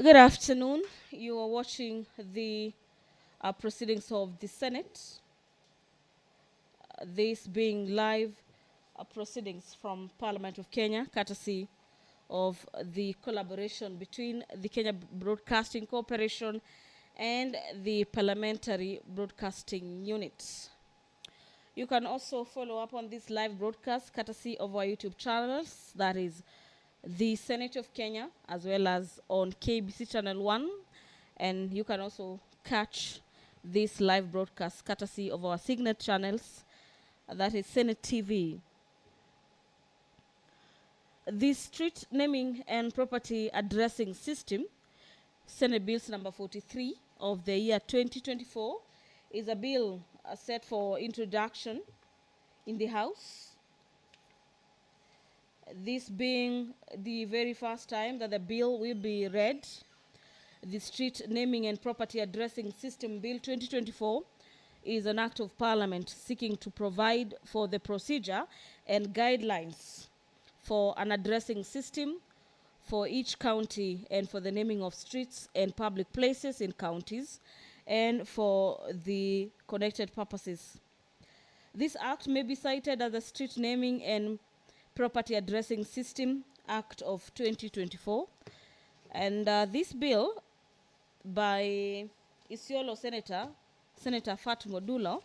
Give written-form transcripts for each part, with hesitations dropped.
Good afternoon. You are watching the proceedings of the Senate. This being live proceedings from Parliament of Kenya, courtesy of the collaboration between the Kenya Broadcasting Corporation and the Parliamentary Broadcasting Unit. You can also follow up on this live broadcast courtesy of our YouTube channels, that is the Senate of Kenya, as well as on KBC Channel 1. And you can also catch this live broadcast courtesy of our signet channels, that is Senate TV. The street naming and property addressing system, Senate Bills number 43 of the year 2024, is a bill set for introduction in the House. This being the very first time that the bill will be read. The Street Naming and Property Addressing System Bill 2024 is an act of Parliament seeking to provide for the procedure and guidelines for an addressing system for each county and for the naming of streets and public places in counties and for the connected purposes. This act may be cited as the Street Naming and Property Addressing System Act of 2024. And this bill by Isiolo Senator Fat Modulo,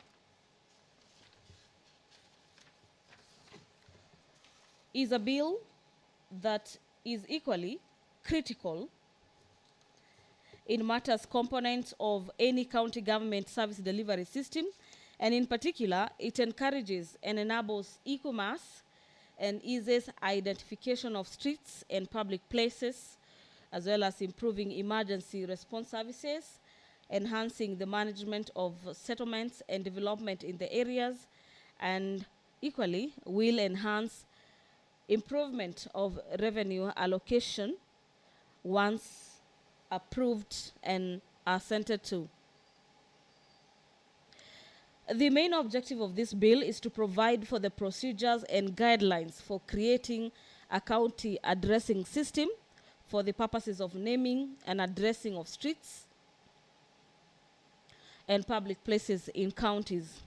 is a bill that is equally critical in matters components of any county government service delivery system, and in particular, it encourages and enables e-commerce and eases identification of streets and public places, as well as improving emergency response services, enhancing the management of settlements and development in the areas, and equally will enhance improvement of revenue allocation once approved and assented to. The main objective of this bill is to provide for the procedures and guidelines for creating a county addressing system for the purposes of naming and addressing of streets and public places in counties.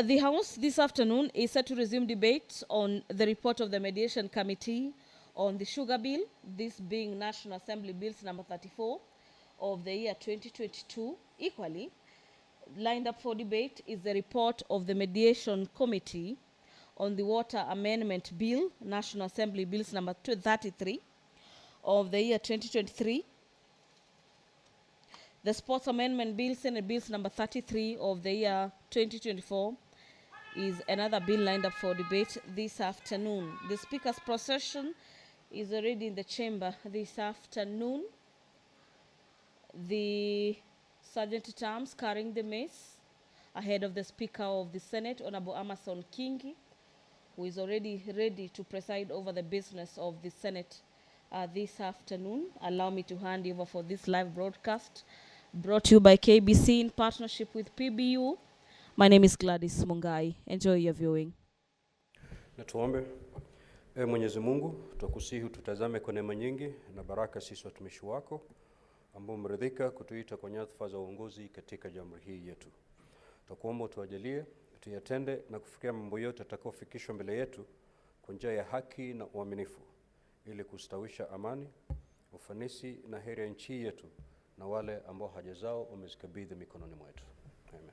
The House this afternoon is set to resume debate on the report of the Mediation Committee on the Sugar Bill, this being National Assembly Bills number 34 of the year 2022. Equally, lined up for debate is the report of the Mediation Committee on the Water Amendment Bill, National Assembly Bills number 33 of the year 2023. The Sports Amendment Bill, Senate Bills number 33 of the year 2024, is another bill lined up for debate this afternoon. The Speaker's procession is already in the chamber this afternoon. The Sergeant-at-Arms carrying the mace ahead of the Speaker of the Senate, Honorable Amason Kingi, who is already ready to preside over the business of the Senate this afternoon. Allow me to hand you over for this live broadcast brought to you by KBC in partnership with PBU. My name is Gladys Mungai. Enjoy your viewing. Na tuombe. Mwenyezi Mungu, tukusihi tutazame kwa neema nyingi na baraka sisi watumishi wako ambao umeridhika kutuita kwa nyadhifa za uongozi katika jamhuri hii yetu. Tukuomba tuwajalie tuyatende na kufikia mambo yote yatakayofikishwa mbele yetu kwa njia ya haki na uaminifu, ili kustawisha amani, ufanisi na heri ya nchi yetu na wale ambao haja zao umezikabidhi mikononi mwetu. Amen.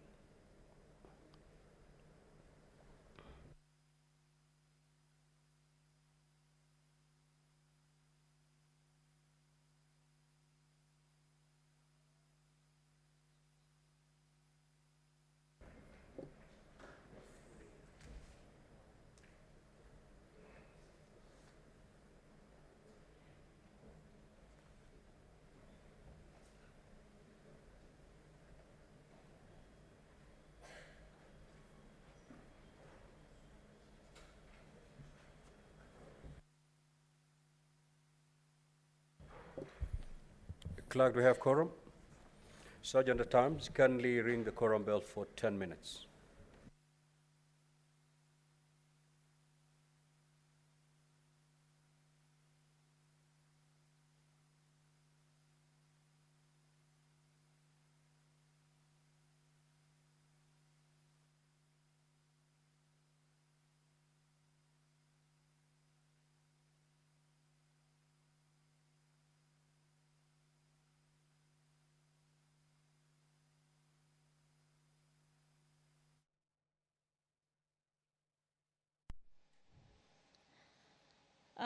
Clerk, do we have quorum? Sergeant-at-Arms, kindly ring the quorum bell for 10 minutes.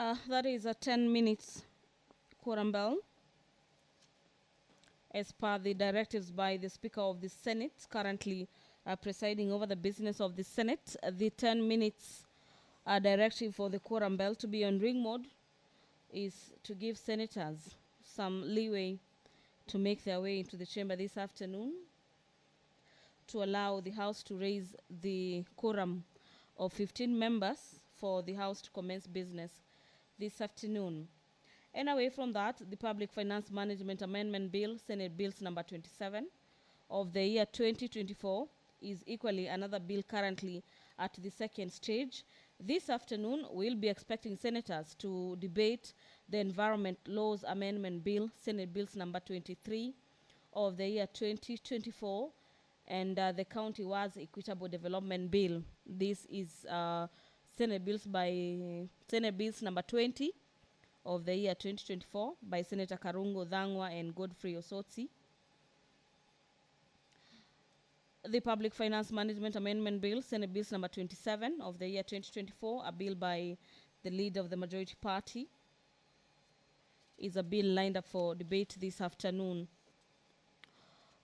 That is a 10 minutes quorum bell. As per the directives by the Speaker of the Senate, currently presiding over the business of the Senate, the 10 minutes directive for the quorum bell to be on ring mode is to give senators some leeway to make their way into the chamber this afternoon, to allow the House to raise the quorum of 15 members for the House to commence business this afternoon. And away from that, the Public Finance Management Amendment Bill, Senate Bills number 27 of the year 2024, is equally another bill currently at the second stage. This afternoon, we'll be expecting senators to debate the Environment Laws Amendment Bill, Senate Bills number 23 of the year 2024, and the County Wards Equitable Development Bill. This is Senate Bills number 20 of the year 2024 by Senator Karungo Dhangwa and Godfrey Osotsi. The Public Finance Management Amendment Bill, Senate Bills number 27 of the year 2024, a bill by the leader of the majority party, is a bill lined up for debate this afternoon.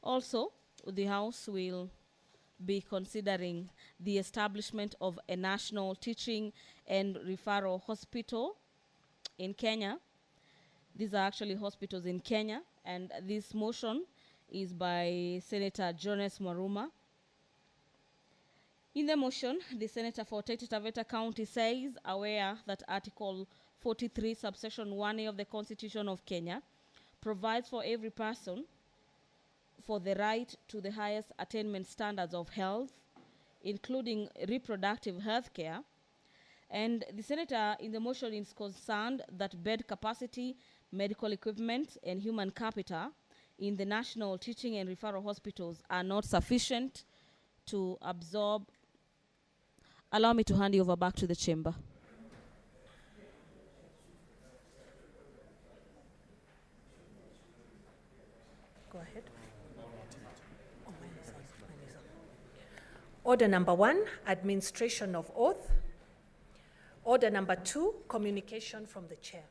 Also, the House will be considering the establishment of a national teaching and referral hospital in Kenya. These are actually hospitals in Kenya, and this motion is by Senator Jonas Mwaruma. In the motion, the Senator for Taita Taveta County says, aware that Article 43, subsection 1A of the Constitution of Kenya provides for every person for the right to the highest attainment standards of health, including reproductive health care. And the Senator in the motion is concerned that bed capacity, medical equipment, and human capital in the national teaching and referral hospitals are not sufficient to absorb. Allow me to hand you over back to the chamber. Go ahead. Order number 1, administration of oath. Order number 2, communication from the chair.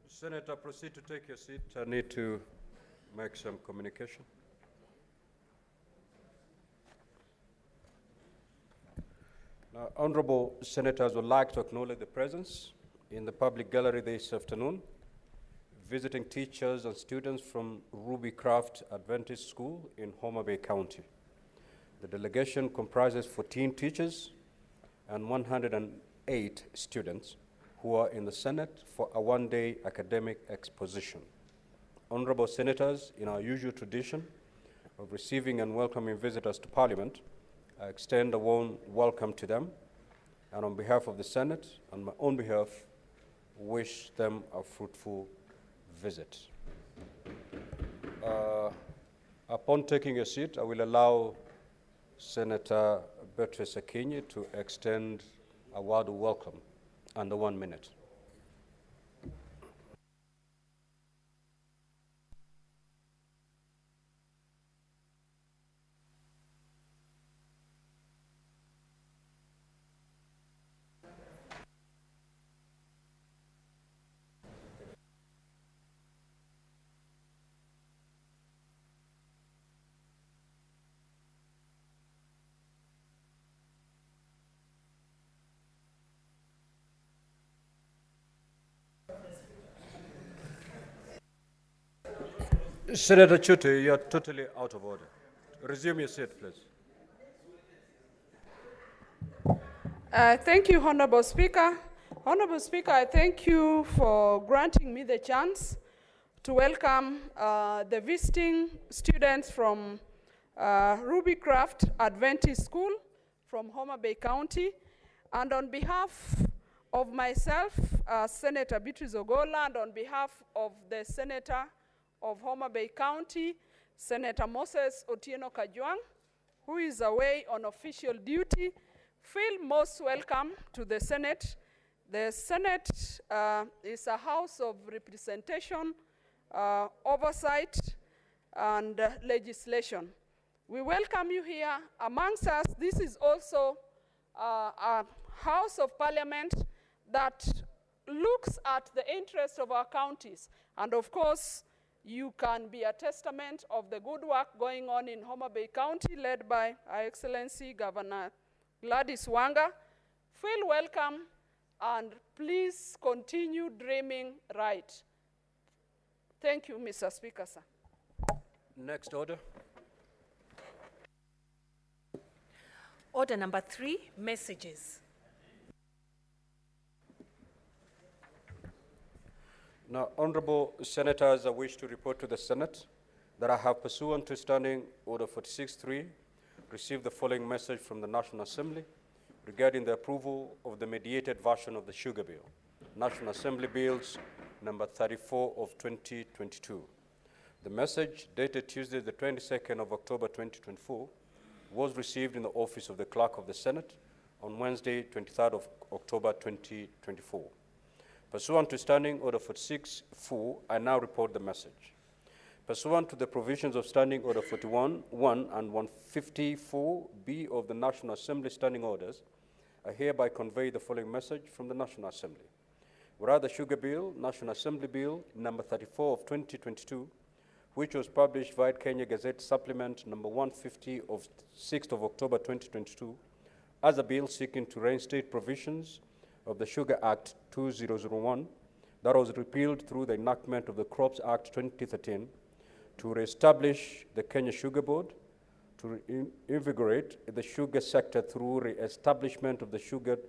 Senator, proceed to take your seat. I need to make some communication. Now, honorable senators would like to acknowledge the presence in the public gallery this afternoon, visiting teachers and students from Ruby Craft Adventist School in Homa Bay County. The delegation comprises 14 teachers and 108 students who are in the Senate for a one-day academic exposition. Honorable senators, in our usual tradition of receiving and welcoming visitors to Parliament, I extend a warm welcome to them, and on behalf of the Senate and my own behalf, wish them a fruitful visit. Upon taking a seat, I will allow Senator Beatrice Akinyi to extend a word of welcome under 1 minute. Senator Chuti, you're totally out of order. Resume your seat, please. Thank you, Honorable Speaker. Honorable Speaker, I thank you for granting me the chance to welcome the visiting students from Ruby Craft Adventist School from Homa Bay County. And on behalf of myself, Senator Beatrice Ogola, and on behalf of the Senator of Homa Bay County, Senator Moses Otieno Kajwang, who is away on official duty, feel most welcome to the Senate. The Senate is a house of representation, oversight, and legislation. We welcome you here amongst us. This is also a House of Parliament that looks at the interests of our counties. And of course, you can be a testament of the good work going on in Homa Bay County, led by Her Excellency Governor Gladys Wanga. Feel welcome, and please continue dreaming right. Thank you, Mr. Speaker, sir. Next order. Order number 3, messages. Now, honorable senators, I wish to report to the Senate that I have, pursuant to Standing Order 46.3, received the following message from the National Assembly regarding the approval of the mediated version of the Sugar Bill, National Assembly Bills number 34 of 2022. The message, dated Tuesday, the 22nd of October 2024, was received in the office of the Clerk of the Senate on Wednesday, 23rd of October 2024. Pursuant to Standing Order 46.4, I now report the message. Pursuant to the provisions of Standing Order 41.1 and 154B of the National Assembly Standing Orders, I hereby convey the following message from the National Assembly. Whereas the Sugar Bill, National Assembly Bill number 34 of 2022, which was published via Kenya Gazette Supplement number 150 of 6th of October 2022, as a bill seeking to reinstate provisions of the Sugar Act 2001 that was repealed through the enactment of the Crops Act 2013 to reestablish the Kenya Sugar Board, to invigorate the sugar sector through re-establishment of the Sugar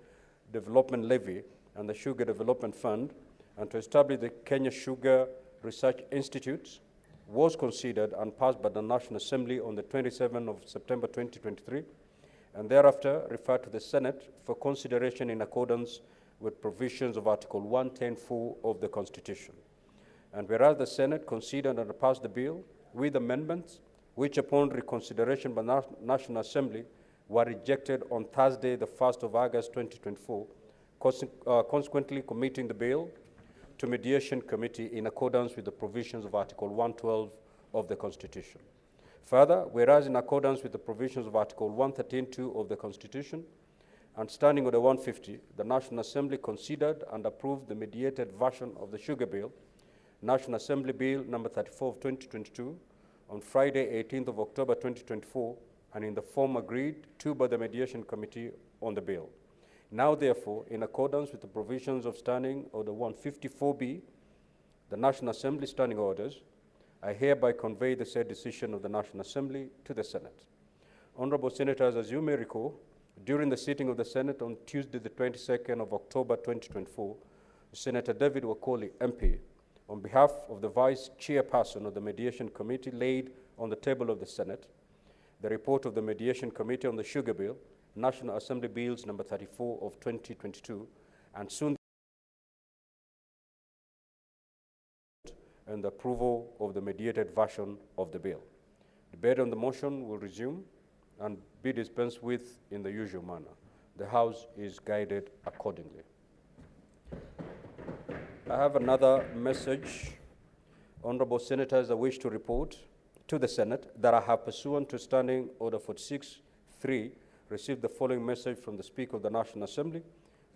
Development Levy and the Sugar Development Fund, and to establish the Kenya Sugar Research Institutes, was considered and passed by the National Assembly on the 27th of September 2023, and thereafter referred to the Senate for consideration in accordance with provisions of Article 110(4) of the Constitution. And whereas the Senate considered and passed the bill with amendments, which upon reconsideration by the National Assembly were rejected on Thursday, the 1st of August 2024, consequently committing the bill to Mediation Committee in accordance with the provisions of Article 112 of the Constitution. Further, whereas in accordance with the provisions of Article 113(2) of the Constitution and Standing Order 150, the National Assembly considered and approved the mediated version of the Sugar Bill, National Assembly Bill number 34 of 2022, on Friday, 18th of October 2024, and in the form agreed to by the Mediation Committee on the bill. Now, therefore, in accordance with the provisions of Standing Order 154B, the National Assembly Standing Orders, I hereby convey the said decision of the National Assembly to the Senate. Honorable Senators, as you may recall, during the sitting of the Senate on Tuesday, the 22nd of October 2024, Senator David Wakoli, MP, on behalf of the Vice Chairperson of the Mediation Committee, laid on the table of the Senate the report of the Mediation Committee on the Sugar Bill, National Assembly Bills number 34 of 2022, and soon and the approval of the mediated version of the bill. Debate on the motion will resume and be dispensed with in the usual manner. The House is guided accordingly. I have another message. Honorable Senators, I wish to report to the Senate that I have, pursuant to Standing Order 46.3, received the following message from the Speaker of the National Assembly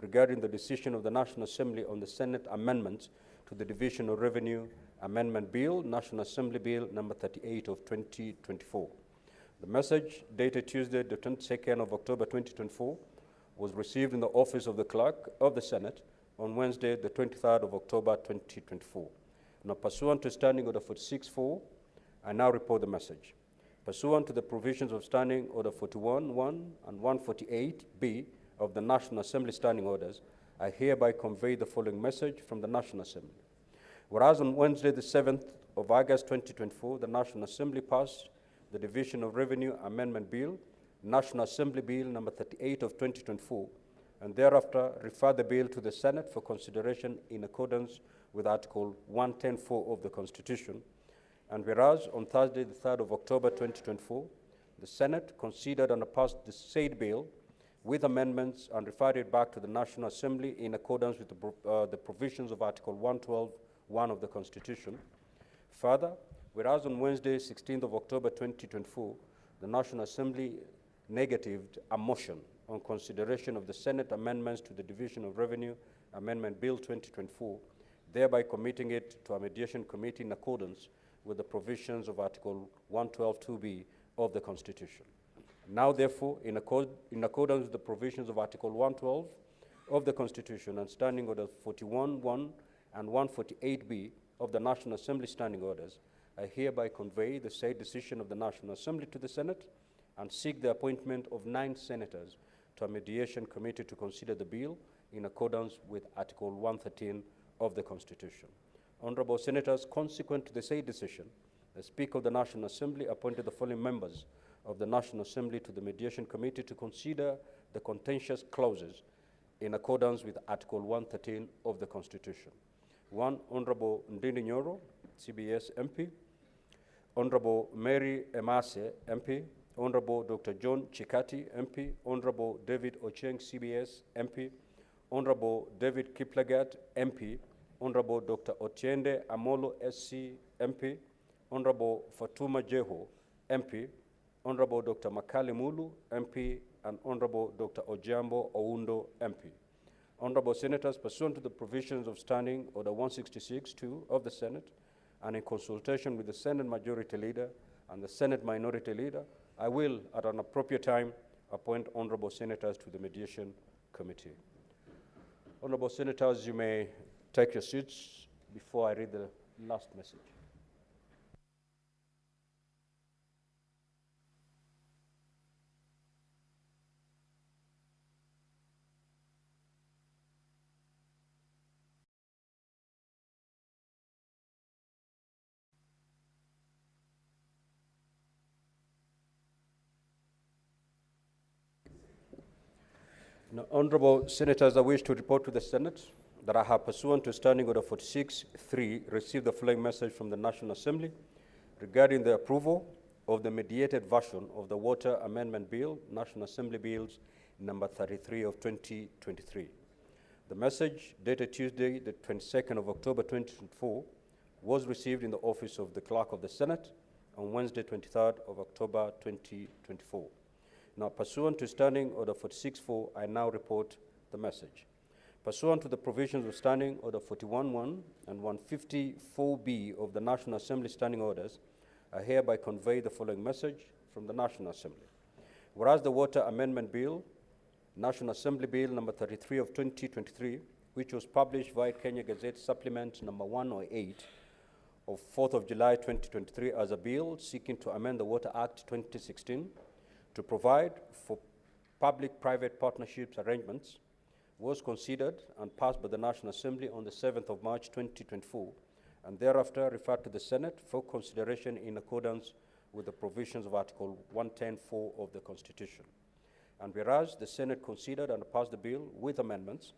regarding the decision of the National Assembly on the Senate amendments to the Division of Revenue Amendment Bill, National Assembly Bill number 38 of 2024. The message, dated Tuesday, the 22nd of October 2024, was received in the office of the Clerk of the Senate on Wednesday, the 23rd of October 2024. Now, pursuant to Standing Order 46.4, I now report the message. Pursuant to the provisions of Standing Order 41.1 and 148B of the National Assembly Standing Orders, I hereby convey the following message from the National Assembly. Whereas on Wednesday, the 7th of August 2024, the National Assembly passed the Division of Revenue Amendment Bill, National Assembly Bill number 38 of 2024, and thereafter referred the bill to the Senate for consideration in accordance with Article 110(4) of the Constitution. And whereas on Thursday, the 3rd of October 2024, the Senate considered and passed the said bill with amendments and referred it back to the National Assembly in accordance with the provisions of Article 112(1) of the Constitution. Further, whereas on Wednesday, 16th of October 2024, the National Assembly negatived a motion on consideration of the Senate amendments to the Division of Revenue Amendment Bill 2024, thereby committing it to a mediation committee in accordance with the provisions of Article 112(2)(b) of the Constitution. Now, therefore, in accordance with the provisions of Article 112 of the Constitution and Standing Orders 41(1) and 148(b) of the National Assembly Standing Orders, I hereby convey the said decision of the National Assembly to the Senate and seek the appointment of 9 senators to a mediation committee to consider the bill in accordance with Article 113 of the Constitution. Honorable Senators, consequent to the said decision, the Speaker of the National Assembly appointed the following members of the National Assembly to the mediation committee to consider the contentious clauses in accordance with Article 113 of the Constitution. 1. Honorable Ndini Nyoro, CBS MP. Honorable Mary Emase, MP. Honorable Dr. John Chikati, MP. Honorable David Ocheng, CBS MP. Honorable David Kiplagat, MP. Honorable Dr. Otiende Amolo, SC MP. Honorable Fatuma Jeho, MP. Honorable Dr. Makali Mulu, MP. And Honorable Dr. Ojambo Oundo, MP. Honorable Senators, pursuant to the provisions of Standing Order 166(2) of the Senate, and in consultation with the Senate Majority Leader and the Senate Minority Leader, I will, at an appropriate time, appoint Honorable Senators to the Mediation Committee. Honorable Senators, you may take your seats before I read the last message. Now, Honorable Senators, I wish to report to the Senate that I have, pursuant to Standing Order 46(3), received the following message from the National Assembly regarding the approval of the mediated version of the Water Amendment Bill, National Assembly Bills number 33 of 2023. The message, dated Tuesday, the 22nd of October 2024, was received in the office of the Clerk of the Senate on Wednesday, 23rd of October 2024. Now, pursuant to Standing Order 46(4), I now report the message. Pursuant to the provisions of Standing Order 41(1) and 154(b) of the National Assembly Standing Orders, I hereby convey the following message from the National Assembly. Whereas the Water Amendment Bill, National Assembly Bill number 33 of 2023, which was published via Kenya Gazette Supplement number 108 of 4th of July 2023 as a bill seeking to amend the Water Act 2016, to provide for public-private partnerships arrangements, was considered and passed by the National Assembly on the 7th of March 2024, and thereafter referred to the Senate for consideration in accordance with the provisions of Article 110(4) of the Constitution. And whereas the Senate considered and passed the bill with amendments,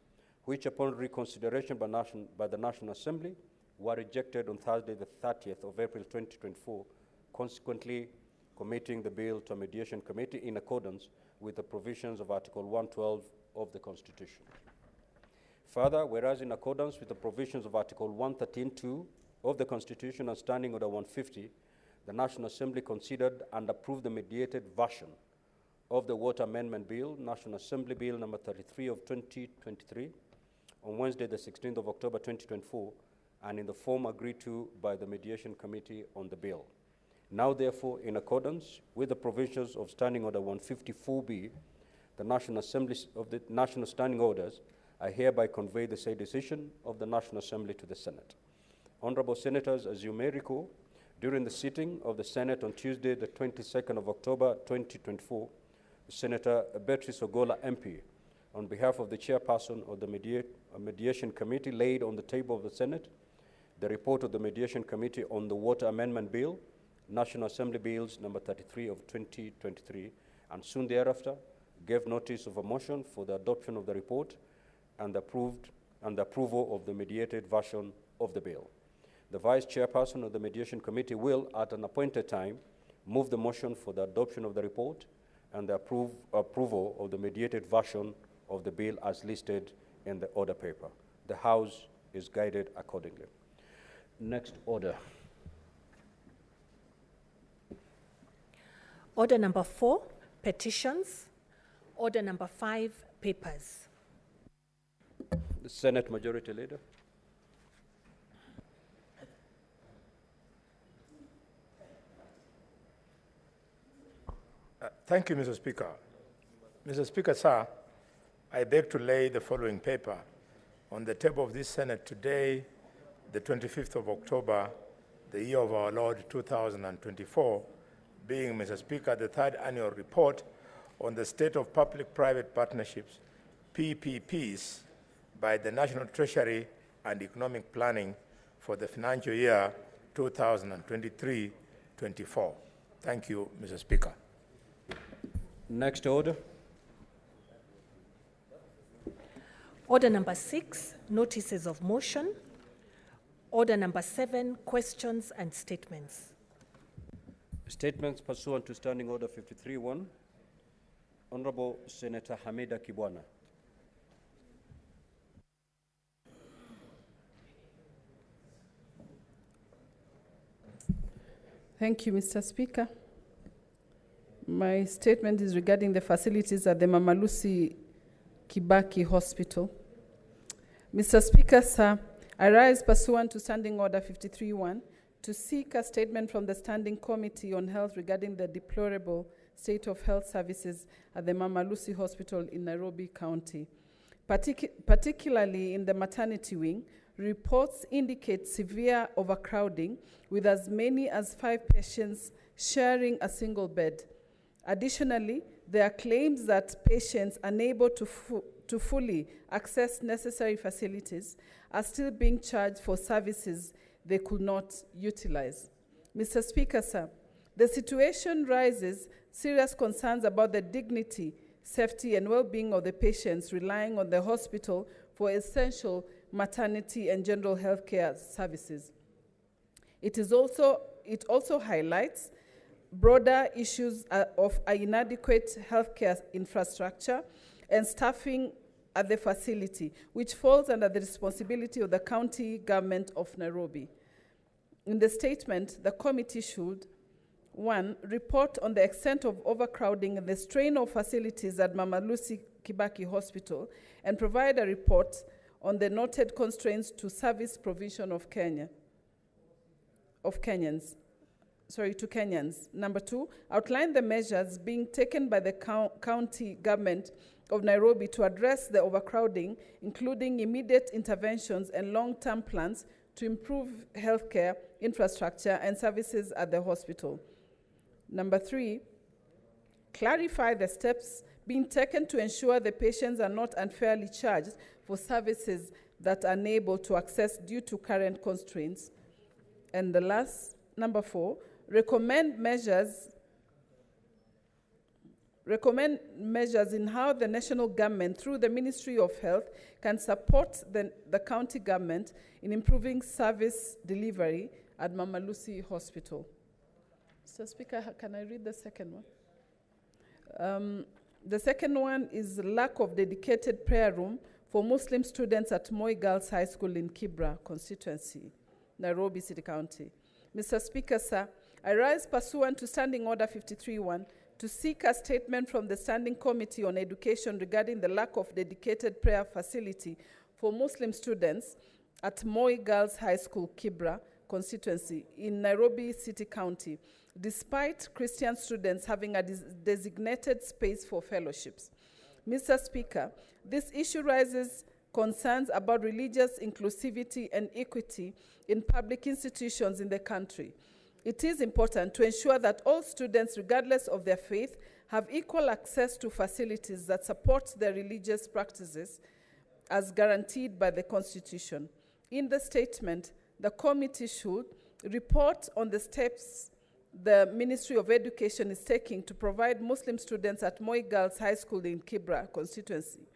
which upon reconsideration by the National Assembly were rejected on Thursday, the 30th of April 2024, consequently committing the bill to a mediation committee in accordance with the provisions of Article 112 of the Constitution. Further, whereas in accordance with the provisions of Article 113(2) of the Constitution and Standing Order 150, the National Assembly considered and approved the mediated version of the Water Amendment Bill, National Assembly Bill number 33 of 2023, on Wednesday, the 16th of October 2024, and in the form agreed to by the Mediation Committee on the bill. Now, therefore, in accordance with the provisions of Standing Order 154(b), the National Assembly of the National Standing Orders, I hereby convey the said decision of the National Assembly to the Senate. Honorable Senators, as you may recall, during the sitting of the Senate on Tuesday, the 22nd of October 2024, Senator Beatrice Ogola, MP, on behalf of the chairperson of the Mediation Committee, laid on the table of the Senate the report of the Mediation Committee on the Water Amendment Bill, National Assembly Bills number 33 of 2023, and soon thereafter gave notice of a motion for the adoption of the report and the approval of the mediated version of the bill. The Vice Chairperson of the Mediation Committee will, at an appointed time, move the motion for the adoption of the report and the approval of the mediated version of the bill as listed in the order paper. The House is guided accordingly. Next order. Order number 4, petitions. Order number 5, papers. The Senate Majority Leader. Thank you, Mr. Speaker. Mr. Speaker, sir, I beg to lay the following paper on the table of this Senate today, the 25th of October, the year of our Lord 2024, being, Mr. Speaker, the third annual report on the state of public-private partnerships, PPPs, by the National Treasury and Economic Planning for the financial year 2023-24. Thank you, Mr. Speaker. Next order. Order number 6, notices of motion. Order number 7, questions and statements. Statements pursuant to Standing Order 53-1. Honorable Senator Hamida Kibwana. Thank you, Mr. Speaker. My statement is regarding the facilities at the Mama Lucy Kibaki Hospital. Mr. Speaker, sir, I rise pursuant to Standing Order 53-1 to seek a statement from the Standing Committee on Health regarding the deplorable state of health services at the Mama Lucy Hospital in Nairobi County. Particularly in the maternity wing, reports indicate severe overcrowding with as many as 5 patients sharing a single bed. Additionally, there are claims that patients unable to fully access necessary facilities are still being charged for services they could not utilize. Mr. Speaker, sir, the situation raises serious concerns about the dignity, safety, and well-being of the patients relying on the hospital for essential maternity and general health care services. It also highlights broader issues of inadequate healthcare infrastructure and staffing at the facility, which falls under the responsibility of the county government of Nairobi. In the statement, the committee should, 1, report on the extent of overcrowding and the strain of facilities at Mama Lucy Kibaki Hospital and provide a report on the noted constraints to service provision of Kenyans. Number 2, outline the measures being taken by the county government of Nairobi to address the overcrowding, including immediate interventions and long-term plans to improve healthcare infrastructure and services at the hospital. Number 3, clarify the steps being taken to ensure the patients are not unfairly charged for services that are unable to access due to current constraints. And the last, number 4, recommend measures in how the national government, through the Ministry of Health, can support the county government in improving service delivery at Mama Lucy Hospital. Mr. Speaker, can I read the second one? The second one is lack of dedicated prayer room for Muslim students at Moi Girls High School in Kibra constituency, Nairobi City County. Mr. Speaker, sir, I rise pursuant to Standing Order 53-1 to seek a statement from the Standing Committee on Education regarding the lack of dedicated prayer facility for Muslim students at Moi Girls High School, Kibra constituency in Nairobi City County, despite Christian students having a designated space for fellowships. Mr. Speaker, this issue raises concerns about religious inclusivity and equity in public institutions in the country. It is important to ensure that all students, regardless of their faith, have equal access to facilities that support their religious practices as guaranteed by the Constitution. In the statement, the committee should report on the steps the Ministry of Education is taking to provide Muslim students at Moi Girls High School in Kibra constituency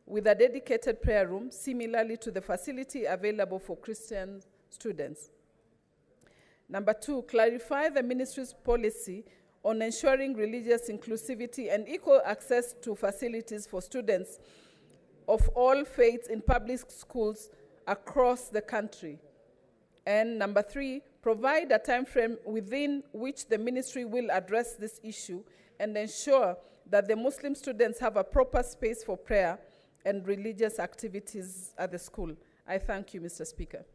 with a dedicated prayer room, similarly to the facility available for Christian students. Number 2, clarify the ministry's policy on ensuring religious inclusivity and equal access to facilities for students of all faiths in public schools across the country. And number 3, provide a time frame within which the ministry will address this issue and ensure that the Muslim students have a proper space for prayer and religious activities at the school. I thank you, Mr. Speaker.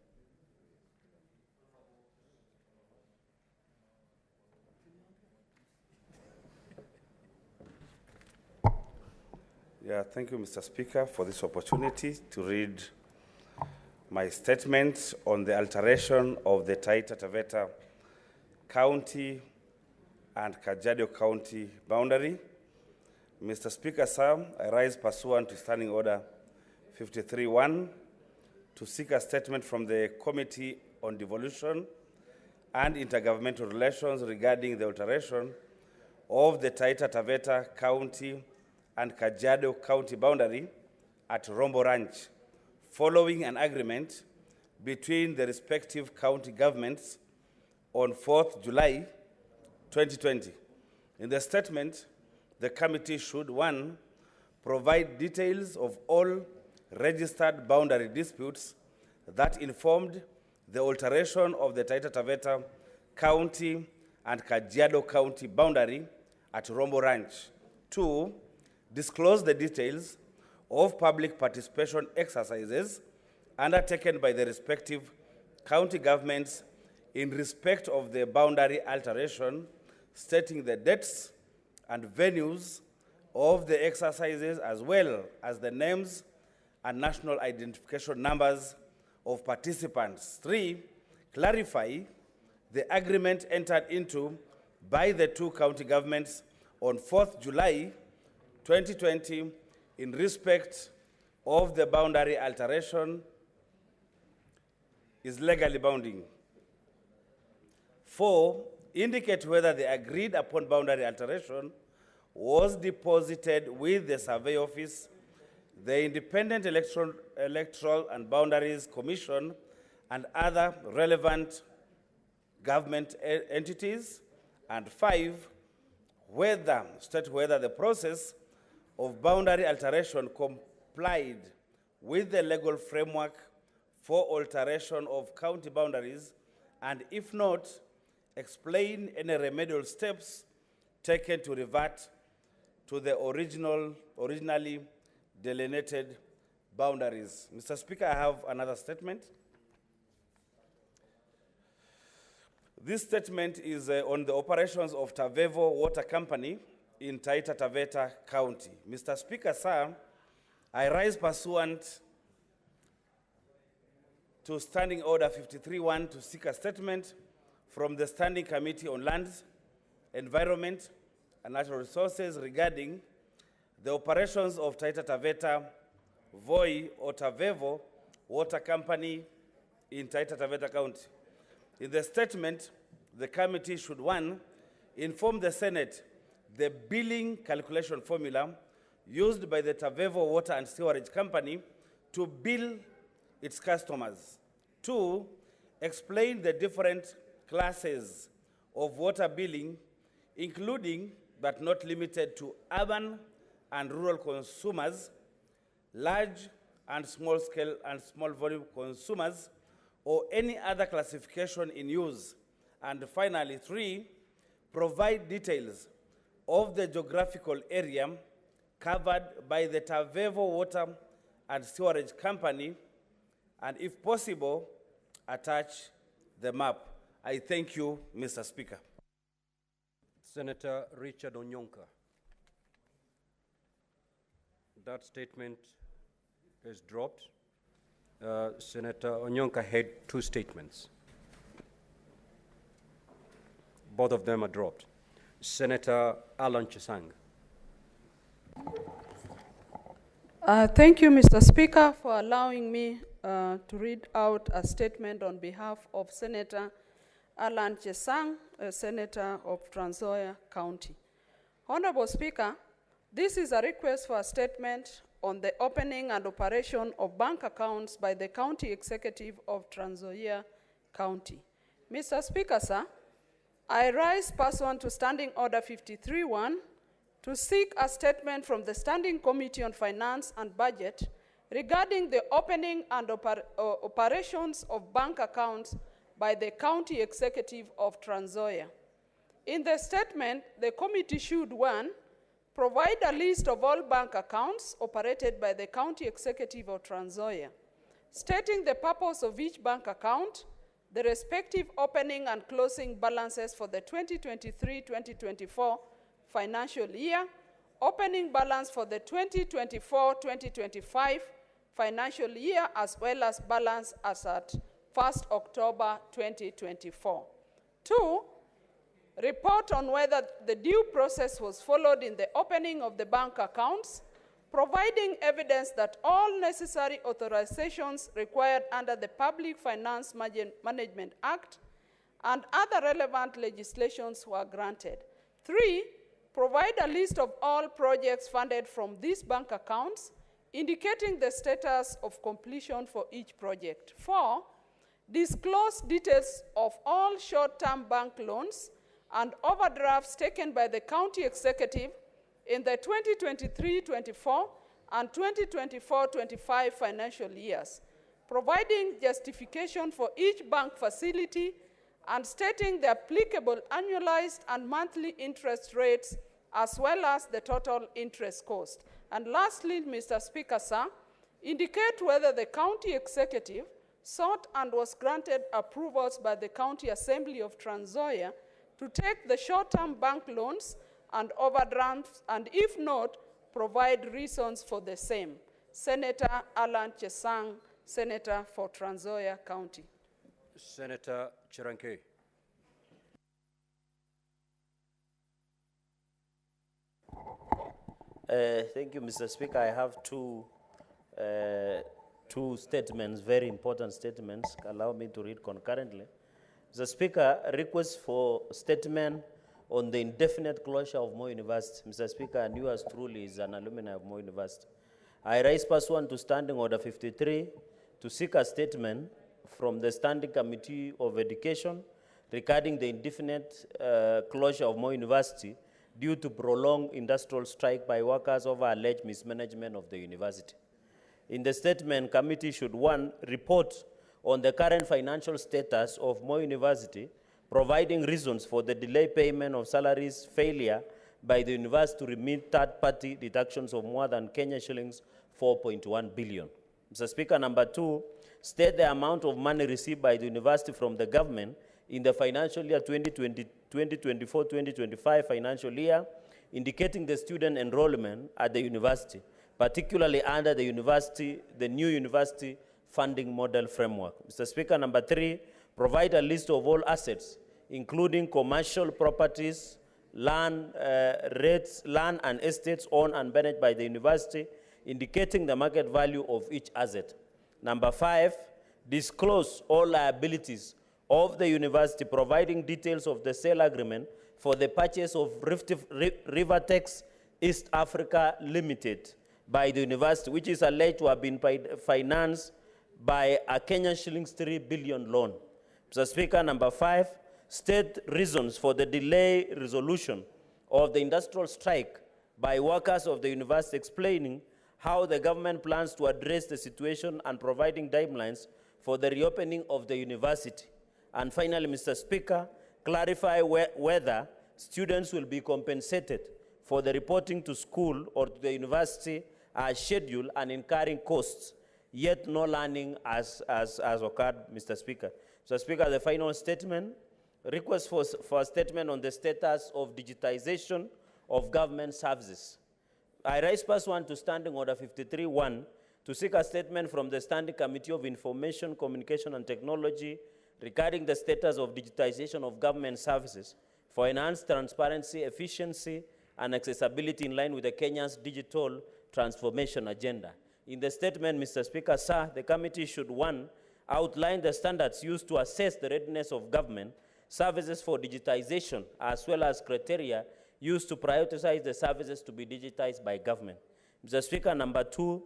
Yeah, thank you, Mr. Speaker, for this opportunity to read my statement on the alteration of the Taita Taveta County and Kajiado County boundary. Mr. Speaker, sir, I rise pursuant to Standing Order 53-1 to seek a statement from the Committee on Devolution and Intergovernmental Relations regarding the alteration of the Taita Taveta County and Kajiado County boundary at Rombo Ranch, following an agreement between the respective county governments on 4th July 2020. In the statement, the committee should, 1, provide details of all registered boundary disputes that informed the alteration of the Taita Taveta County and Kajiado County boundary at Rombo Ranch. 2, disclose the details of public participation exercises undertaken by the respective county governments in respect of the boundary alteration, stating the dates and venues of the exercises as well as the names and national identification numbers of participants. 3, clarify the agreement entered into by the two county governments on 4th July 2020 in respect of the boundary alteration is legally binding. 4, indicate whether the agreed upon boundary alteration was deposited with the Survey Office, the Independent Electoral and Boundaries Commission, and other relevant government entities. And 5, state whether the process of boundary alteration complied with the legal framework for alteration of county boundaries, and if not, explain any remedial steps taken to revert to the originally delineated boundaries. Mr. Speaker, I have another statement. This statement is on the operations of Tavevo Water Company in Taita Taveta County. Mr. Speaker, sir, I rise pursuant to Standing Order 53-1 to seek a statement from the Standing Committee on Lands, Environment, and Natural Resources regarding the operations of Taita Taveta Voi or Tavevo Water Company in Taita Taveta County. In the statement, the committee should, 1, inform the Senate the billing calculation formula used by the Tavevo Water and Sewerage Company to bill its customers. 2, explain the different classes of water billing, including but not limited to urban and rural consumers, large and small scale and small volume consumers, or any other classification in use. And finally, 3, provide details of the geographical area covered by the Tavevo Water and Sewerage Company, and if possible, attach the map. I thank you, Mr. Speaker. Senator Richard Onyonka. That statement is dropped. Senator Onyonka had 2 statements. Both of them are dropped. Senator Alan Chesang. Thank you, Mr. Speaker, for allowing me to read out a statement on behalf of Senator Alan Chesang, a Senator of Trans Nzoia County. Honorable Speaker, this is a request for a statement on the opening and operation of bank accounts by the County Executive of Trans Nzoia County. Mr. Speaker, sir, I rise pursuant to Standing Order 53-1 to seek a statement from the Standing Committee on Finance and Budget regarding the opening and operations of bank accounts by the County Executive of Trans Nzoia. In the statement, the committee should, 1, provide a list of all bank accounts operated by the County Executive of Trans Nzoia, stating the purpose of each bank account, the respective opening and closing balances for the 2023-2024 financial year, opening balance for the 2024-2025 financial year, as well as balance as at 1st October 2024. 2, report on whether the due process was followed in the opening of the bank accounts, providing evidence that all necessary authorizations required under the Public Finance Management Act and other relevant legislations were granted. 3, provide a list of all projects funded from these bank accounts, indicating the status of completion for each project. 4, disclose details of all short-term bank loans and overdrafts taken by the County Executive in the 2023-24 and 2024-25 financial years, providing justification for each bank facility and stating the applicable annualized and monthly interest rates, as well as the total interest cost. And lastly, Mr. Speaker, sir, indicate whether the County Executive sought and was granted approvals by the County Assembly of Trans Nzoia to take the short-term bank loans and overdrafts, and if not, provide reasons for the same. Senator Alan Chesang, Senator for Trans Nzoia County. Senator Chiranke. Thank you, Mr. Speaker. I have two statements, very important statements. Allow me to read concurrently. Mr. Speaker, request for statement on the indefinite closure of Moi University. Mr. Speaker, and yours truly is an alumni of Moi University. I rise pursuant to Standing Order 53 to seek a statement from the Standing Committee of Education regarding the indefinite closure of Moi University due to prolonged industrial strike by workers over alleged mismanagement of the university. In the statement, committee should, 1, report on the current financial status of Moi University, providing reasons for the delayed payment of salaries, failure by the university to remit third-party deductions of more than Kenya shillings 4.1 billion. Mr. Speaker, number 2, state the amount of money received by the university from the government in the financial year 2024-2025 financial year, indicating the student enrollment at the university, particularly under the new university funding model framework. Mr. Speaker, number 3, provide a list of all assets, including commercial properties, land and estates owned and managed by the university, indicating the market value of each asset. Number 5, disclose all liabilities of the university, providing details of the sale agreement for the purchase of Rivertex East Africa Limited by the university, which is alleged to have been financed by a Kenyan shillings 3 billion loan. Mr. Speaker, number 5, state reasons for the delay resolution of the industrial strike by workers of the university, explaining how the government plans to address the situation and providing timelines for the reopening of the university. And finally, Mr. Speaker, clarify whether students will be compensated for the reporting to school or to the university as scheduled and incurring costs, yet no learning as occurred, Mr. Speaker. Mr. Speaker, the final statement, request for a statement on the status of digitization of government services. I rise pursuant to Standing Order 53-1 to seek a statement from the Standing Committee of Information, Communication and Technology regarding the status of digitization of government services for enhanced transparency, efficiency, and accessibility in line with the Kenya's digital transformation agenda. In the statement, Mr. Speaker, sir, the committee should, 1, outline the standards used to assess the readiness of government services for digitization, as well as criteria used to prioritize the services to be digitized by government. Mr. Speaker, number 2,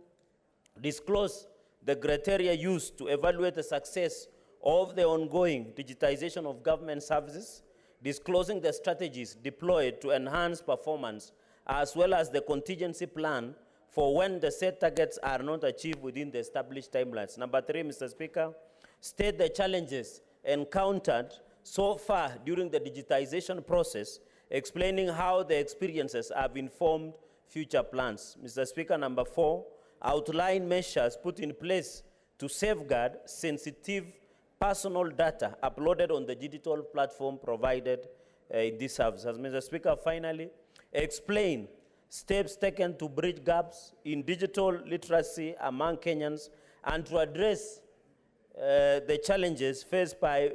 disclose the criteria used to evaluate the success of the ongoing digitization of government services, disclosing the strategies deployed to enhance performance, as well as the contingency plan for when the set targets are not achieved within the established timelines. Number 3, Mr. Speaker, state the challenges encountered so far during the digitization process, explaining how the experiences have informed future plans. Mr. Speaker, number 4, outline measures put in place to safeguard sensitive personal data uploaded on the digital platform provided in this service. As Mr. Speaker, finally, explain steps taken to bridge gaps in digital literacy among Kenyans and to address the challenges faced by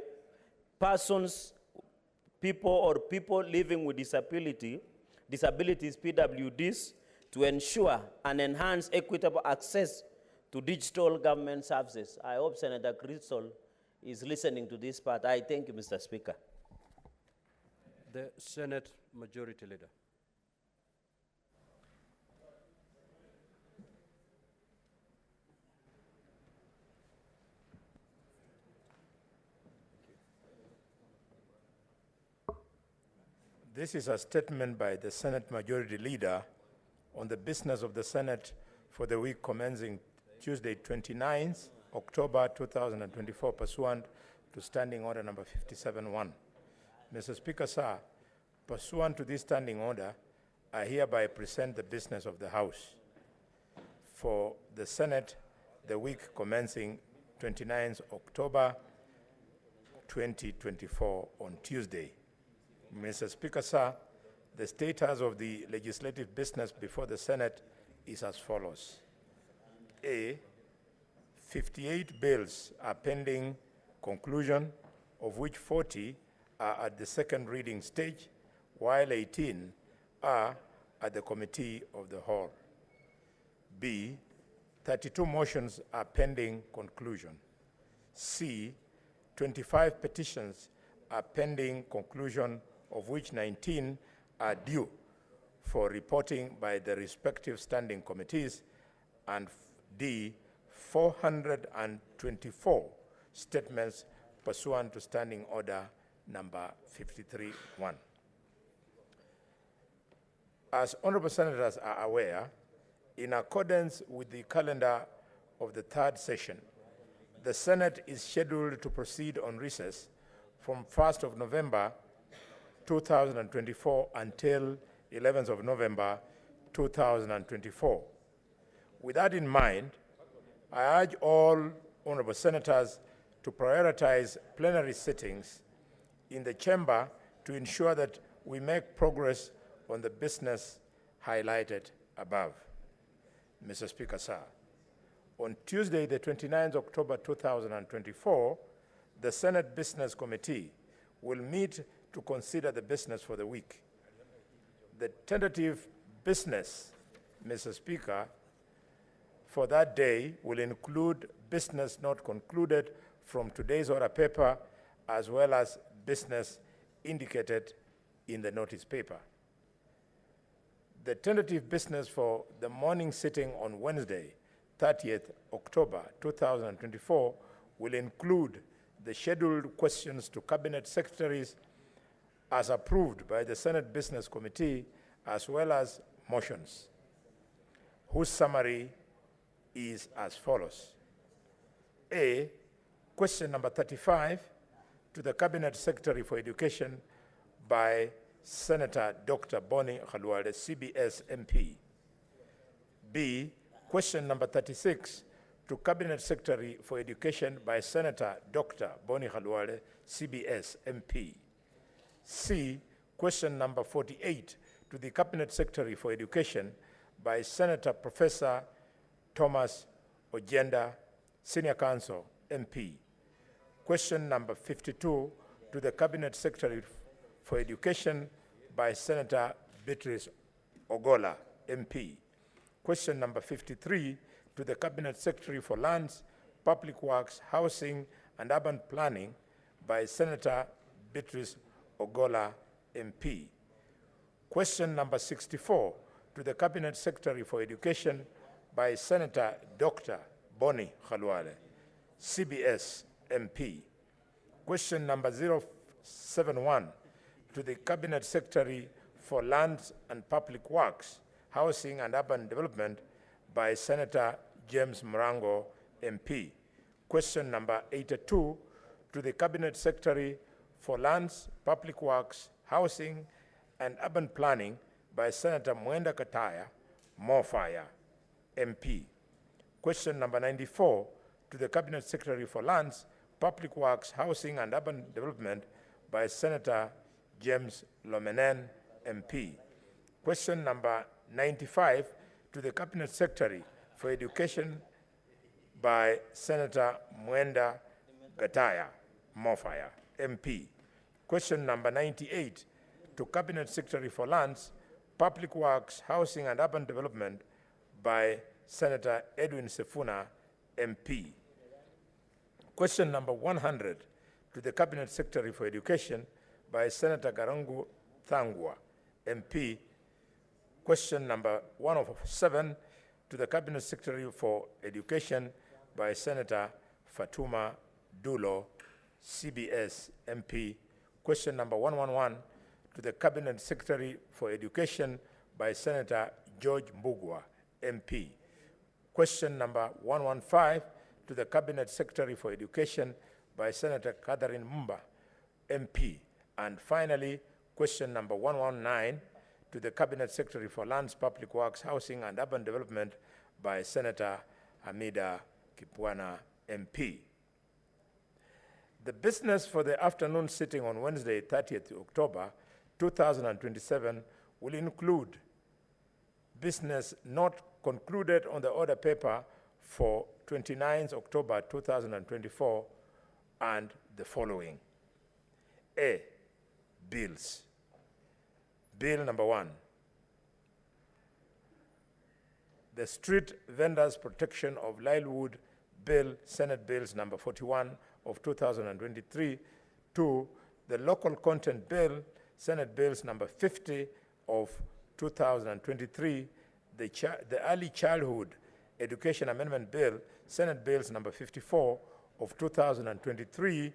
people living with disabilities, PWDs, to ensure and enhance equitable access to digital government services. I hope Senator Crystal is listening to this part. I thank you, Mr. Speaker. The Senate Majority Leader. This is a statement by the Senate Majority Leader on the business of the Senate for the week commencing Tuesday, 29th October 2024, pursuant to Standing Order number 57-1. Mr. Speaker, sir, pursuant to this standing order, I hereby present the business of the House for the Senate the week commencing 29th October 2024 on Tuesday. Mr. Speaker, sir, the status of the legislative business before the Senate is as follows. A, 58 bills are pending conclusion, of which 40 are at the second reading stage, while 18 are at the committee of the whole. B, 32 motions are pending conclusion. C, 25 petitions are pending conclusion, of which 19 are due for reporting by the respective standing committees, and D, 424 statements pursuant to Standing Order number 53-1. As honorable senators are aware, in accordance with the calendar of the third session, the Senate is scheduled to proceed on recess from 1st of November 2024 until 11th of November 2024. With that in mind, I urge all honorable senators to prioritize plenary sittings in the chamber to ensure that we make progress on the business highlighted above. Mr. Speaker, sir, on Tuesday, the 29th October 2024, the Senate Business Committee will meet to consider the business for the week. The tentative business, Mr. Speaker, for that day will include business not concluded from today's order paper, as well as business indicated in the notice paper. The tentative business for the morning sitting on Wednesday, 30th October 2024, will include the scheduled questions to Cabinet Secretaries as approved by the Senate Business Committee, as well as motions, whose summary is as follows. A, question number 35 to the Cabinet Secretary for Education by Senator Dr. Bonnie Khalwale, CBS MP. B, question number 36 to Cabinet Secretary for Education by Senator Dr. Bonnie Khalwale, CBS MP. C, question number 48 to the Cabinet Secretary for Education by Senator Professor Thomas Ojenda, Senior Counsel, MP. Question number 52 to the Cabinet Secretary for Education by Senator Beatrice Ogola, MP. Question number 53 to the Cabinet Secretary for Lands, Public Works, Housing, and Urban Planning by Senator Beatrice Ogola, MP. Question number 64 to the Cabinet Secretary for Education by Senator Dr. Bonnie Khalwale, CBS MP. Question number 071 to the Cabinet Secretary for Lands and Public Works, Housing and Urban Development by Senator James Morango, MP. Question number 82 to to the Cabinet Secretary for Lands, Public Works, Housing, and Urban Planning by Senator Mwenda Kataya, Mofaya, MP. Question number 94 to the Cabinet Secretary for Lands, Public Works, Housing, and Urban Development by Senator James Lomenen, MP. Question number 95 to the Cabinet Secretary for Education by Senator Mwenda Gataya, Mofaya, MP. Question number 98 to Cabinet Secretary for Lands, Public Works, Housing, and Urban Development by Senator Edwin Sifuna, MP. Question number 100 to the Cabinet Secretary for Education by Senator Garangu Thangwa, MP. Question number 107 to the Cabinet Secretary for Education by Senator Fatuma Dulo, CBS, MP. Question number 111 to the Cabinet Secretary for Education by Senator George Mbugua, MP. Question number 115 to the Cabinet Secretary for Education by Senator Catherine Mumba, MP. And finally, question number 119 to the Cabinet Secretary for Lands, Public Works, Housing, and Urban Development by Senator Hamida Kipwana, MP. The business for the afternoon sitting on Wednesday, 30th October 2027 will include business not concluded on the order paper for 29th October 2024 and the following. A, bills. Bill number 1. The Street Vendors Protection of Livelihood Bill, Senate Bills number 41 of 2023. 2, the Local Content Bill, Senate Bills number 50 of 2023. The Early Childhood Education Amendment Bill, Senate Bills number 54 of 2023.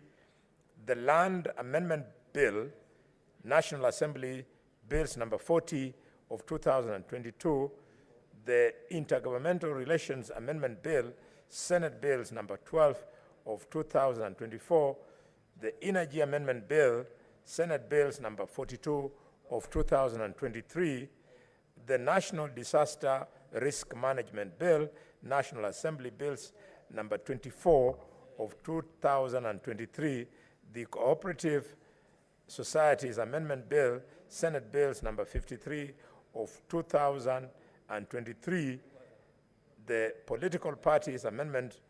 The Land Amendment Bill, National Assembly Bills number 40 of 2022. The Intergovernmental Relations Amendment Bill, Senate Bills number 12 of 2024. The Energy Amendment Bill, Senate Bills number 42 of 2023. The National Disaster Risk Management Bill, National Assembly Bills number 24 of 2023. The Cooperative Societies Amendment Bill, Senate Bills number 53 of 2023. The Political Parties Amendment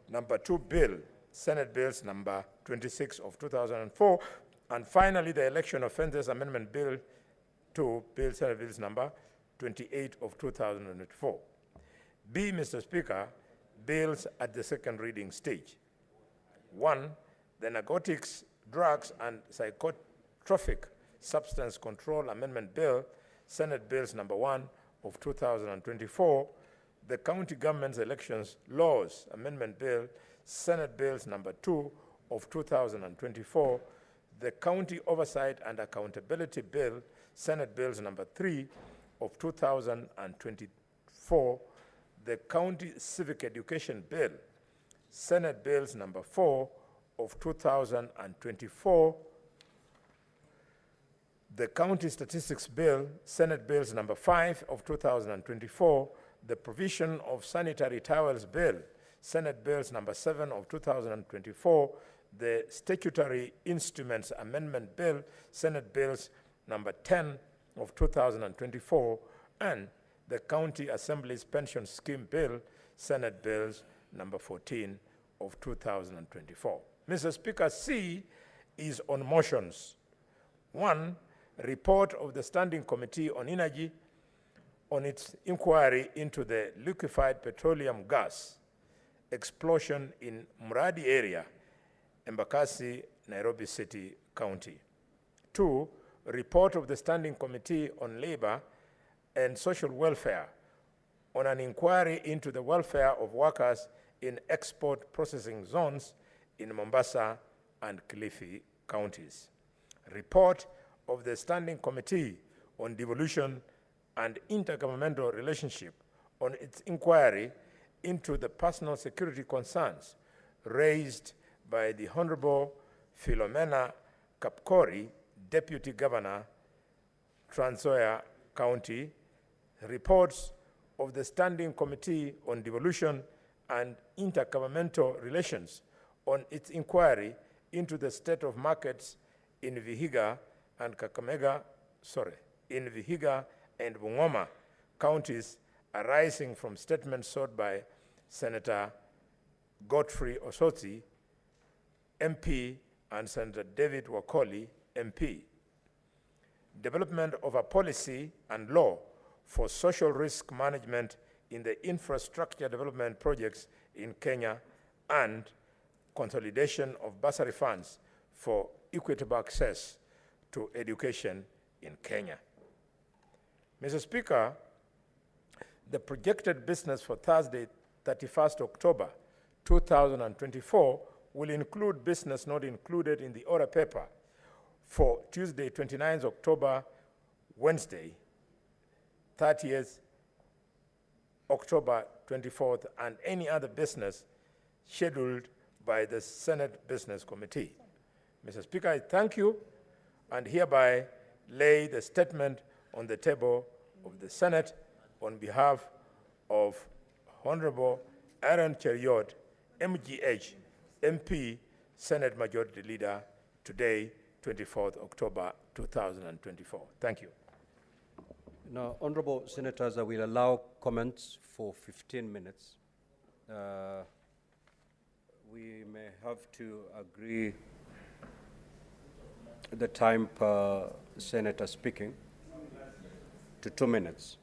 number 2 Bill, Senate Bills number 26 of 2004. And finally, the Election Offences Amendment Bill 2, Senate Bills number 28 of 2004. B, Mr. Speaker, bills at the second reading stage. 1, the Narcotics, Drugs, and Psychotropic Substance Control Amendment Bill, Senate Bills number 1 of 2024. The County Government's Elections Laws Amendment Bill, Senate Bills number 2 of 2024. The County Oversight and Accountability Bill, Senate Bills number 3 of 2024. The County Civic Education Bill, Senate Bills number 4 of 2024. The County Statistics Bill, Senate Bills number 5 of 2024. The Provision of Sanitary Towels Bill, Senate Bills number 7 of 2024. The Statutory Instruments Amendment Bill, Senate Bills number 10 of 2024, and the County Assembly's Pension Scheme Bill, Senate Bills number 14 of 2024. Mr. Speaker, C is on motions. 1, report of the Standing Committee on Energy on its inquiry into the liquefied petroleum gas explosion in Muradi area, Embakasi, Nairobi City County. 2, report of the Standing Committee on Labor and Social Welfare on an inquiry into the welfare of workers in export processing zones in Mombasa and Kilifi counties. Report of the Standing Committee on Devolution and Intergovernmental Relationship on its inquiry into the personal security concerns raised by the Honorable Philomena Kapkori, Deputy Governor, Trans Nzoia County, reports of the Standing Committee on Devolution and Intergovernmental Relations on its inquiry into the state of markets in Vihiga and in Vihiga and Bungoma counties arising from statements sought by Senator Godfrey Osoti, MP, and Senator David Wakoli, MP. Development of a policy and law for social risk management in the infrastructure development projects in Kenya, and consolidation of bursary funds for equitable access to education in Kenya. Mr. Speaker, the projected business for Thursday, 31st October 2024 will include business not included in the order paper for Tuesday, 29th October, Wednesday, 30th October 24th, and any other business scheduled by the Senate Business Committee. Mr. Speaker, I thank you and hereby lay the statement on the table of the Senate on behalf of Honorable Aaron Cheriot, MGH, MP, Senate Majority Leader, today, 24th October 2024. Thank you. Now, honorable senators, I will allow comments for 15 minutes. We may have to agree the time per senator speaking to 2 minutes.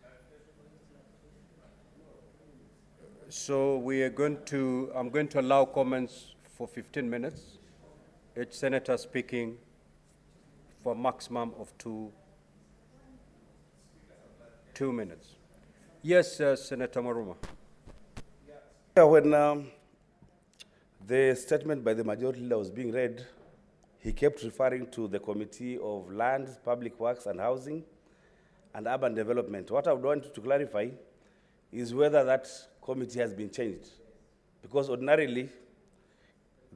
So I'm going to allow comments for 15 minutes, each senator speaking for a maximum of two minutes. Yes, Senator Maruma. Yeah, when the statement by the majority leader was being read, he kept referring to the Committee of Lands, Public Works and Housing and Urban Development. What I would want to clarify is whether that committee has been changed. Because ordinarily,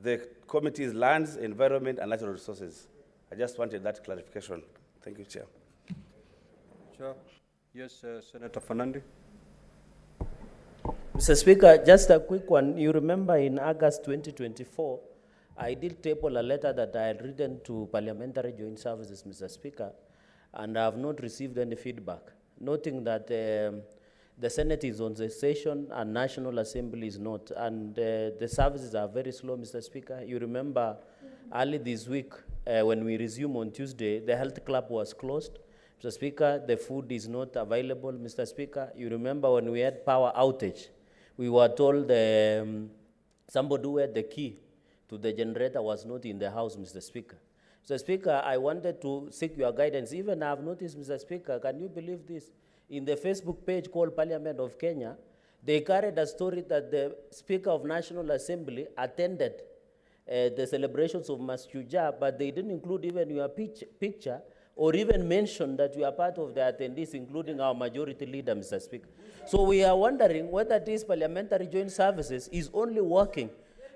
the committee is Lands, Environment and Natural Resources. I just wanted that clarification. Thank you, Chair. Chair. Yes, Senator Fernandi. Mr. Speaker, just a quick one. You remember in August 2024, I did table a letter that I had written to Parliamentary Joint Services, Mr. Speaker, and I have not received any feedback, noting that the Senate is on the session and National Assembly is not, and the services are very slow, Mr. Speaker. You remember early this week, when we resumed on Tuesday, the health club was closed. Mr. Speaker, the food is not available, Mr. Speaker. You remember when we had power outage, we were told somebody who had the key to the generator was not in the house, Mr. Speaker. Mr. Speaker, I wanted to seek your guidance. Even I have noticed, Mr. Speaker, can you believe this? In the Facebook page called Parliament of Kenya, they carried a story that the Speaker of National Assembly attended the celebrations of Mashuja, but they didn't include even your picture or even mention that you are part of the attendees, including our majority leader, Mr. Speaker. So we are wondering whether this Parliamentary Joint Services is only working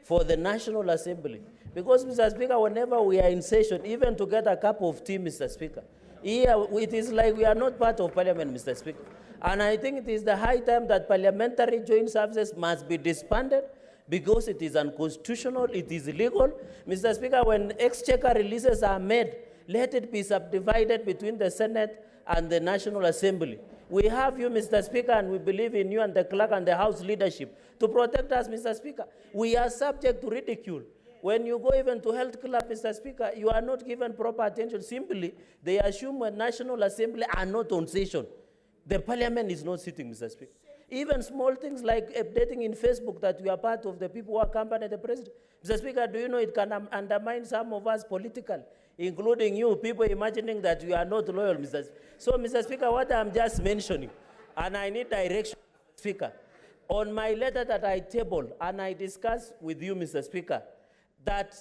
for the National Assembly. Because, Mr. Speaker, whenever we are in session, even to get a cup of tea, Mr. Speaker, here it is like we are not part of Parliament, Mr. Speaker. And I think it is the high time that Parliamentary Joint Services must be disbanded because it is unconstitutional, it is illegal. Mr. Speaker, when exchequer releases are made, let it be subdivided between the Senate and the National Assembly. We have you, Mr. Speaker, and we believe in you and the clerk and the House leadership to protect us, Mr. Speaker. We are subject to ridicule. When you go even to health club, Mr. Speaker, you are not given proper attention. Simply, they assume when National Assembly are not on session. The Parliament is not sitting, Mr. Speaker. Even small things like updating in Facebook that we are part of the people who accompany the president. Mr. Speaker, do you know it can undermine some of us politically, including you, people imagining that we are not loyal, Mr. Speaker. So, Mr. Speaker, what I'm just mentioning, and I need direction, Speaker, on my letter that I tabled and I discussed with you, Mr. Speaker, that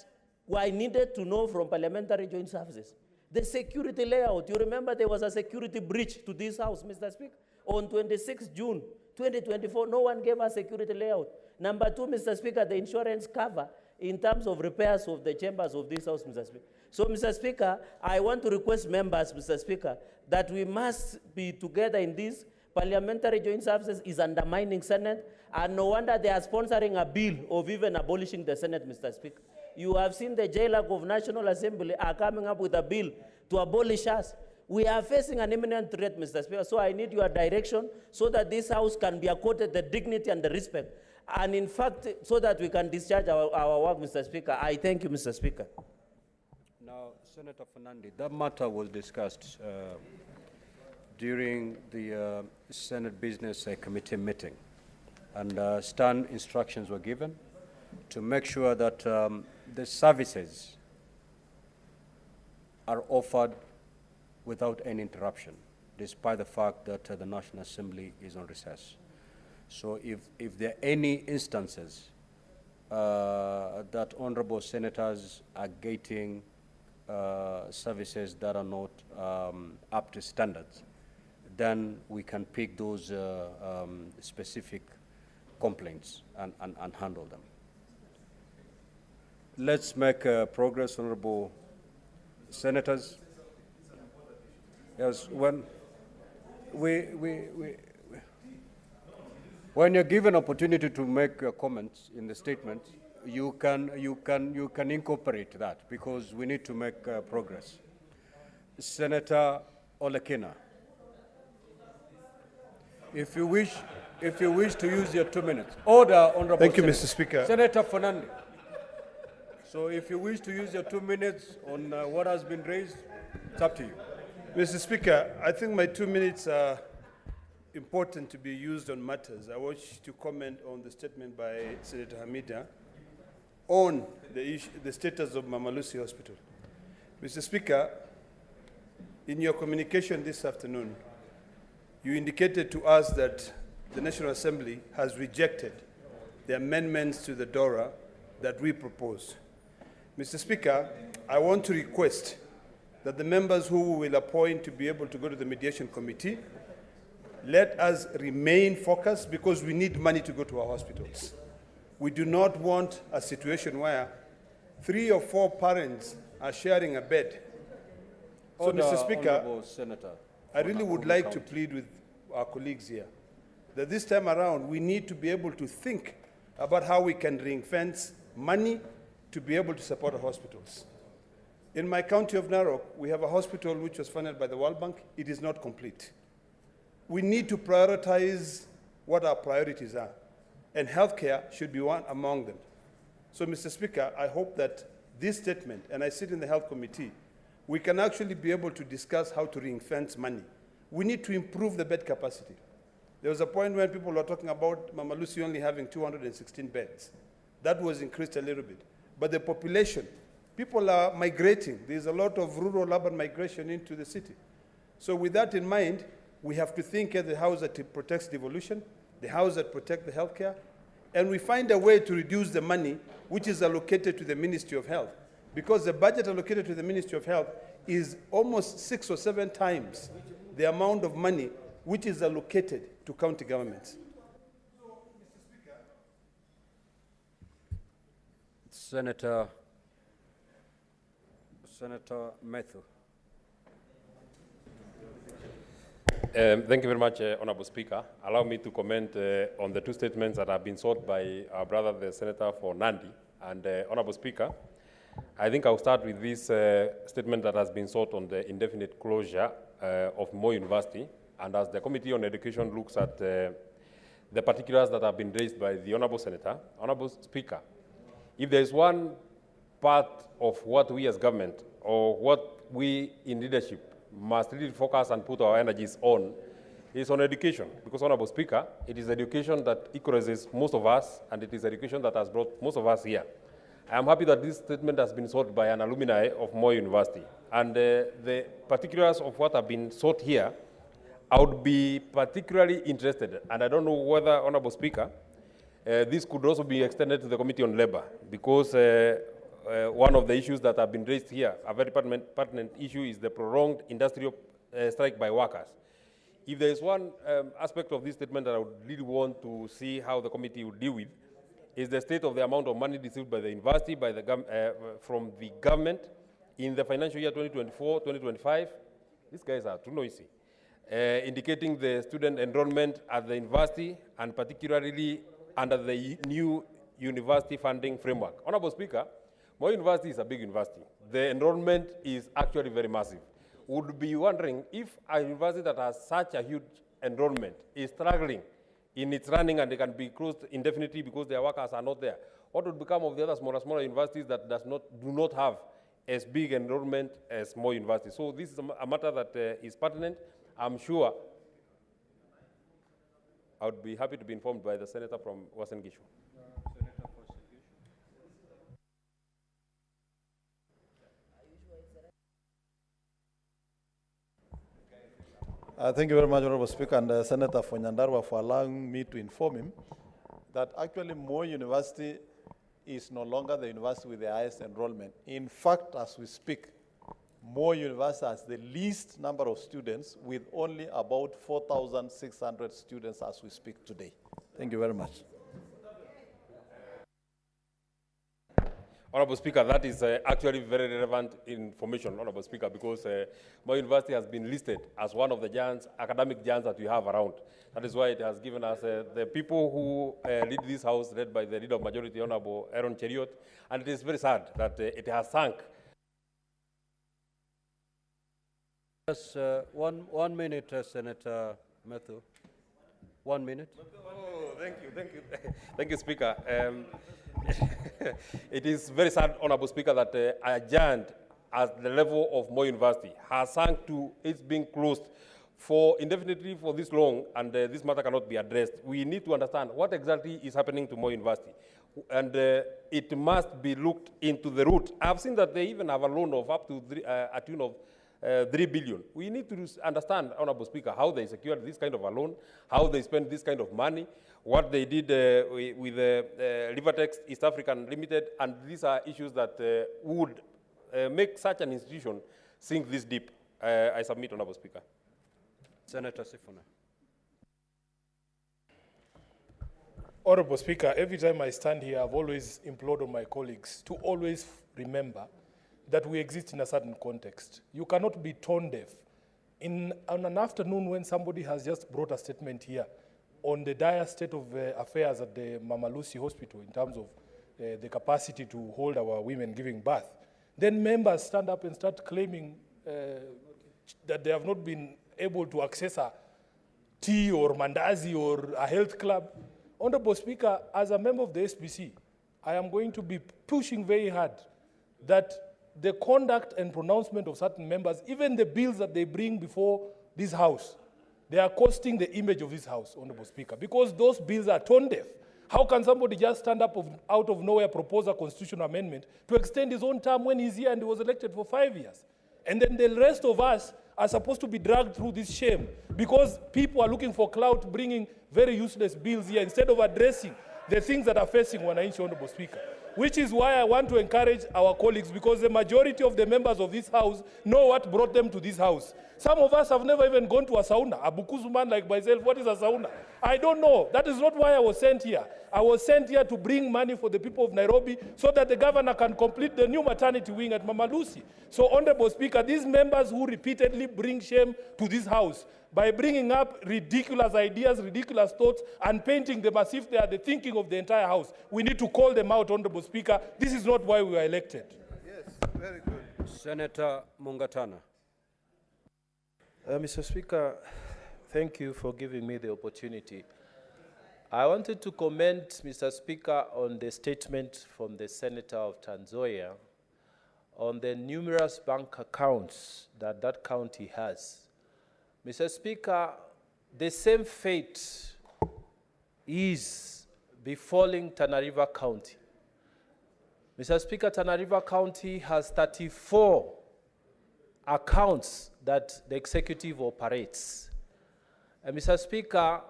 I needed to know from Parliamentary Joint Services, the security layout. You remember there was a security breach to this house, Mr. Speaker, on 26 June 2024. No one gave us security layout. Number two, Mr. Speaker, the insurance cover in terms of repairs of the chambers of this House, Mr. Speaker. So, Mr. Speaker, I want to request members, Mr. Speaker, that we must be together in this. Parliamentary joint services is undermining Senate, and no wonder they are sponsoring a bill of even abolishing the Senate, Mr. Speaker. You have seen the JLAC of National Assembly are coming up with a bill to abolish us. We are facing an imminent threat, Mr. Speaker, so I need your direction so that this House can be accorded the dignity and the respect, and in fact, so that we can discharge our work, Mr. Speaker. I thank you, Mr. Speaker. Now, Senator Fernandi, that matter was discussed during the Senate Business Committee meeting, and stern instructions were given to make sure that the services are offered without any interruption, despite the fact that the National Assembly is on recess. So if there are any instances that honorable senators are getting services that are not up to standards, then we can pick those specific complaints and handle them. Let's make progress, honorable senators. Yes, when when you're given opportunity to make comments in the statement, you can incorporate that, because we need to make progress. Senator Olekina, if you wish to use your 2 minutes. Order, honorable. Thank you, Senator. Mr. Speaker. Senator Fernandi. So if you wish to use your 2 minutes on what has been raised, it's up to you. Mr. Speaker, I think my 2 minutes are important to be used on matters. I wish to comment on the statement by Senator Hamida on the status of Mama Lucy Hospital. Mr. Speaker, in your communication this afternoon, you indicated to us that the National Assembly has rejected the amendments to the DORA that we proposed. Mr. Speaker, I want to request that the members who we will appoint to be able to go to the mediation committee, let us remain focused, because we need money to go to our hospitals. We do not want a situation where 3 or 4 parents are sharing a bed. So, Order, Mr. Speaker, honorable Senator, I really would Nakuru like to County. plead with our colleagues here that this time around we need to be able to think about how we can ring-fence money to be able to support our hospitals. In my county of Narok, we have a hospital which was funded by the World Bank. It is not complete. We need to prioritize what our priorities are, and healthcare should be one among them. So, Mr. Speaker, I hope that this statement, and I sit in the Health Committee, we can actually be able to discuss how to ring-fence money. We need to improve the bed capacity. There was a point when people were talking about Mama Lucy only having 216 beds. That was increased a little bit. But the population, people are migrating. There's a lot of rural urban migration into the city. So with that in mind, we have to think of the house that protects devolution, the house that protects the healthcare, and we find a way to reduce the money which is allocated to the Ministry of Health. Because the budget allocated to the Ministry of Health is almost 6 or 7 times the amount of money which is allocated to county governments. Senator Matthew. Thank you very much, Honorable Speaker. Allow me to comment on the 2 statements that have been sought by our brother, the Senator for Nandi. And Honorable Speaker, I think I'll start with this statement that has been sought on the indefinite closure of Moi University. And as the Committee on Education looks at the particulars that have been raised by the Honorable Senator, Honorable Speaker, if there is one part of what we as government or what we in leadership must really focus and put our energies on, is on education. Because, Honorable Speaker, it is education that equalizes most of us, and it is education that has brought most of us here. I am happy that this statement has been sought by an alumni of Moi University. And the particulars of what have been sought here, I would be particularly interested, and I don't know whether, Honorable Speaker, this could also be extended to the Committee on Labor, because one of the issues that have been raised here, a very pertinent issue, is the prolonged industrial strike by workers. If there is one aspect of this statement that I would really want to see how the committee would deal with, is the state of the amount of money received by the university, by the from the government in the financial year 2024-2025. These guys are too noisy. Indicating the student enrollment at the university and particularly under the new university funding framework. Honorable Speaker, Moi University is a big university. The enrollment is actually very massive. Would be wondering if a university that has such a huge enrollment is struggling in its running and they can be closed indefinitely because their workers are not there. What would become of the other smaller universities that do not have as big enrollment as Moi University? So this is a matter that is pertinent. I'm sure I would be happy to be informed by the senator from Uasin Gishu. Thank you very much, Honorable Speaker, and Senator for Nyandarua for allowing me to inform him that actually Moi University is no longer the university with the highest enrollment. In fact, as we speak, Moi University has the least number of students with only about 4,600 students as we speak today. Thank you very much. Honorable Speaker, that is actually very relevant information, Honorable Speaker, because Moi University has been listed as one of the giants, academic giants that we have around. That is why it has given us the people who lead this House, led by the Leader of Majority, Honorable Aaron Cheriot, and it is very sad that it has sunk. Yes, 1 minute, Senator Matthew. 1 minute. Oh, thank you. Thank you, Speaker. It is very sad, Honorable Speaker, that a giant at the level of Moi University has sunk to its being closed for indefinitely for this long, and this matter cannot be addressed. We need to understand what exactly is happening to Moi University, and it must be looked into the root. I've seen that they even have a loan of up to a tune of 3 billion. We need to understand, Honorable Speaker, how they secured this kind of a loan, how they spent this kind of money, what they did with Rivertex East African Limited, and these are issues that would make such an institution sink this deep. I submit, Honorable Speaker. Senator Sifuna. Honorable Speaker, every time I stand here, I've always implored on my colleagues to always remember that we exist in a certain context. You cannot be tone deaf. On an afternoon when somebody has just brought a statement here on the dire state of affairs at the Mama Lucy Hospital in terms of the capacity to hold our women giving birth, then members stand up and start claiming that they have not been able to access a tea or mandazi or a health club. Honorable Speaker, as a member of the SBC, I am going to be pushing very hard that the conduct and pronouncement of certain members, even the bills that they bring before this House, they are costing the image of this House, Honorable Speaker, because those bills are tone deaf. How can somebody just stand up out of nowhere, propose a constitutional amendment to extend his own term when he's here and he was elected for 5 years? And then the rest of us are supposed to be dragged through this shame because people are looking for clout, bringing very useless bills here instead of addressing the things that are facing Wananchi, Honorable Speaker. Which is why I want to encourage our colleagues, because the majority of the members of this House know what brought them to this House. Some of us have never even gone to a sauna. A Bukusu man like myself, what is a sauna? I don't know. That is not why I was sent here. I was sent here to bring money for the people of Nairobi so that the governor can complete the new maternity wing at Mama Lucy. So, Honorable Speaker, these members who repeatedly bring shame to this House by bringing up ridiculous ideas, ridiculous thoughts, and painting them as if they are the thinking of the entire House, we need to call them out, Honorable Speaker. This is not why we were elected. Yes, very good. Senator Mungatana. Mr. Speaker, thank you for giving me the opportunity. I wanted to comment, Mr. Speaker, on the statement from the Senator of Trans Nzoia on the numerous bank accounts that that county has. Mr. Speaker, the same fate is befalling Tana River County. Mr. Speaker, Tana River County has 34 accounts that the executive operates. And Mr. Speaker,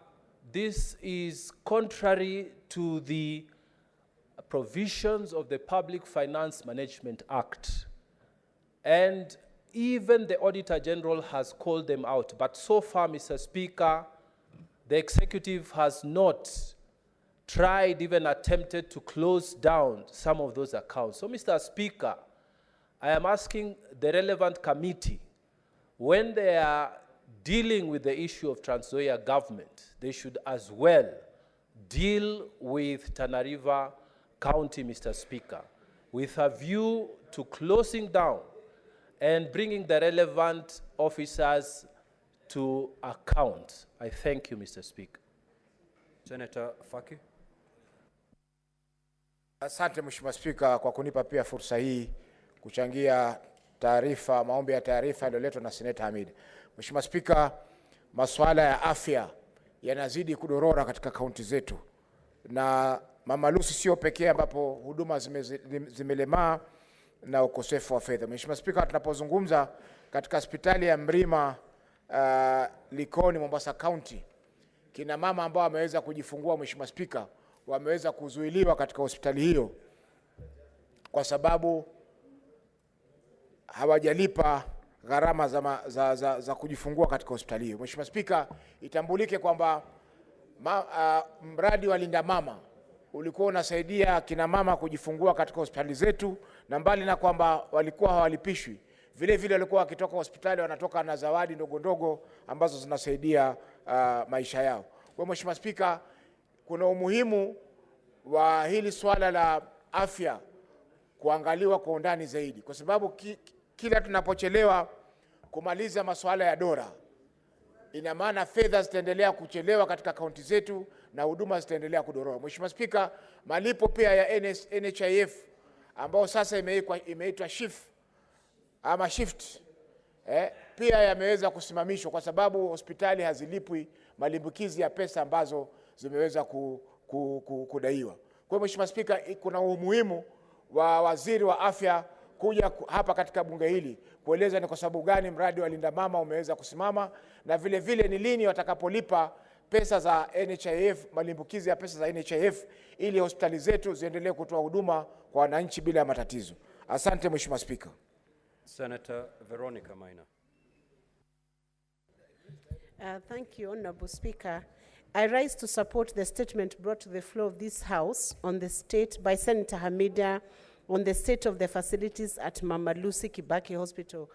this is contrary to the provisions of the Public Finance Management Act. And even the Auditor General has called them out. But so far, Mr. Speaker, the executive has not tried, even attempted to close down some of those accounts. So, Mr. Speaker, I am asking the relevant committee, when they are dealing with the issue of Trans Nzoia government, they should as well deal with Tana River County, Mr. Speaker, with a view to closing down and bringing the relevant officers to account. I thank you, Mr. Speaker. Senator Faki. Asante Mheshimiwa Spika kwa kunipa pia fursa hii kuchangia taarifa, maombi ya taarifa yaliyoletwa na Seneta Hamid. Mheshimiwa Spika, masuala ya afya yanazidi kudorora katika kaunti zetu, na Mama Lucy sio pekee ambapo huduma zimelemaa na ukosefu wa fedha. Mheshimiwa Spika, tunapozungumza katika hospitali ya Mrima Likoni, Mombasa County, kina mama ambao wameweza kujifungua, Mheshimiwa Spika, wameweza kuzuiliwa katika hospitali hiyo kwa sababu hawajalipa gharama za kujifungua katika hospitali hiyo. Mheshimiwa Spika, itambulike kwamba mradi wa Linda Mama ulikuwa unasaidia kina mama kujifungua katika hospitali zetu, na mbali na kwamba walikuwa hawalipishwi, vile vile walikuwa wakitoka hospitali wanatoka na zawadi ndogo ndogo ambazo zinasaidia maisha yao. Kwa Mheshimiwa Spika, kuna umuhimu wa hili swala la afya kuangaliwa kwa undani zaidi, kwa sababu kila tunapochelewa kumaliza masuala ya dora, ina maana fedha zitaendelea kuchelewa katika kaunti zetu na huduma zitaendelea kudorora. Mheshimiwa Spika, malipo pia ya NHIF ambao sasa imeitwa shift pia yameweza kusimamishwa kwa sababu hospitali hazilipwi malimbukizi ya pesa ambazo zimeweza kudaiwa. Kwa Mheshimiwa Spika, kuna umuhimu wa waziri wa afya kuja hapa katika bunge hili kueleza ni kwa sababu gani mradi wa Linda Mama umeweza kusimama, na vile vile ni lini watakapolipa pesa za NHIF, malimbukizi ya pesa za NHIF, ili hospitali zetu ziendelee kutoa huduma kwa wananchi bila matatizo. Asante Mheshimiwa Spika. Senator Veronica Maina. Thank you, Honorable Speaker. I rise to support the statement brought to the floor of this House on the state by Senator Hamida on the state of the facilities at Mama Lucy Kibaki Hospital.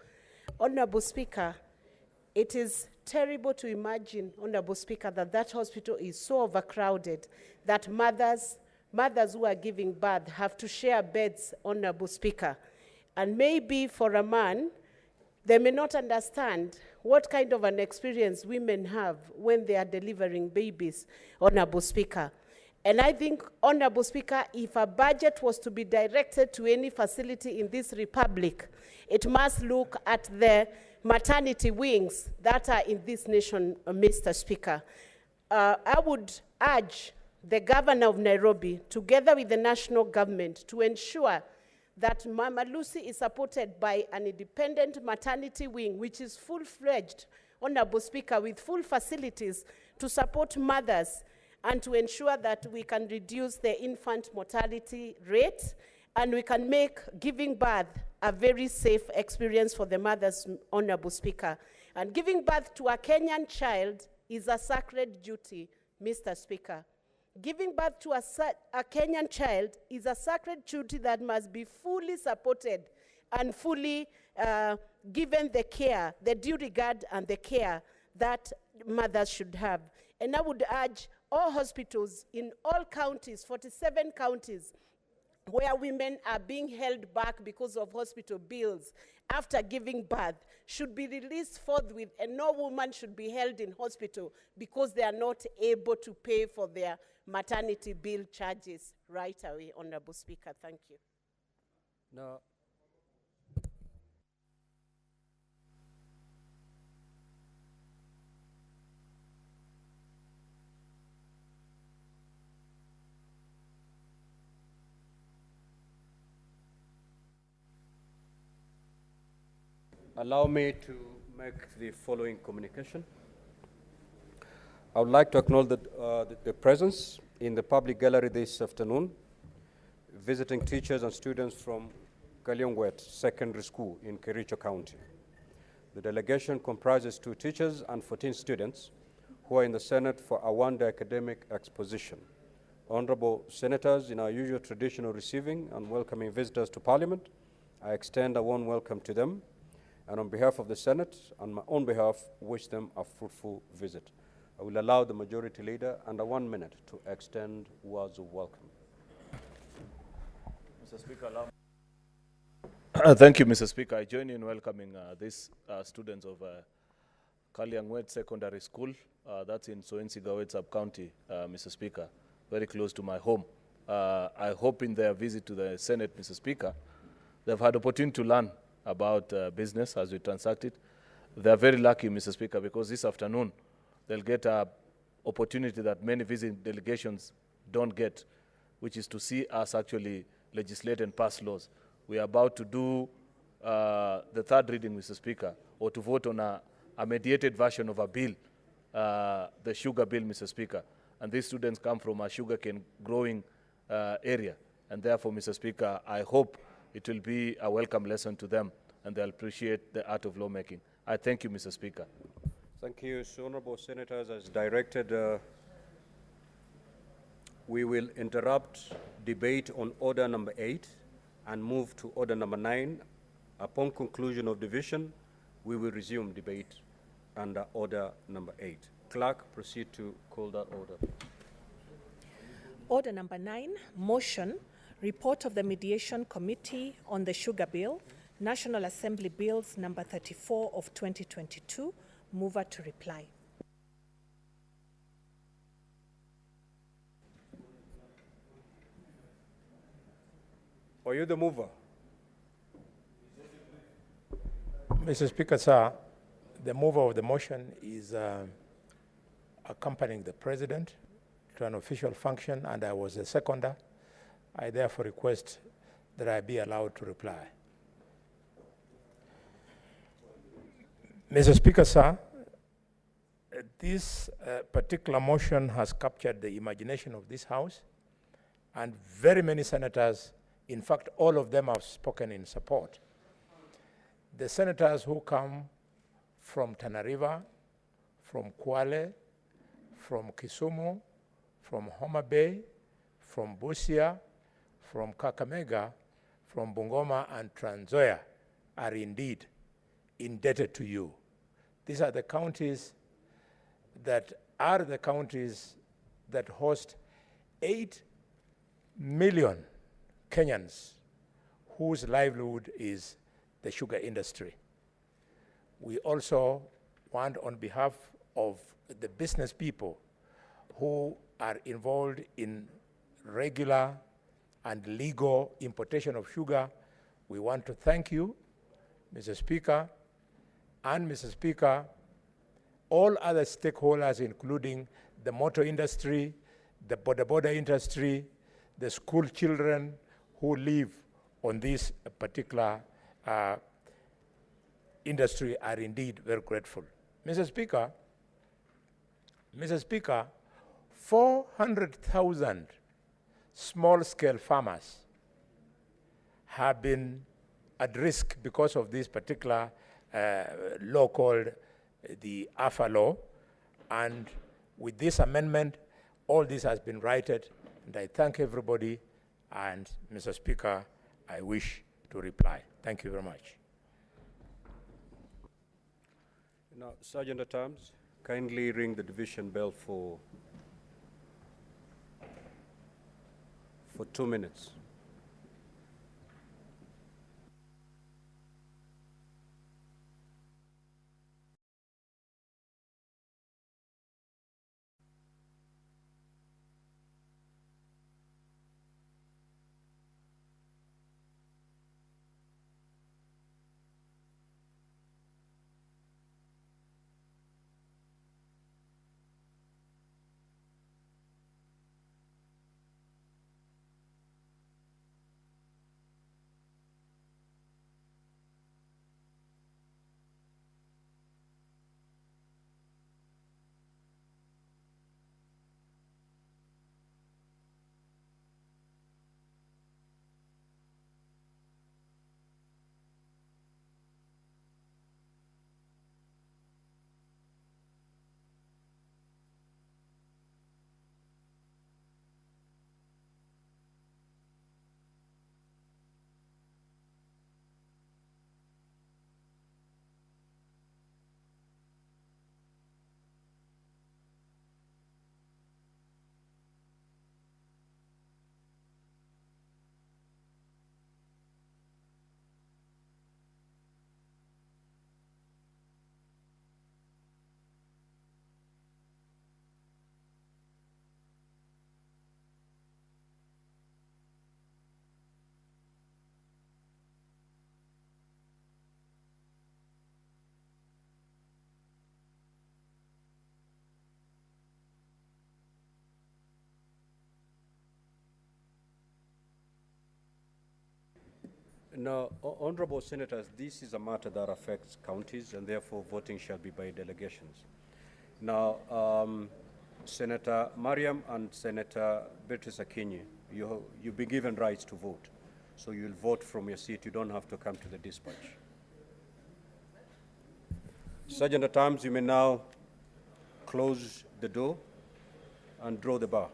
Honorable Speaker, it is terrible to imagine, Honorable Speaker, that hospital is so overcrowded that mothers who are giving birth have to share beds, Honorable Speaker. And maybe for a man, they may not understand what kind of an experience women have when they are delivering babies, Honorable Speaker. And I think, Honorable Speaker, if a budget was to be directed to any facility in this republic, it must look at the maternity wings that are in this nation, Mr. Speaker. I would urge the governor of Nairobi, together with the national government, to ensure that Mama Lucy is supported by an independent maternity wing, which is full-fledged, Honorable Speaker, with full facilities to support mothers and to ensure that we can reduce the infant mortality rate and we can make giving birth a very safe experience for the mothers, Honorable Speaker. And giving birth to a Kenyan child is a sacred duty, Mr. Speaker. Giving birth to a Kenyan child is a sacred duty that must be fully supported and fully given the care, the due regard and the care that mothers should have. And I would urge all hospitals in all counties, 47 counties, where women are being held back because of hospital bills after giving birth, should be released forthwith, and no woman should be held in hospital because they are not able to pay for their maternity bill charges right away, Honorable Speaker. Thank you. Now, allow me to make the following communication. I would like to acknowledge the presence in the public gallery this afternoon, visiting teachers and students from Kaliongwet Secondary School in Kericho County. The delegation comprises 2 teachers and 14 students who are in the Senate for a one-day academic exposition Honorable Senators, in our usual tradition of receiving and welcoming visitors to Parliament, I extend a warm welcome to them, and on behalf of the Senate and my own behalf, wish them a fruitful visit. I will allow the Majority Leader under 1 minute to extend words of welcome. Mr. Speaker, thank you, Mr. Speaker. I join in welcoming these students of Kaliangwet Secondary School. That's in Soensigawet Sub-County, Mr. Speaker, very close to my home. I hope in their visit to the Senate, Mr. Speaker, they've had opportunity to learn about business as we transact it. They're very lucky, Mr. Speaker, because this afternoon they'll get an opportunity that many visiting delegations don't get, which is to see us actually legislate and pass laws. We are about to do the third reading, Mr. Speaker, or to vote on a mediated version of a bill, the sugar bill, Mr. Speaker. And these students come from a sugarcane growing area. And therefore, Mr. Speaker, I hope it will be a welcome lesson to them and they'll appreciate the art of lawmaking. I thank you, Mr. Speaker. Thank you, Honorable Senators. As directed, we will interrupt debate on order number 8 and move to order number 9. Upon conclusion of division, we will resume debate under order number 8. Clerk, proceed to call that order. Order number 9, motion, report of the Mediation Committee on the Sugar Bill, National Assembly Bills number 34 of 2022. Mover to reply. Are you the mover? Mr. Speaker, sir, the mover of the motion is accompanying the President to an official function, and I was a seconder. I therefore request that I be allowed to reply. Mr. Speaker, sir, this particular motion has captured the imagination of this House, and very many senators, in fact, all of them have spoken in support. The senators who come from Tana River, from Kwale, from Kisumu, from Homa Bay, from Busia, from Kakamega, from Bungoma and Trans Nzoia are indeed indebted to you. These are the counties that host 8 million Kenyans whose livelihood is the sugar industry. We also want, on behalf of the business people who are involved in regular and legal importation of sugar, we want to thank you, Mr. Speaker, and Mr. Speaker, all other stakeholders, including the motor industry, the border industry, the school children who live on this particular industry are indeed very grateful. Mr. Speaker, 400,000 small-scale farmers have been at risk because of this particular law called the AFA law, and with this amendment, all this has been righted, and I thank everybody, and Mr. Speaker, I wish to reply. Thank you very much. Now, Sergeant at Arms, kindly ring the division bell for 2 minutes. Now, honorable senators, this is a matter that affects counties, and therefore voting shall be by delegations. Now, Senator Mariam and Senator Beatrice Akinyi, you'll be given rights to vote. So you'll vote from your seat. You don't have to come to the dispatch. Sergeant at Arms, you may now close the door and draw the bar.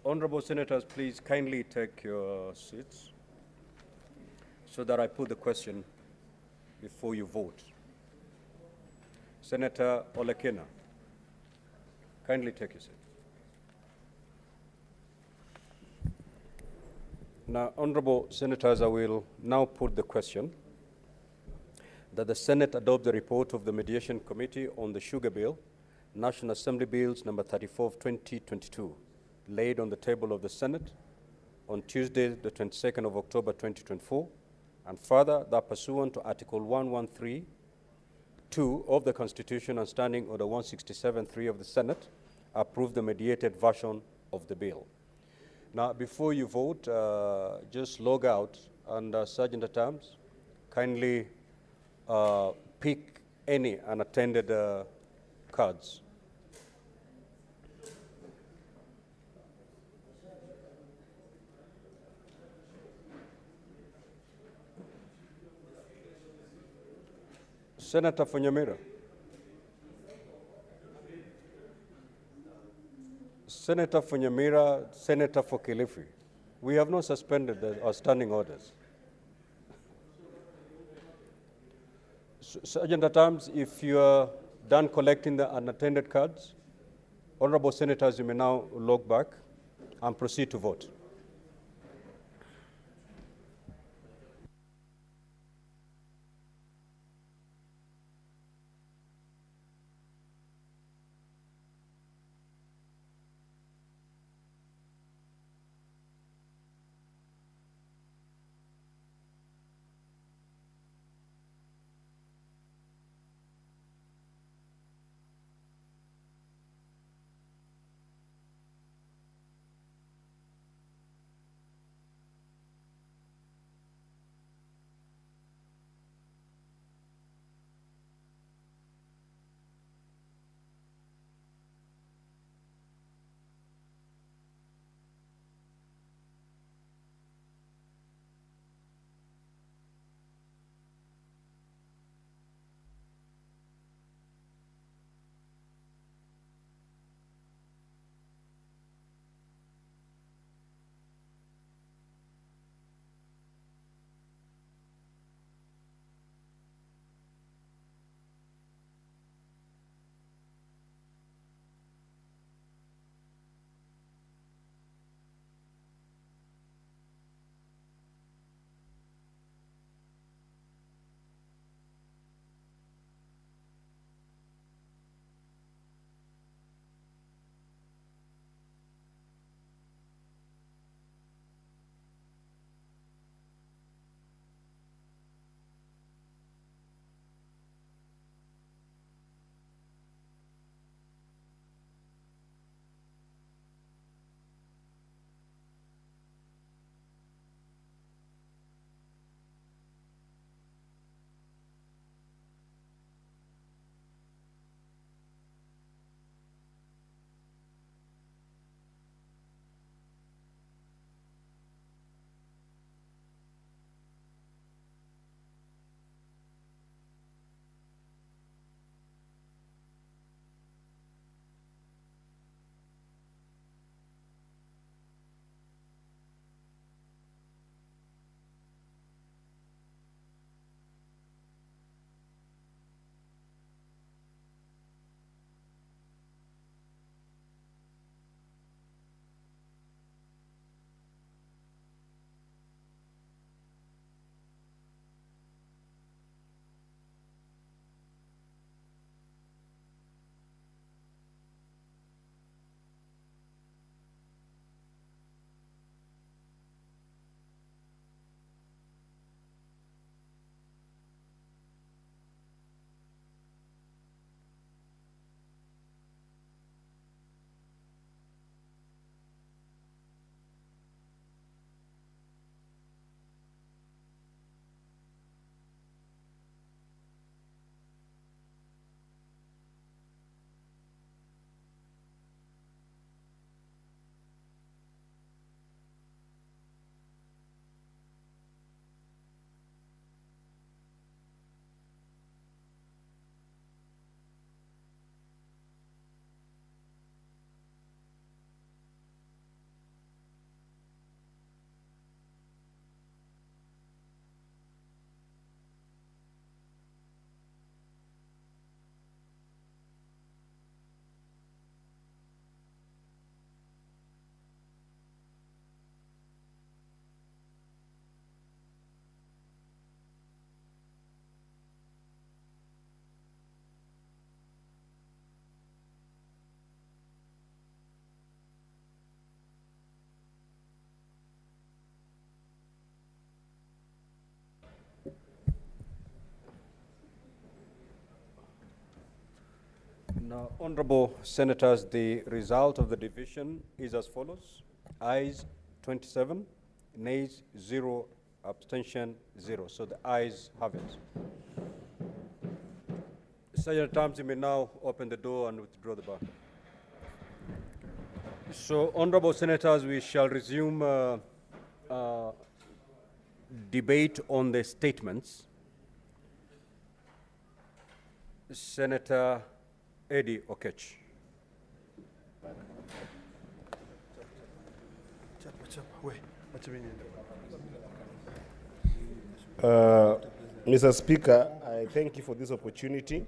Honorable senators, please kindly take your seats so that I put the question before you vote. Senator Olekina, kindly take your seat. Now, honorable senators, I will now put the question that the Senate adopt the report of the Mediation Committee on the Sugar Bill, National Assembly Bills number 34 of 2022, laid on the table of the Senate on Tuesday, the 22nd of October 2024, and further that pursuant to Article 113(2) of the Constitution and Standing Order 167(3) of the Senate, approve the mediated version of the bill. Now, before you vote, just log out, and Sergeant at Arms, kindly pick any unattended cards. Senator Funyamira. Senator Funyamira, Senator for Kilifi. We have not suspended our standing orders. Sergeant at Arms, if you are done collecting the unattended cards, honorable senators, you may now log back and proceed to vote. Now, honorable senators, the result of the division is as follows. Ayes 27, nays 0, abstention 0. So the ayes have it. Sergeant Tams, you may now open the door and withdraw the bar. So, honorable senators, we shall resume debate on the statements. Senator Eddie Okech. Mr. Speaker, I thank you for this opportunity,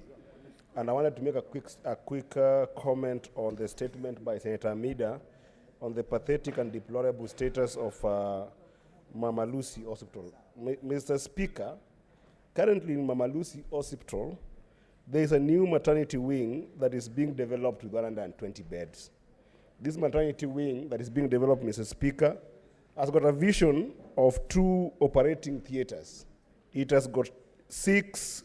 and I wanted to make a quick comment on the statement by Senator Amida on the pathetic and deplorable status of Mama Lucy Hospital. Mr. Speaker, currently in Mama Lucy Hospital, there is a new maternity wing that is being developed with 120 beds. This maternity wing that is being developed, Mr. Speaker, has got a vision of 2 operating theaters. It has got 6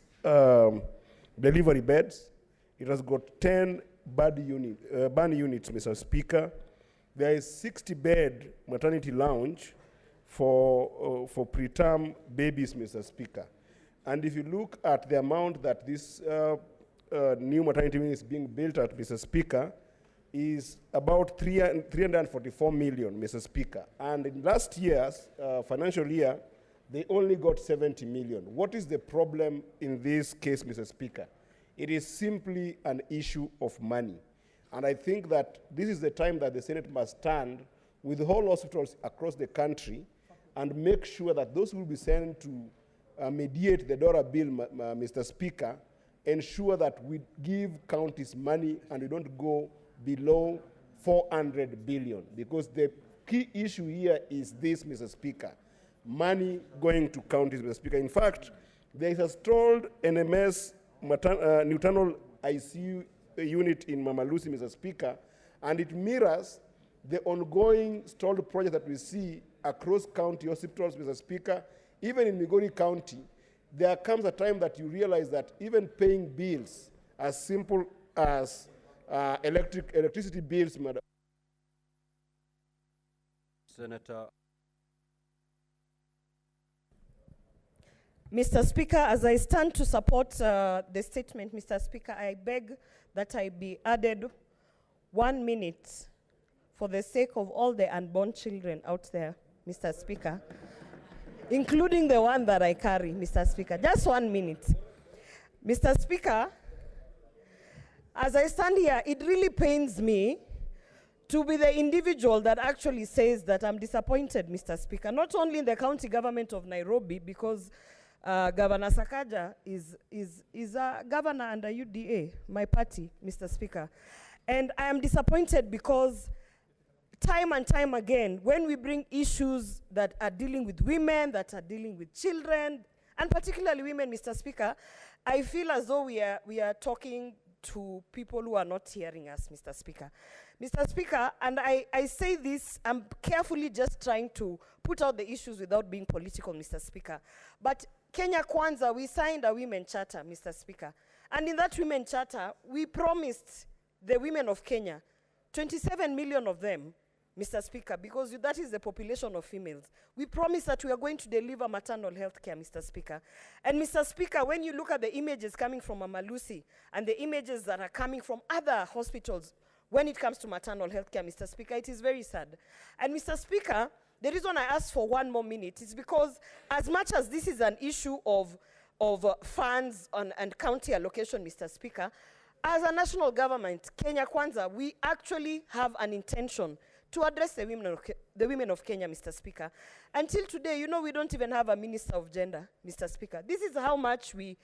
delivery beds. It has got 10 burn units, Mr. Speaker. There is 60-bed maternity lounge for preterm babies, Mr. Speaker. And if you look at the amount that this new maternity wing is being built at, Mr. Speaker, is about 344 million, Mr. Speaker. And in last year's financial year, they only got 70 million. What is the problem in this case, Mr. Speaker? It is simply an issue of money. And I think that this is the time that the Senate must stand with the whole hospitals across the country and make sure that those who will be sent to mediate the DORA bill, Mr. Speaker, ensure that we give counties money and we don't go below 400 billion, because the key issue here is this, Mr. Speaker, money going to counties, Mr. Speaker. In fact, there is a stalled NMS maternal ICU unit in Mama Lucy, Mr. Speaker, and it mirrors the ongoing stalled project that we see across county hospitals, Mr. Speaker. Even in Migori County, there comes a time that you realize that even paying bills as simple as electricity bills, Madam Senator. Mr. Speaker, as I stand to support the statement, Mr. Speaker, I beg that I be added 1 minute for the sake of all the unborn children out there, Mr. Speaker, including the one that I carry, Mr. Speaker. Just 1 minute. Mr. Speaker, as I stand here, it really pains me to be the individual that actually says that I'm disappointed, Mr. Speaker, not only in the county government of Nairobi, because Governor Sakaja is a governor under UDA, my party, Mr. Speaker. And I am disappointed because time and time again, when we bring issues that are dealing with women, that are dealing with children, and particularly women, Mr. Speaker, I feel as though we are talking to people who are not hearing us, Mr. Speaker. Mr. Speaker, and I say this, I'm carefully just trying to put out the issues without being political, Mr. Speaker. But Kenya Kwanza, we signed a women charter, Mr. Speaker. And in that women charter, we promised the women of Kenya, 27 million of them, Mr. Speaker, because that is the population of females. We promised that we are going to deliver maternal health care, Mr. Speaker. And Mr. Speaker, when you look at the images coming from Mama Lucy and the images that are coming from other hospitals when it comes to maternal health care, Mr. Speaker, it is very sad. And Mr. Speaker, the reason I asked for 1 more minute is because as much as this is an issue of funds and county allocation, Mr. Speaker, as a national government, Kenya Kwanza, we actually have an intention to address the women of Kenya, Mr. Speaker. Until today, you know, we don't even have a minister of gender, Mr. Speaker. This is how much we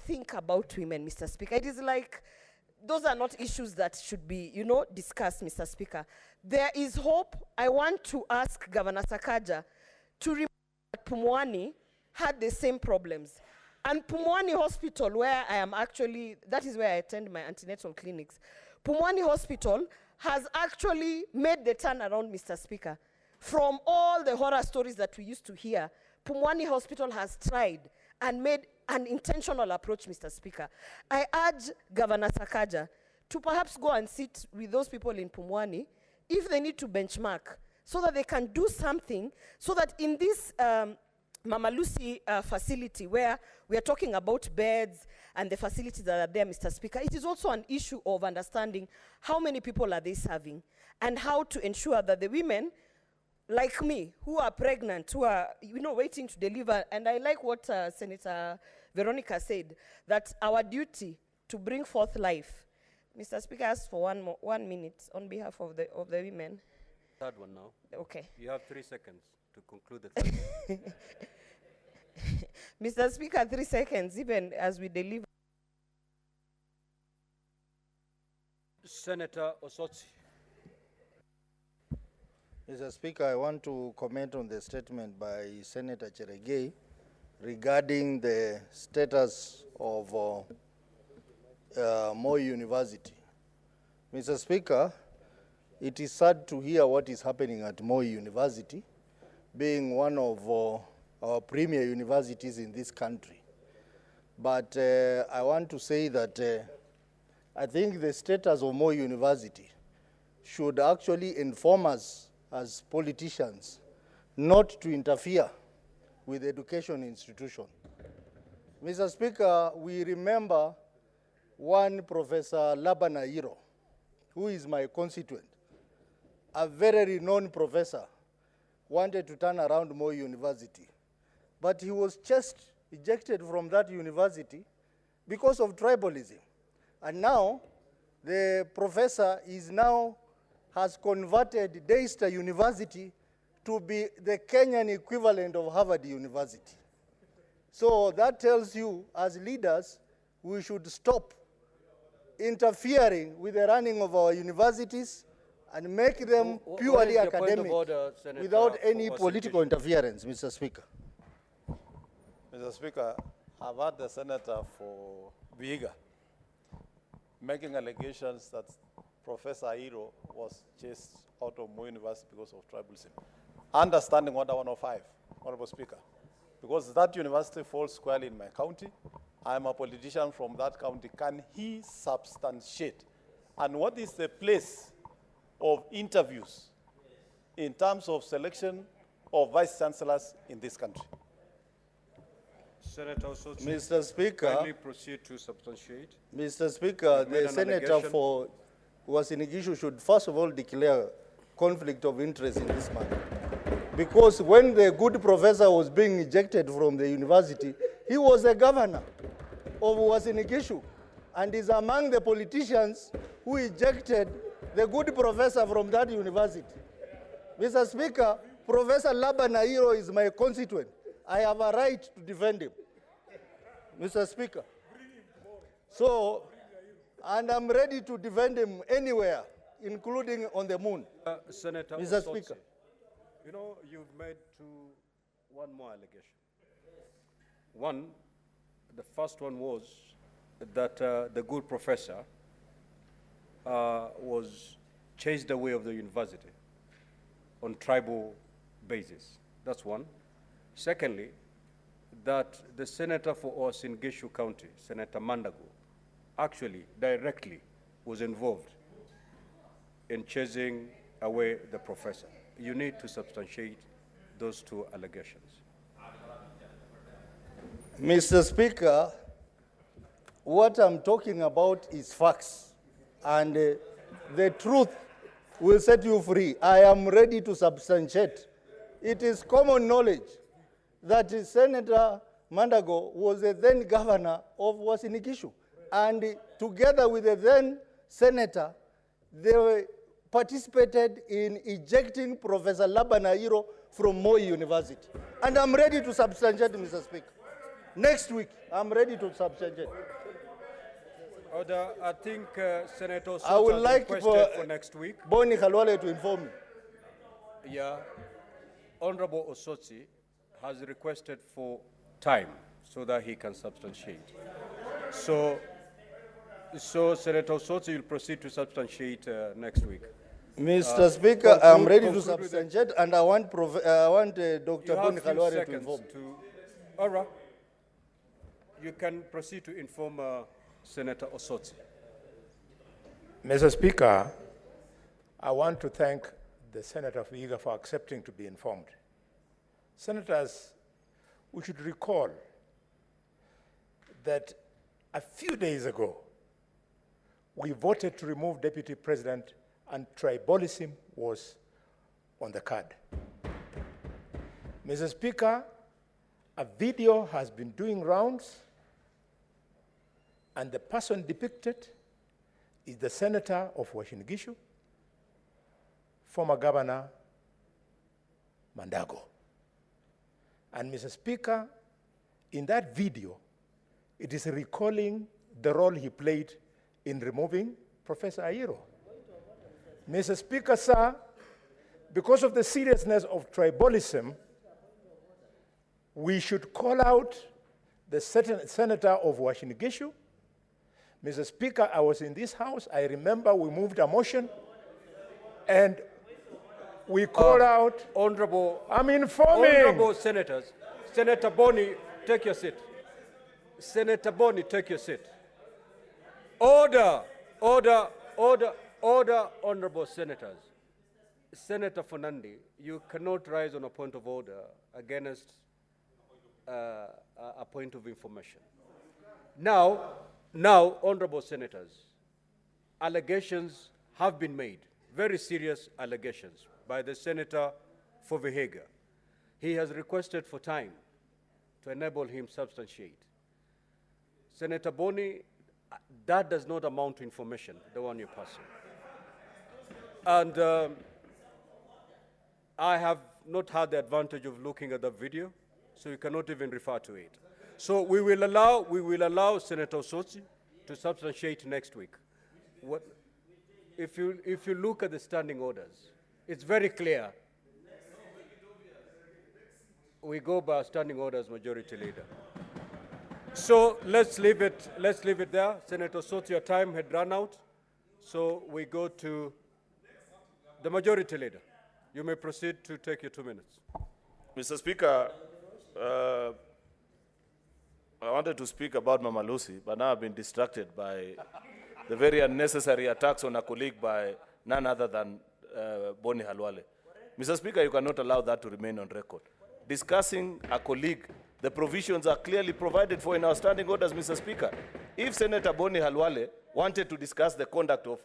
think about women, Mr. Speaker. It is like, those are not issues that should be, you know, discussed, Mr. Speaker. There is hope. I want to ask Governor Sakaja to remember that Pumwani had the same problems. And Pumwani Hospital, where I am actually, that is where I attend my antenatal clinics. Pumwani Hospital has actually made the turnaround, Mr. Speaker. From all the horror stories that we used to hear, Pumwani Hospital has tried and made an intentional approach, Mr. Speaker. I urge Governor Sakaja to perhaps go and sit with those people in Pumwani if they need to benchmark, so that they can do something, so that in this Mama Lucy facility, where we are talking about beds and the facilities that are there, Mr. Speaker, it is also an issue of understanding how many people are they serving and how to ensure that the women like me who are pregnant, who are waiting to deliver, and I like what Senator Veronica said, that our duty to bring forth life. Mr. Speaker, I ask for 1 minute on behalf of the women. Third one now. Okay. You have 3 seconds to conclude the third one. Mr. Speaker, 3 seconds, even as we deliver. Senator Osotsi. Mr. Speaker, I want to comment on the statement by Senator Cheregei regarding the status of Moi University. Mr. Speaker, it is sad to hear what is happening at Moi University, being one of our premier universities in this country. But I want to say that I think the status of Moi University should actually inform us as politicians not to interfere with the education institution. Mr. Speaker, we remember one Professor Labanairo, who is my constituent, a very renowned professor, wanted to turn around Moi University. But he was just ejected from that university because of tribalism. And now, the professor has converted Daystar University to be the Kenyan equivalent of Harvard University. So that tells you, as leaders, we should stop interfering with the running of our universities and make them purely academic without any political interference, Mr. Speaker. Mr. Speaker, I've heard the senator for Vihiga making allegations that Professor Airo was chased out of Moi University because of tribalism. Understanding Order 105, Honorable Speaker, because that university falls squarely in my county. I'm a politician from that county. Can he substantiate? And what is the place of interviews in terms of selection of vice chancellors in this country? Senator Osotsi, Mr. Speaker, kindly proceed to substantiate. Mr. Speaker, the senator for Uasin-Gishu should first of all declare conflict of interest in this matter. Because when the good professor was being ejected from the university, he was the governor of Uasin-Gishu and is among the politicians who ejected the good professor from that university. Mr. Speaker, Professor Labanairo is my constituent. I have a right to defend him, Mr. Speaker. So, and I'm ready to defend him anywhere, including on the moon. Senator Mr. Osotsi, Speaker. you know, you've made one more allegation. One, the first one was that the good professor was chased away of the university on tribal basis. That's one. Secondly, that the senator for Uasin-Gishu County, Senator Mandago, actually directly was involved in chasing away the professor. You need to substantiate those two allegations. Mr. Speaker, what I'm talking about is facts, and the truth will set you free. I am ready to substantiate. It is common knowledge that Senator Mandago was the then governor of Uasin-Gishu, and together with the then senator, they participated in ejecting Professor Labanairo from Moi University. And I'm ready to substantiate, Mr. Speaker. Next week, I'm ready to substantiate. Order, I think Senator I would Osotsi like requested for next week. Boni Khalwale to inform me. Yeah, Honorable Osotsi has requested for time so that he can substantiate. So Senator Osotsi will proceed to substantiate next week. Mr. Speaker, I'm ready to substantiate, and I want Dr. Boni Khalwale to inform. All right. You can proceed to inform Senator Osotsi. Mr. Speaker, I want to thank the Senator of Vihiga for accepting to be informed. Senators, we should recall that a few days ago, we voted to remove Deputy President and tribalism was on the card. Mr. Speaker, a video has been doing rounds, and the person depicted is the Senator of Uasin Gishu, former Governor Mandago. And Mr. Speaker, in that video, it is recalling the role he played in removing Professor Ayiro. Mr. Speaker, sir, because of the seriousness of tribalism, we should call out the Senator of Uasin Gishu. Mr. Speaker, I was in this house. I remember we moved a motion, and we called out. Honorable. I'm informing. Honorable senators. Senator Boni, take your seat. Senator Boni, take your seat. Order, order, order, order, honorable senators. Senator Fernandi, you cannot rise on a point of order against a point of information. Now, honorable senators, allegations have been made, very serious allegations, by the Senator for Vihiga. He has requested for time to enable him substantiate. Senator Boni, that does not amount to information, the one you're passing. And I have not had the advantage of looking at the video, so you cannot even refer to it. So we will allow Senator Osotsi to substantiate next week. What, if you look at the standing orders, it's very clear. We go by standing orders, Majority Leader. So let's leave it there. Senator Osotsi, your time had run out. So we go to the Majority Leader. You may proceed to take your 2 minutes. Mr. Speaker, I wanted to speak about Mama Lucy, but now I've been distracted by the very unnecessary attacks on a colleague by none other than Boni Halwale. Mr. Speaker, you cannot allow that to remain on record. Discussing a colleague, the provisions are clearly provided for in our standing orders, Mr. Speaker. If Senator Boni Halwale wanted to discuss the conduct of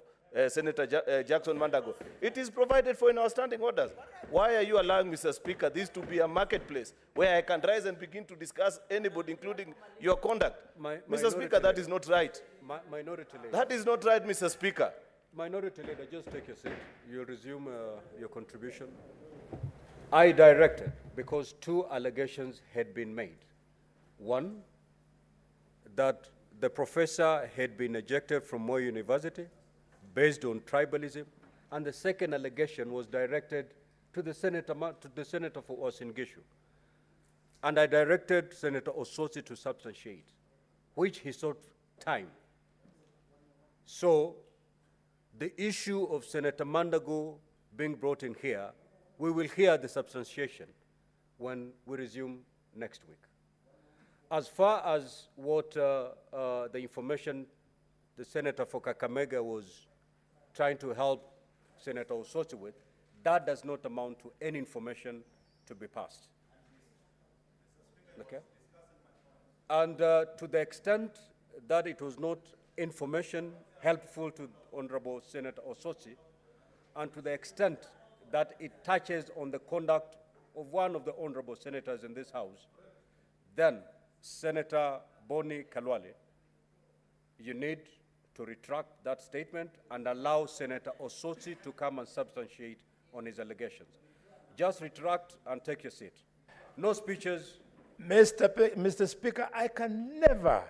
Senator Jackson Mandago, it is provided for in our standing orders. Why are you allowing, Mr. Speaker, this to be a marketplace where I can rise and begin to discuss anybody, including your conduct? Mr. Speaker, that is not right. Minority Leader. That is not right, Mr. Speaker. Minority Leader, just take your seat. You'll resume your contribution. I directed, because 2 allegations had been made. One, that the professor had been ejected from Moi University based on tribalism, and the second allegation was directed to the Senator for Uasin Gishu. And I directed Senator Osotsi to substantiate, which he sought time. So the issue of Senator Mandago being brought in here, we will hear the substantiation when we resume next week. As far as what the information the Senator for Kakamega was trying to help Senator Osotsi with, that does not amount to any information to be passed. Okay? And to the extent that it was not information helpful to Honorable Senator Osotsi, and to the extent that it touches on the conduct of one of the honorable senators in this House, then Senator Boni Kalwale, you need to retract that statement and allow Senator Osotsi to come and substantiate on his allegations. Just retract and take your seat. No speeches. Mr. Speaker, I can never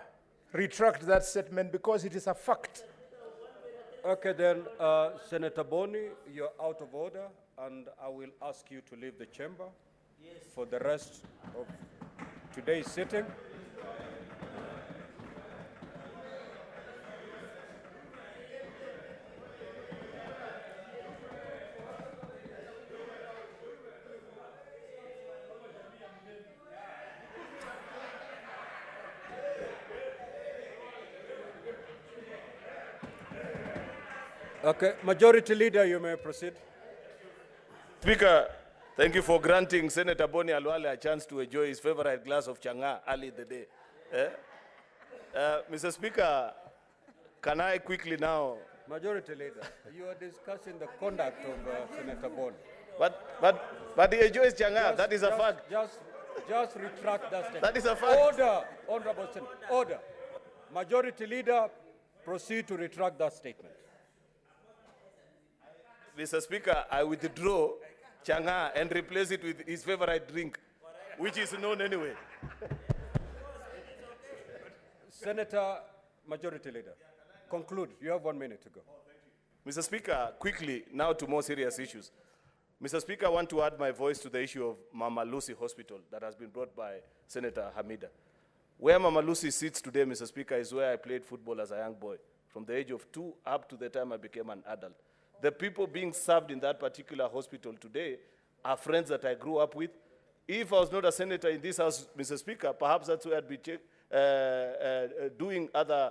retract that statement because it is a fact. Okay, then, Senator Boni, you're out of order, and I will ask you to leave the chamber for the rest of today's sitting. Okay, Majority Leader, you may proceed. Speaker, thank you for granting Senator Boni Alwale a chance to enjoy his favorite glass of changa early in the day. Mr. Speaker, can I quickly now... Majority Leader, you are discussing the conduct of Senator Boni. But he enjoys changa, that is a fact. Just retract that statement. That is a fact. Order, Honorable Senator, order. Majority Leader, proceed to retract that statement. Mr. Speaker, I withdraw changa and replace it with his favorite drink, which is known anyway. Senator, Majority Leader, conclude. You have 1 minute to go. Mr. Speaker, quickly, now to more serious issues. Mr. Speaker, I want to add my voice to the issue of Mama Lucy Hospital that has been brought by Senator Hamida. Where Mama Lucy sits today, Mr. Speaker, is where I played football as a young boy, from the age of 2 up to the time I became an adult. The people being served in that particular hospital today are friends that I grew up with. If I was not a senator in this house, Mr. Speaker, perhaps that's where I'd be doing other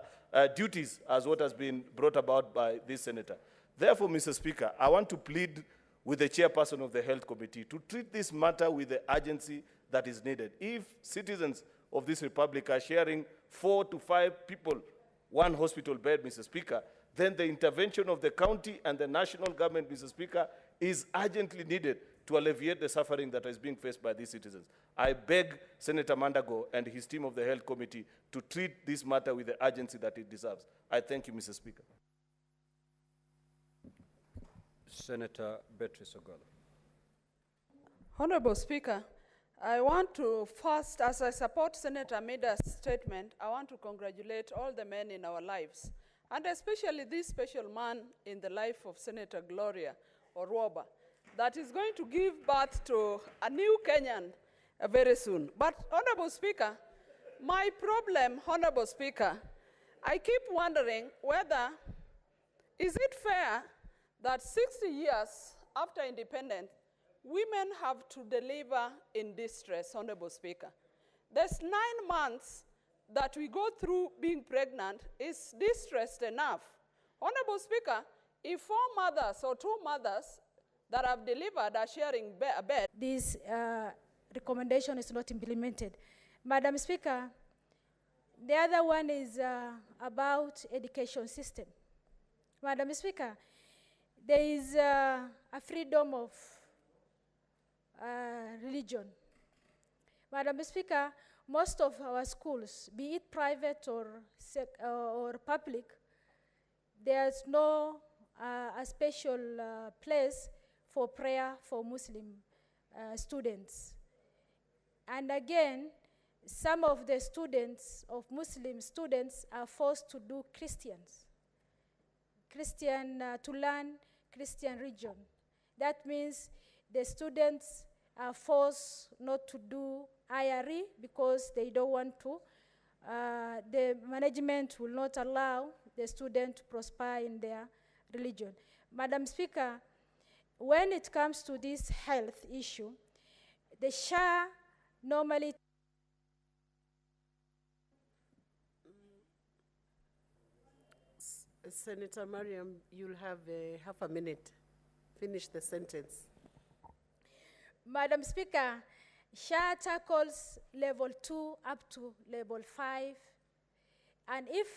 duties as what has been brought about by this senator. Therefore, Mr. Speaker, I want to plead with the chairperson of the Health Committee to treat this matter with the urgency that is needed. If citizens of this republic are sharing 4 to 5 people, one hospital bed, Mr. Speaker, then the intervention of the county and the national government, Mr. Speaker, is urgently needed to alleviate the suffering that is being faced by these citizens. I beg Senator Mandago and his team of the Health Committee to treat this matter with the urgency that it deserves. I thank you, Mr. Speaker. Senator Beatrice Ogola. Honorable Speaker, I want to first, as I support Senator Mida's statement, I want to congratulate all the men in our lives, and especially this special man in the life of Senator Gloria Orwoba, that is going to give birth to a new Kenyan very soon. But, Honorable Speaker, my problem, Honorable Speaker, I keep wondering whether, is it fair that 60 years after independence, women have to deliver in distress, Honorable Speaker? There's 9 months that we go through being pregnant is distressed enough. Honorable Speaker, if 4 mothers or 2 mothers that have delivered are sharing a bed, this recommendation is not implemented. Madam Speaker, the other one is about education system. Madam Speaker, there is a freedom of religion. Madam Speaker, most of our schools, be it private or public, there's no a special place for prayer for Muslim students. And again, some of the students, of Muslim students, are forced to do to learn Christian religion. That means the students are forced not to do IRE because they don't want to. The management will not allow the student to prosper in their religion. Madam Speaker, when it comes to this health issue, the SHA normally Senator Mariam, you'll have half a minute. Finish the sentence. Madam Speaker, SHA tackles level 2 up to level 5. And if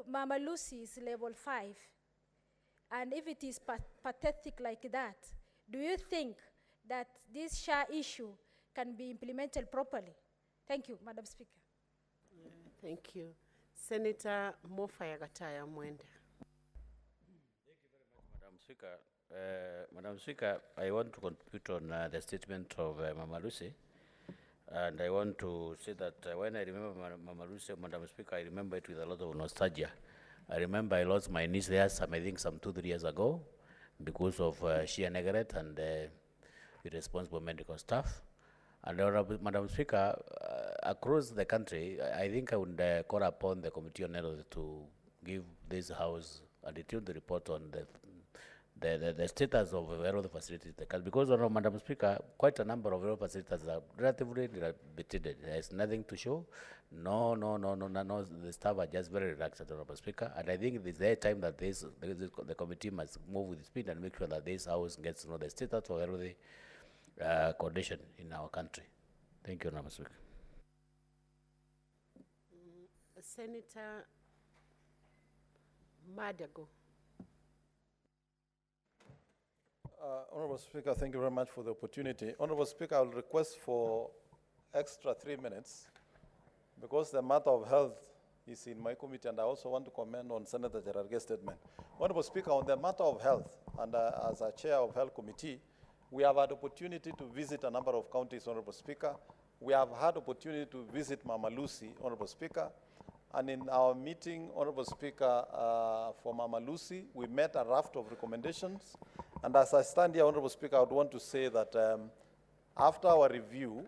Mama Lucy is level 5, and if it is pathetic like that, do you think that this SHA issue can be implemented properly? Thank you, Madam Speaker. Thank you. Senator Mofaya Gataya Mwenda. Thank you very much, Madam Speaker. Madam Speaker, I want to contribute on the statement of Mama Lucy. And I want to say that when I remember Mama Lucy, Madam Speaker, I remember it with a lot of nostalgia. I remember I lost my niece there, I think some 2-3 years ago, because of sheer neglect and irresponsible medical staff. And Madam Speaker, across the country, I think I would call upon the Committee on Health to give this House a detailed report on the status of the facilities. Because, Madam Speaker, quite a number of rural facilities are relatively dilapidated. There is nothing to show. No, the staff are just very relaxed, Madam Speaker. And I think it is their time that the committee must move with speed and make sure that this house gets to know the status of every condition in our country. Thank you, Madam Speaker. Senator Madago. Honorable Speaker, thank you very much for the opportunity. Honorable Speaker, I will request for extra 3 minutes because the matter of health is in my committee, and I also want to comment on Senator Cherarge's statement. Honorable Speaker, on the matter of health, and as a chair of health committee, we have had opportunity to visit a number of counties, Honorable Speaker. We have had opportunity to visit Mama Lucy, Honorable Speaker. And in our meeting, Honorable Speaker, for Mama Lucy, we met a raft of recommendations. And as I stand here, Honorable Speaker, I would want to say that after our review,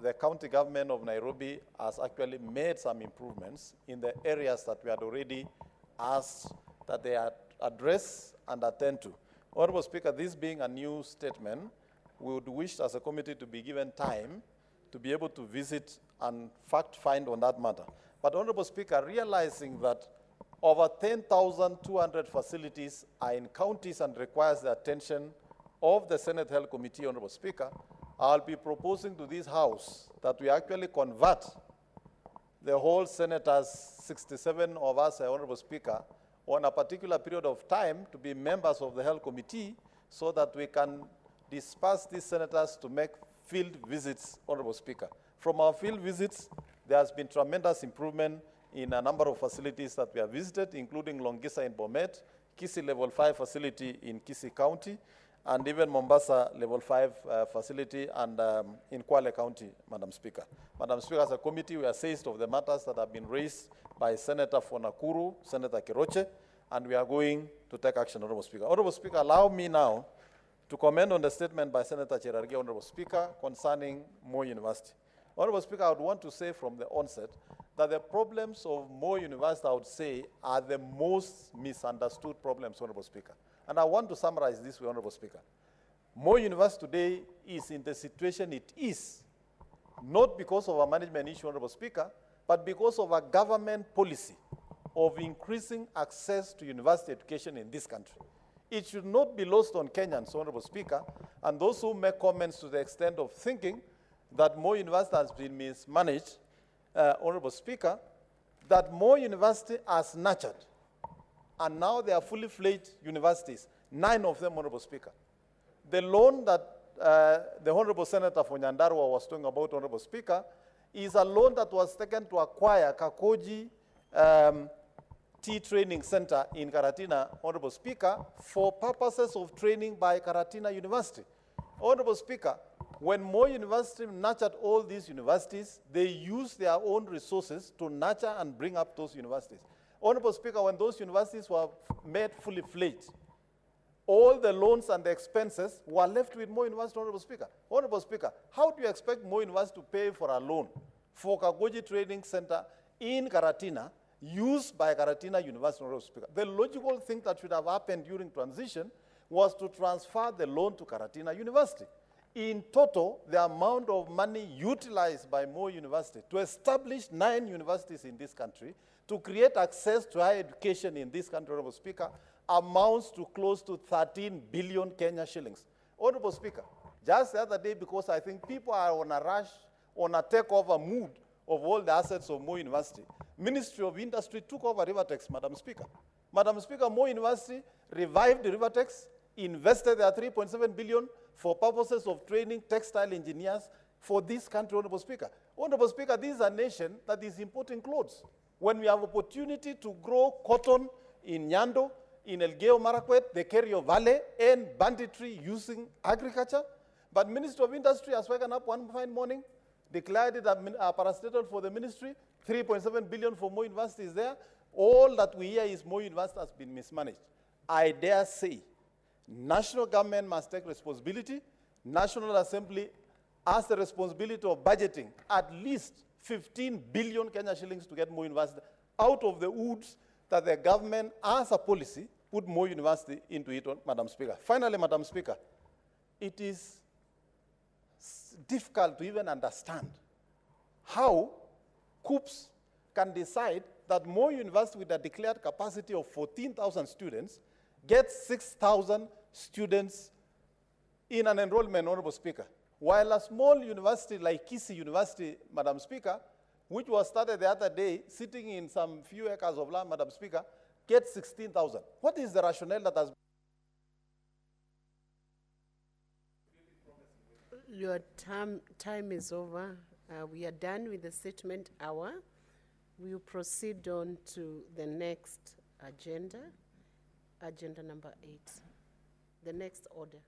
the county government of Nairobi has actually made some improvements in the areas that we had already asked that they address and attend to. Honorable Speaker, this being a new statement, we would wish as a committee to be given time to be able to visit and fact-find on that matter. But Honorable Speaker, realizing that over 10,200 facilities are in counties and requires the attention of the Senate Health Committee, Honorable Speaker, I'll be proposing to this House that we actually convert the whole senators, 67 of us, Honorable Speaker, on a particular period of time to be members of the Health Committee so that we can disperse these senators to make field visits, Honorable Speaker. From our field visits, there has been tremendous improvement in a number of facilities that we have visited, including Longisa in Bomet, Kisii Level 5 facility in Kisii County, and even Mombasa Level 5 facility and in Kwale County, Madam Speaker. Madam Speaker, as a committee, we are seized of the matters that have been raised by Senator for Nakuru, Senator Kiroche, and we are going to take action, Honorable Speaker. Honorable Speaker, allow me now to comment on the statement by Senator Cherarge, Honorable Speaker, concerning Moi University. Honorable Speaker, I would want to say from the onset that the problems of Moi University, I would say, are the most misunderstood problems, Honorable Speaker. And I want to summarize this way, Honorable Speaker. Moi University today is in the situation it is, not because of a management issue, Honorable Speaker, but because of a government policy of increasing access to university education in this country. It should not be lost on Kenyans, Honorable Speaker, and those who make comments to the extent of thinking that Moi University has been mismanaged, Honorable Speaker, that Moi University has nurtured, and now they are fully fledged universities, 9 of them, Honorable Speaker. The loan that the Honorable Senator for Nyandarua was talking about, Honorable Speaker, is a loan that was taken to acquire Kakoji Tea Training Center in Karatina, Honorable Speaker, for purposes of training by Karatina University. Honorable Speaker, when Moi University nurtured all these universities, they used their own resources to nurture and bring up those universities. Honorable Speaker, when those universities were made fully fledged, all the loans and the expenses were left with Moi University, Honorable Speaker. Honorable Speaker, how do you expect Moi University to pay for a loan for Kagoji Training Center in Karatina, used by Karatina University, Honorable Speaker? The logical thing that should have happened during transition was to transfer the loan to Karatina University. In total, the amount of money utilized by Moi University to establish 9 universities in this country, to create access to higher education in this country, Honorable Speaker, amounts to close to 13 billion Kenya shillings. Honorable Speaker, just the other day, because I think people are on a rush, on a takeover mood of all the assets of Moi University, Ministry of Industry took over Rivertex, Madam Speaker. Madam Speaker, Moi University revived Rivertex, invested their 3.7 billion for purposes of training textile engineers for this country, Honorable Speaker. Honorable Speaker, this is a nation that is importing clothes. When we have opportunity to grow cotton in Nyando, in Elgeyo Marakwet, the Kerio Valley, and banditry using agriculture, but Ministry of Industry has woken up one fine morning, declared it a parastatal for the ministry, 3.7 billion for Moi University is there. All that we hear is Moi University has been mismanaged. I dare say, national government must take responsibility. National Assembly has the responsibility of budgeting at least 15 billion Kenya shillings to get Moi University out of the woods that the government, as a policy, put more university into it, Madam Speaker. Finally, Madam Speaker, it is difficult to even understand how COOPS can decide that more university with a declared capacity of 14,000 students gets 6,000 students in an enrollment, Honorable Speaker, while a small university like Kisii University, Madam Speaker, which was started the other day, sitting in some few acres of land, Madam Speaker, gets 16,000. What is the rationale that has Your time is over. We are done with the statement hour. We will proceed on to the next agenda, agenda number 8. The next order.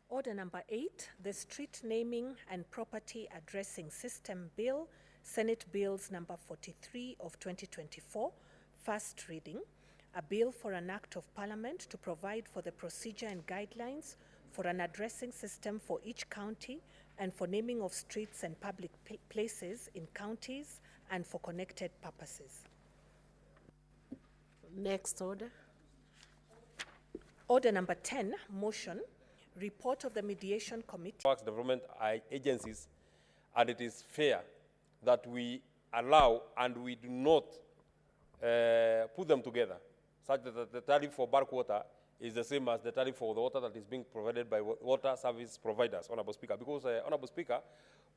Order number 8, the Street Naming and Property Addressing System Bill, Senate Bills number 43 of 2024, first reading, a bill for an act of parliament to provide for the procedure and guidelines for an addressing system for each county and for naming of streets and public places in counties and for connected purposes. Next order. Order number 10, motion, report of the mediation committee. Works development agencies, and it is fair that we allow and we do not put them together, such that the tariff for bulk water is the same as the tariff for the water that is being provided by water service providers, Honorable Speaker. Because, Honorable Speaker,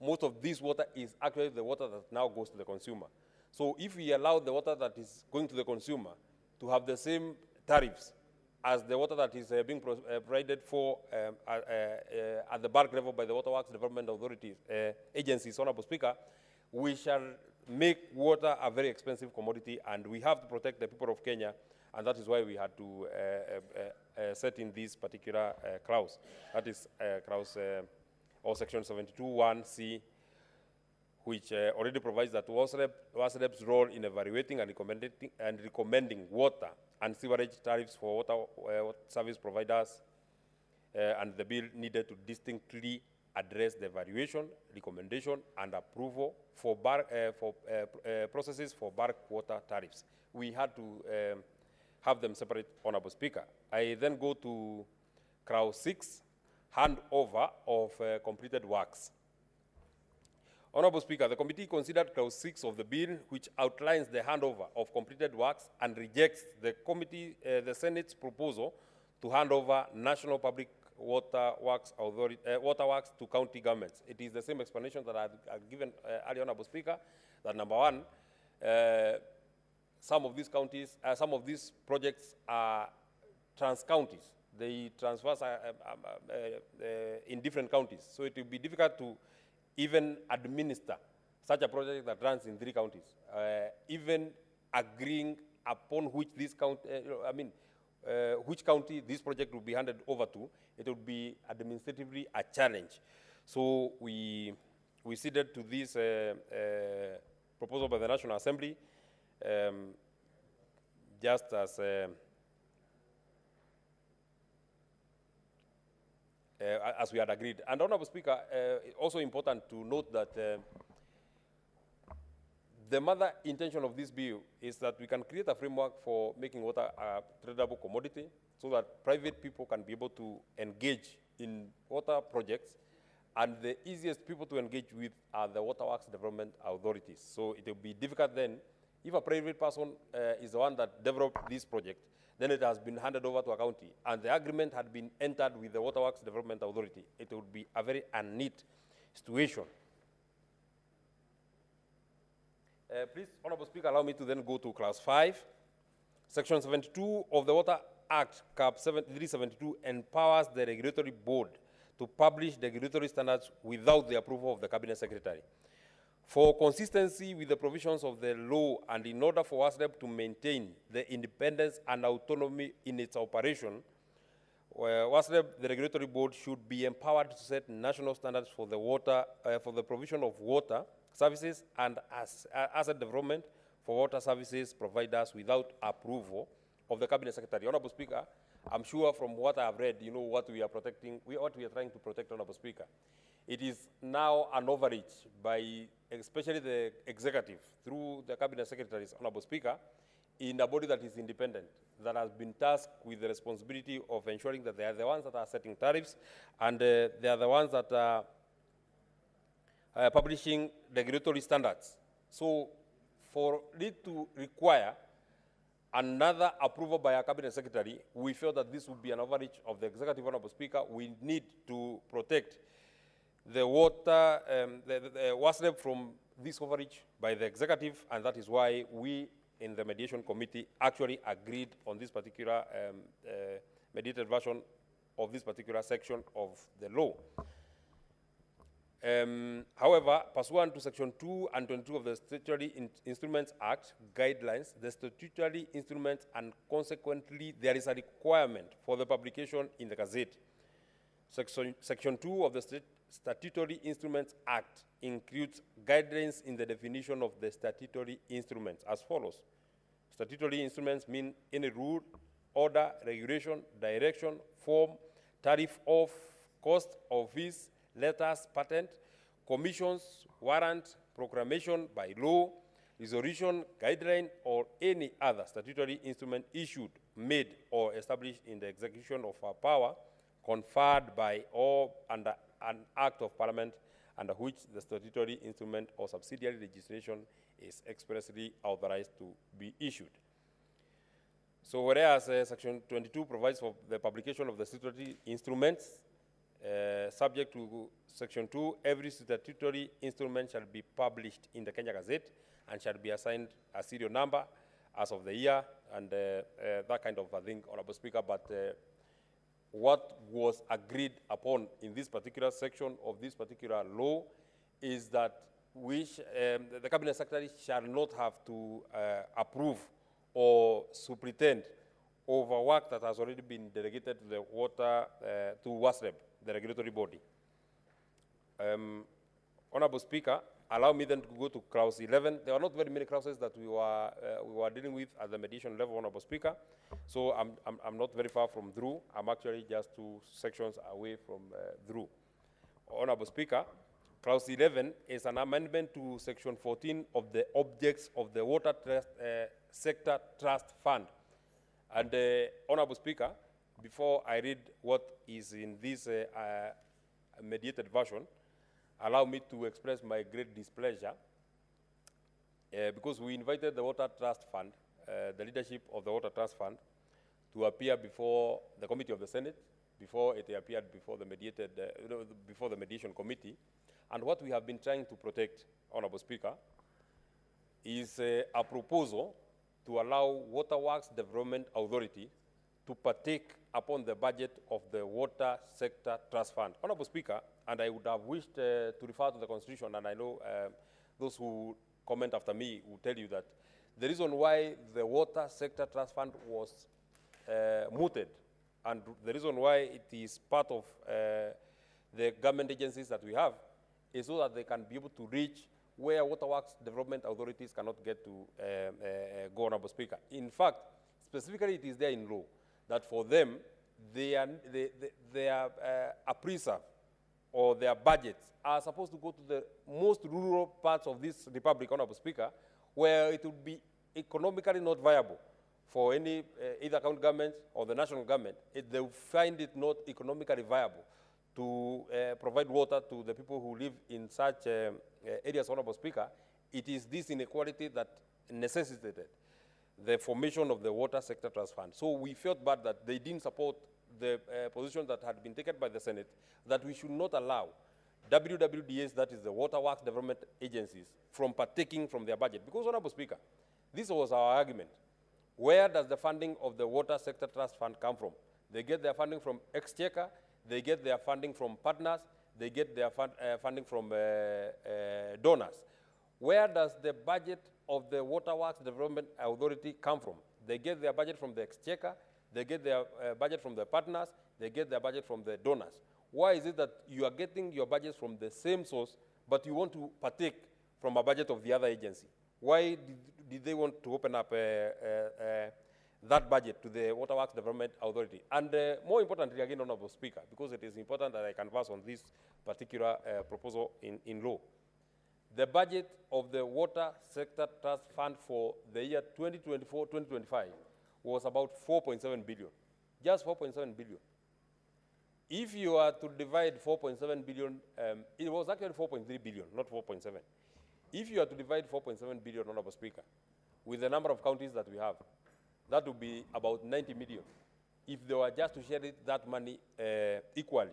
most of this water is actually the water that now goes to the consumer. So if we allow the water that is going to the consumer to have the same tariffs as the water that is being provided for at the bulk level by the Waterworks Development Authorities agencies, Honorable Speaker, we shall make water a very expensive commodity, and we have to protect the people of Kenya, and that is why we had to set in this particular clause. That is clause or section 72(1)(c), which already provides that WASREP's role in evaluating and recommending water and sewerage tariffs for water service providers, and the bill needed to distinctly address the evaluation, recommendation, and approval for processes for bulk water tariffs. We had to have them separate, Honorable Speaker. I then go to clause 6, handover of completed works. Honorable Speaker, the committee considered clause 6 of the bill, which outlines the handover of completed works, and rejects the Senate's proposal to hand over National Public Waterworks Authority, waterworks to county governments. It is the same explanation that I've given earlier, Honorable Speaker, that number one, some of these counties, some of these projects are trans-counties. They transfer in different counties. So it will be difficult to even administer such a project that runs in 3 counties, even agreeing upon which this county, which county this project will be handed over to, it would be administratively a challenge. So we ceded to this proposal by the National Assembly, just as we had agreed. And Honorable Speaker, also important to note that the mother intention of this bill is that we can create a framework for making water a tradable commodity so that private people can be able to engage in water projects, and the easiest people to engage with are the Waterworks Development Authorities. So it will be difficult then, if a private person is the one that developed this project, then it has been handed over to a county, and the agreement had been entered with the Waterworks Development Authority. It would be a very unneat situation. Please, Honorable Speaker, allow me to then go to clause 5. Section 72 of the Water Act, Cap 372, empowers the regulatory board to publish the regulatory standards without the approval of the Cabinet Secretary. For consistency with the provisions of the law, and in order for WASREP to maintain the independence and autonomy in its operation, WASREP, the regulatory board, should be empowered to set national standards for the water, for the provision of water services and asset development for water services providers without approval of the Cabinet Secretary. Honorable Speaker, I'm sure from what I have read, you know what we are protecting, what we are trying to protect, Honorable Speaker. It is now an overreach by especially the executive through the Cabinet Secretaries, Honorable Speaker, in a body that is independent, that has been tasked with the responsibility of ensuring that they are the ones that are setting tariffs, and they are the ones that are publishing regulatory standards. So for it to require another approval by a cabinet secretary, we felt that this would be an overreach of the executive. Honorable Speaker. We need to protect the water, the WASNEP from this overreach by the executive, and that is why we in the mediation committee actually agreed on this particular mediated version of this particular section of the law. However, pursuant to Section 2 and 22 of the Statutory Instruments Act guidelines, the statutory instruments, and consequently there is a requirement for the publication in the Gazette. Section 2 of the Statutory Instruments Act includes guidelines in the definition of the statutory instruments as follows. Statutory instruments mean any rule, order, regulation, direction, form, tariff of, cost of fees, letters, patent, commissions, warrant, proclamation by law, resolution, guideline, or any other statutory instrument issued, made, or established in the execution of a power conferred by or under an act of Parliament under which the statutory instrument or subsidiary legislation is expressly authorized to be issued. So whereas Section 22 provides for the publication of the statutory instruments, subject to Section 2, every statutory instrument shall be published in the Kenya Gazette and shall be assigned a serial number as of the year and that kind of a thing, Honorable Speaker. But what was agreed upon in this particular section of this particular law is that the Cabinet Secretary shall not have to approve or superintend over work that has already been delegated to the water, to WASREB, the regulatory body. Honorable Speaker, allow me then to go to clause 11. There are not very many clauses that we were dealing with at the mediation level, Honorable Speaker. So I'm not very far from through. I'm actually just 2 sections away from through. Honorable Speaker, clause 11 is an amendment to section 14 of the objects of the Water Sector Trust Fund. And Honorable Speaker, before I read what is in this mediated version, allow me to express my great displeasure because we invited the Water Trust Fund, the leadership of the Water Trust Fund, to appear before the committee of the Senate, before it appeared before the before the mediation committee. And what we have been trying to protect, Honorable Speaker, is a proposal to allow Waterworks Development Authority to partake upon the budget of the Water Sector Trust Fund. Honorable Speaker, and I would have wished to refer to the Constitution, and I know those who comment after me will tell you that the reason why the Water Sector Trust Fund was mooted, and the reason why it is part of the government agencies that we have, is so that they can be able to reach where Waterworks Development Authorities cannot get to go, Honorable Speaker. In fact, specifically it is there in law that for them, their appraiser or their budgets are supposed to go to the most rural parts of this republic, Honorable Speaker, where it would be economically not viable for any either county government or the national government. They will find it not economically viable to provide water to the people who live in such areas, Honorable Speaker. It is this inequality that necessitated the formation of the Water Sector Trust Fund. So we felt bad that they didn't support the position that had been taken by the Senate, that we should not allow WWDAs, that is the Waterworks Development Agencies, from partaking from their budget. Because, Honorable Speaker, this was our argument. Where does the funding of the Water Sector Trust Fund come from? They get their funding from Exchequer, they get their funding from partners, they get their funding from donors. Where does the budget of the Waterworks Development Authority come from? They get their budget from the Exchequer, they get their budget from the partners, they get their budget from the donors. Why is it that you are getting your budgets from the same source, but you want to partake from a budget of the other agency? Why did they want to open up that budget to the Waterworks Development Authority? And more importantly, again, Honorable Speaker, because it is important that I converse on this particular proposal in law, the budget of the Water Sector Trust Fund for the year 2024-2025 was about 4.7 billion, just 4.7 billion. If you are to divide 4.7 billion, it was actually 4.3 billion, not 4.7. If you are to divide 4.7 billion, Honorable Speaker, with the number of counties that we have, that would be about 90 million. If they were just to share that money equally,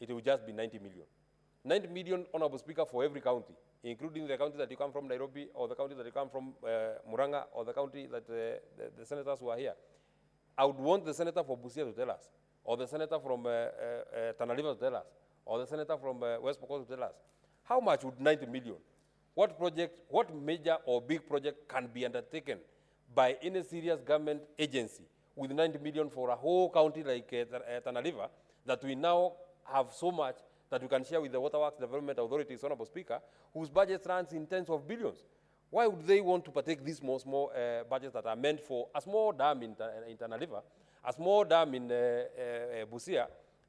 it would just be 90 million. 90 million, Honorable Speaker, for every county, including the county that you come from, Nairobi, or the county that you come from, Muranga, or the county that the senators who are here. I would want the senator for Busia to tell us, or the senator from Tana River to tell us, or the senator from West Pokot to tell us, how much would 90 million, what project, what major or big project can be undertaken by any serious government agency with 90 million for a whole county like Tana River, that we now have so much that we can share with the Waterworks Development Authorities, Honorable Speaker, whose budget runs in tens of billions. Why would they want to partake these small budgets that are meant for a small dam in Tana River, a small dam in Busia,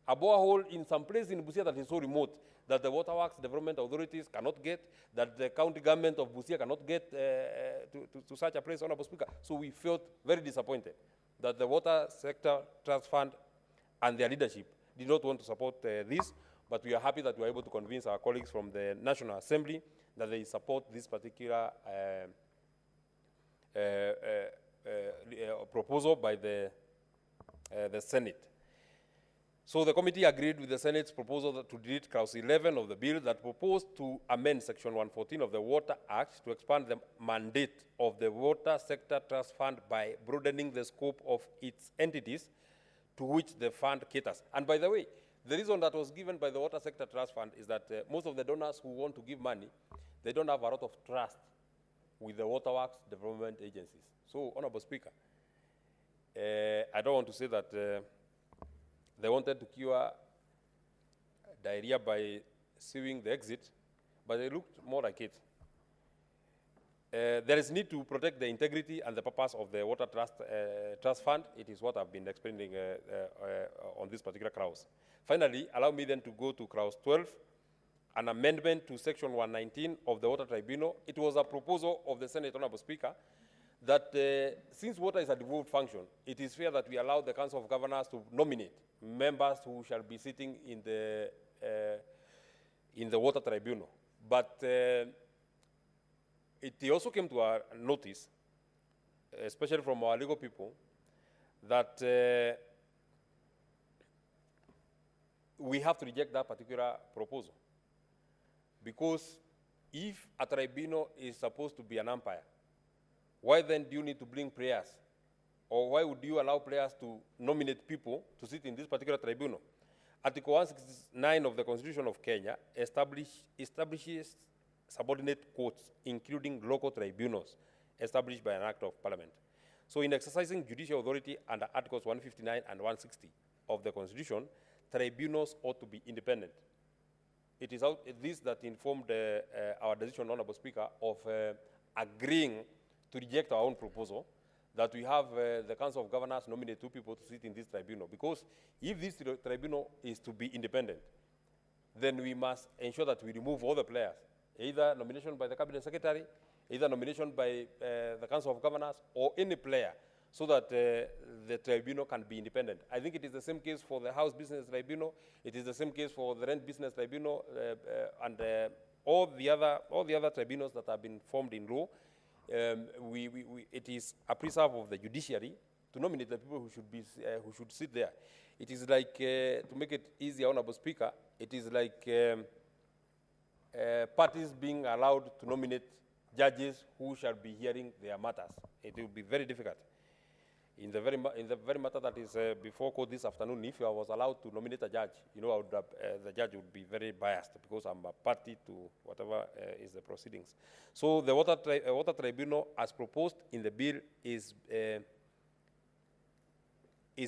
a borehole in some place in Busia that is so remote that the Waterworks Development Authorities cannot get, that the county government of Busia cannot get to such a place, Honorable Speaker. So we felt very disappointed that the Water Sector Trust Fund and their leadership did not want to support this, but we are happy that we are able to convince our colleagues from the National Assembly that they support this particular proposal by the Senate. So the committee agreed with the Senate's proposal to delete clause 11 of the bill that proposed to amend section 114 of the Water Act to expand the mandate of the Water Sector Trust Fund by broadening the scope of its entities to which the fund caters. And by the way, the reason that was given by the Water Sector Trust Fund is that most of the donors who want to give money, they don't have a lot of trust with the waterworks development agencies. So, Honorable Speaker, I don't want to say that they wanted to cure diarrhea by sewing the exit, but it looked more like it. There is need to protect the integrity and the purpose of the Water Trust Fund. It is what I've been explaining on this particular clause. Finally, allow me then to go to clause 12, an amendment to section 119 of the Water Tribunal. It was a proposal of the Senate, Honorable Speaker, that since water is a devolved function, it is fair that we allow the Council of Governors to nominate members who shall be sitting in the Water Tribunal. But it also came to our notice, especially from our legal people, that we have to reject that particular proposal. Because if a tribunal is supposed to be an umpire, why then do you need to bring players? Or why would you allow players to nominate people to sit in this particular tribunal? Article 169 of the Constitution of Kenya establishes subordinate courts, including local tribunals, established by an act of parliament. So in exercising judicial authority under Articles 159 and 160 of the Constitution, tribunals ought to be independent. It is this that informed our decision, Honorable Speaker, of agreeing to reject our own proposal, that we have the Council of Governors nominate 2 people to sit in this tribunal. Because if this tribunal is to be independent, then we must ensure that we remove all the players, either nomination by the Cabinet Secretary, either nomination by the Council of Governors, or any player, so that the tribunal can be independent. I think it is the same case for the House Business Tribunal, it is the same case for the Rent Business Tribunal, and all the other tribunals that have been formed in law. It is a preserve of the judiciary to nominate the people who should sit there. It is like, to make it easier, Honorable Speaker, it is like parties being allowed to nominate judges who shall be hearing their matters. It will be very difficult. In the very matter that is before court this afternoon, if I was allowed to nominate a judge, you know, the judge would be very biased because I'm a party to whatever is the proceedings. So the Water Tribunal, as proposed in the bill, is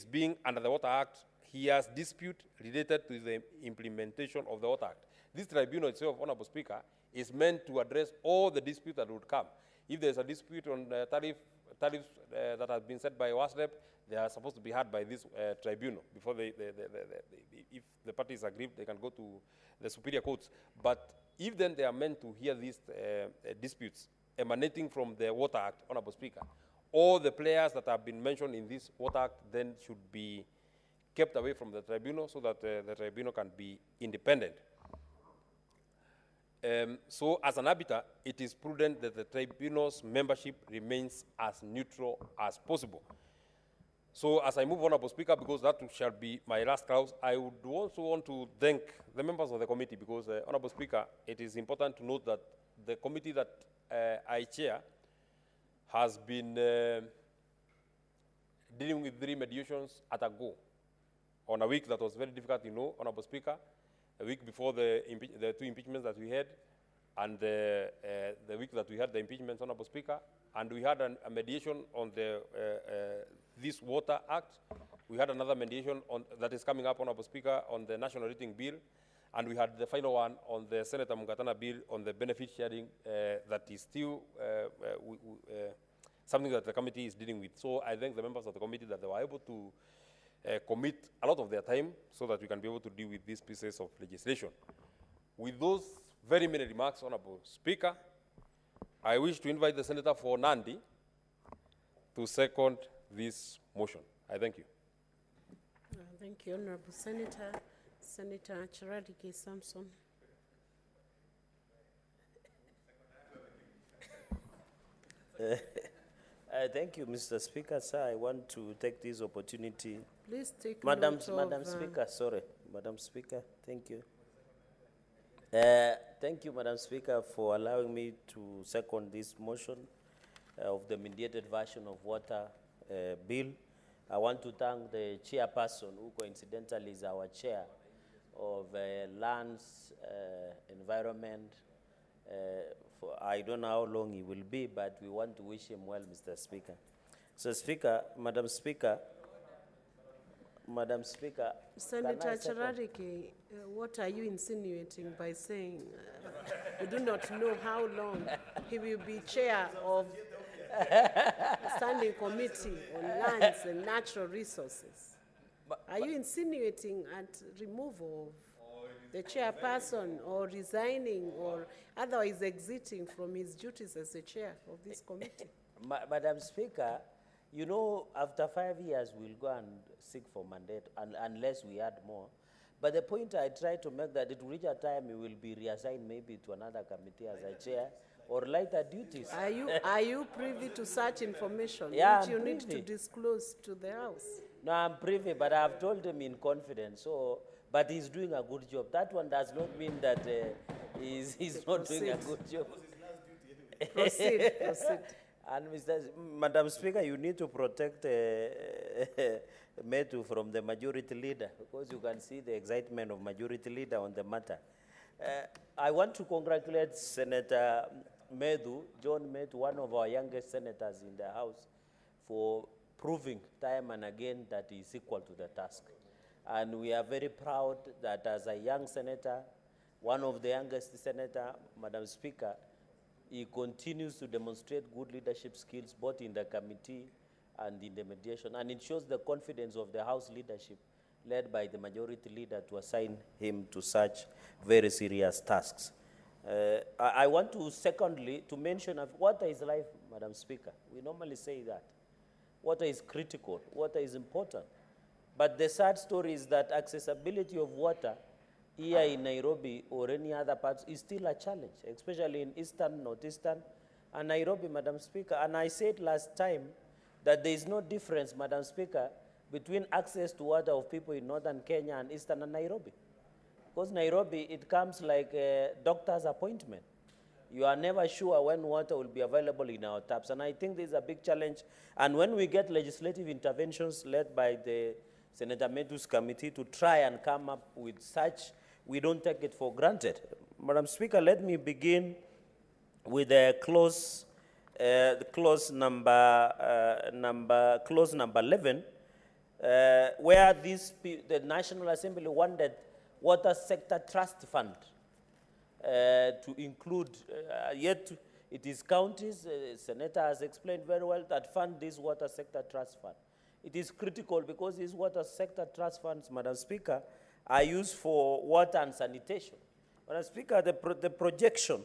being, under the Water Act, hears dispute related to the implementation of the Water Act. This tribunal itself, Honorable Speaker, is meant to address all the disputes that would come. If there's a dispute on tariffs that has been set by WASDEP, they are supposed to be heard by this tribunal before if the parties agree, they can go to the superior courts. But if then they are meant to hear these disputes emanating from the Water Act, Honorable Speaker, all the players that have been mentioned in this Water Act then should be kept away from the tribunal so that the tribunal can be independent. So as an arbiter, it is prudent that the tribunal's membership remains as neutral as possible. So as I move, Honorable Speaker, because that shall be my last clause, I would also want to thank the members of the committee because, Honorable Speaker, it is important to note that the committee that I chair has been dealing with 3 mediations at a go on a week that was very difficult, you know, Honorable Speaker, a week before the 2 impeachments that we had, and the week that we had the impeachments, Honorable Speaker, and we had a mediation on the this Water Act. We had another mediation that is coming up, Honorable Speaker, on the National Rating Bill, and we had the final one on the Senator Mungatana bill on the benefit sharing that is still something that the committee is dealing with. So I thank the members of the committee that they were able to commit a lot of their time so that we can be able to deal with these pieces of legislation. With those very many remarks, Honorable Speaker, I wish to invite the Senator for Nandi to second this motion. I thank you. Thank you, Honorable Senator. Senator Charadike Samson. Thank you, Mr. Speaker. Sir, I want to take this opportunity. Please take Madam note of, Speaker, sorry. Madam Speaker, thank you. Thank you, Madam Speaker, for allowing me to second this motion of the mediated version of water bill. I want to thank the chairperson, who coincidentally is our chair of lands, environment. For I don't know how long he will be, but we want to wish him well, Mr. Speaker. So, Speaker, Madam Speaker, Senator Charadike, what are you insinuating by saying you do not know how long he will be chair of standing committee on lands and natural resources? Are you insinuating at removal of the chairperson or resigning or otherwise exiting from his duties as the chair of this committee? Madam Speaker, you know, after 5 years, we'll go and seek for mandate unless we add more. But the point I try to make that it will reach a time he will be reassigned maybe to another committee as a chair or lighter duties. Are you privy to such information, Yeah, which you I'm need to privy. disclose to the House? No, I'm privy, but I've told him in confidence. So, but he's doing a good job. That one does not mean that he's not doing a good job. Proceed. And Madam Speaker, you need to protect Metu from the majority leader, because you can see the excitement of majority leader on the matter. I want to congratulate Senator John Metu, one of our youngest senators in the House, for proving time and again that he is equal to the task. And we are very proud that as a young senator, one of the youngest senator, Madam Speaker, he continues to demonstrate good leadership skills both in the committee and in the mediation. And it shows the confidence of the House leadership led by the majority leader to assign him to such very serious tasks. I want to, secondly, to mention water is life, Madam Speaker. We normally say that. Water is critical. Water is important. But the sad story is that accessibility of water here in Nairobi or any other parts is still a challenge, especially in eastern, northeastern, and Nairobi, Madam Speaker. And I said last time that there is no difference, Madam Speaker, between access to water of people in northern Kenya and eastern and Nairobi. Because Nairobi, it comes like a doctor's appointment. You are never sure when water will be available in our taps. And I think this is a big challenge. And when we get legislative interventions led by the Senator Metu's committee to try and come up with such, we don't take it for granted. Madam Speaker, let me begin with the clause number 11, where the National Assembly wanted Water Sector Trust Fund to include, yet it is counties, Senator has explained very well, that fund this Water Sector Trust Fund. It is critical because these water sector trust funds, Madam Speaker, are used for water and sanitation. Madam Speaker, the projection,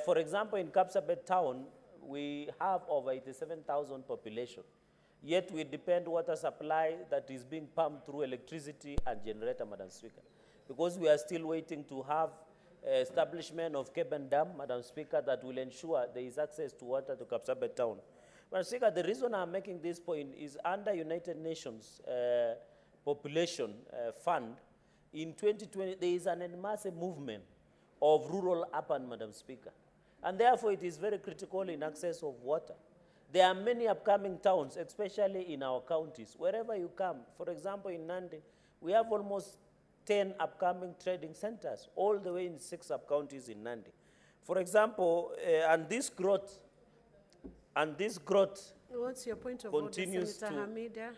for example, in Kapsabet town, we have over 87,000 population. Yet we depend water supply that is being pumped through electricity and generator, Madam Speaker. Because we are still waiting to have establishment of Keben Dam, Madam Speaker, that will ensure there is access to water to Kapsabet town. Madam Speaker, the reason I'm making this point is under United Nations Population Fund, in 2020, there is an massive movement of rural urban, Madam Speaker. And therefore, it is very critical in access of water. There are many upcoming towns, especially in our counties. Wherever you come, for example, in Nandi, we have almost 10 upcoming trading centers, all the way in 6 sub-counties in Nandi. For example, and this growth What's your point of continues order, Senator Hamida?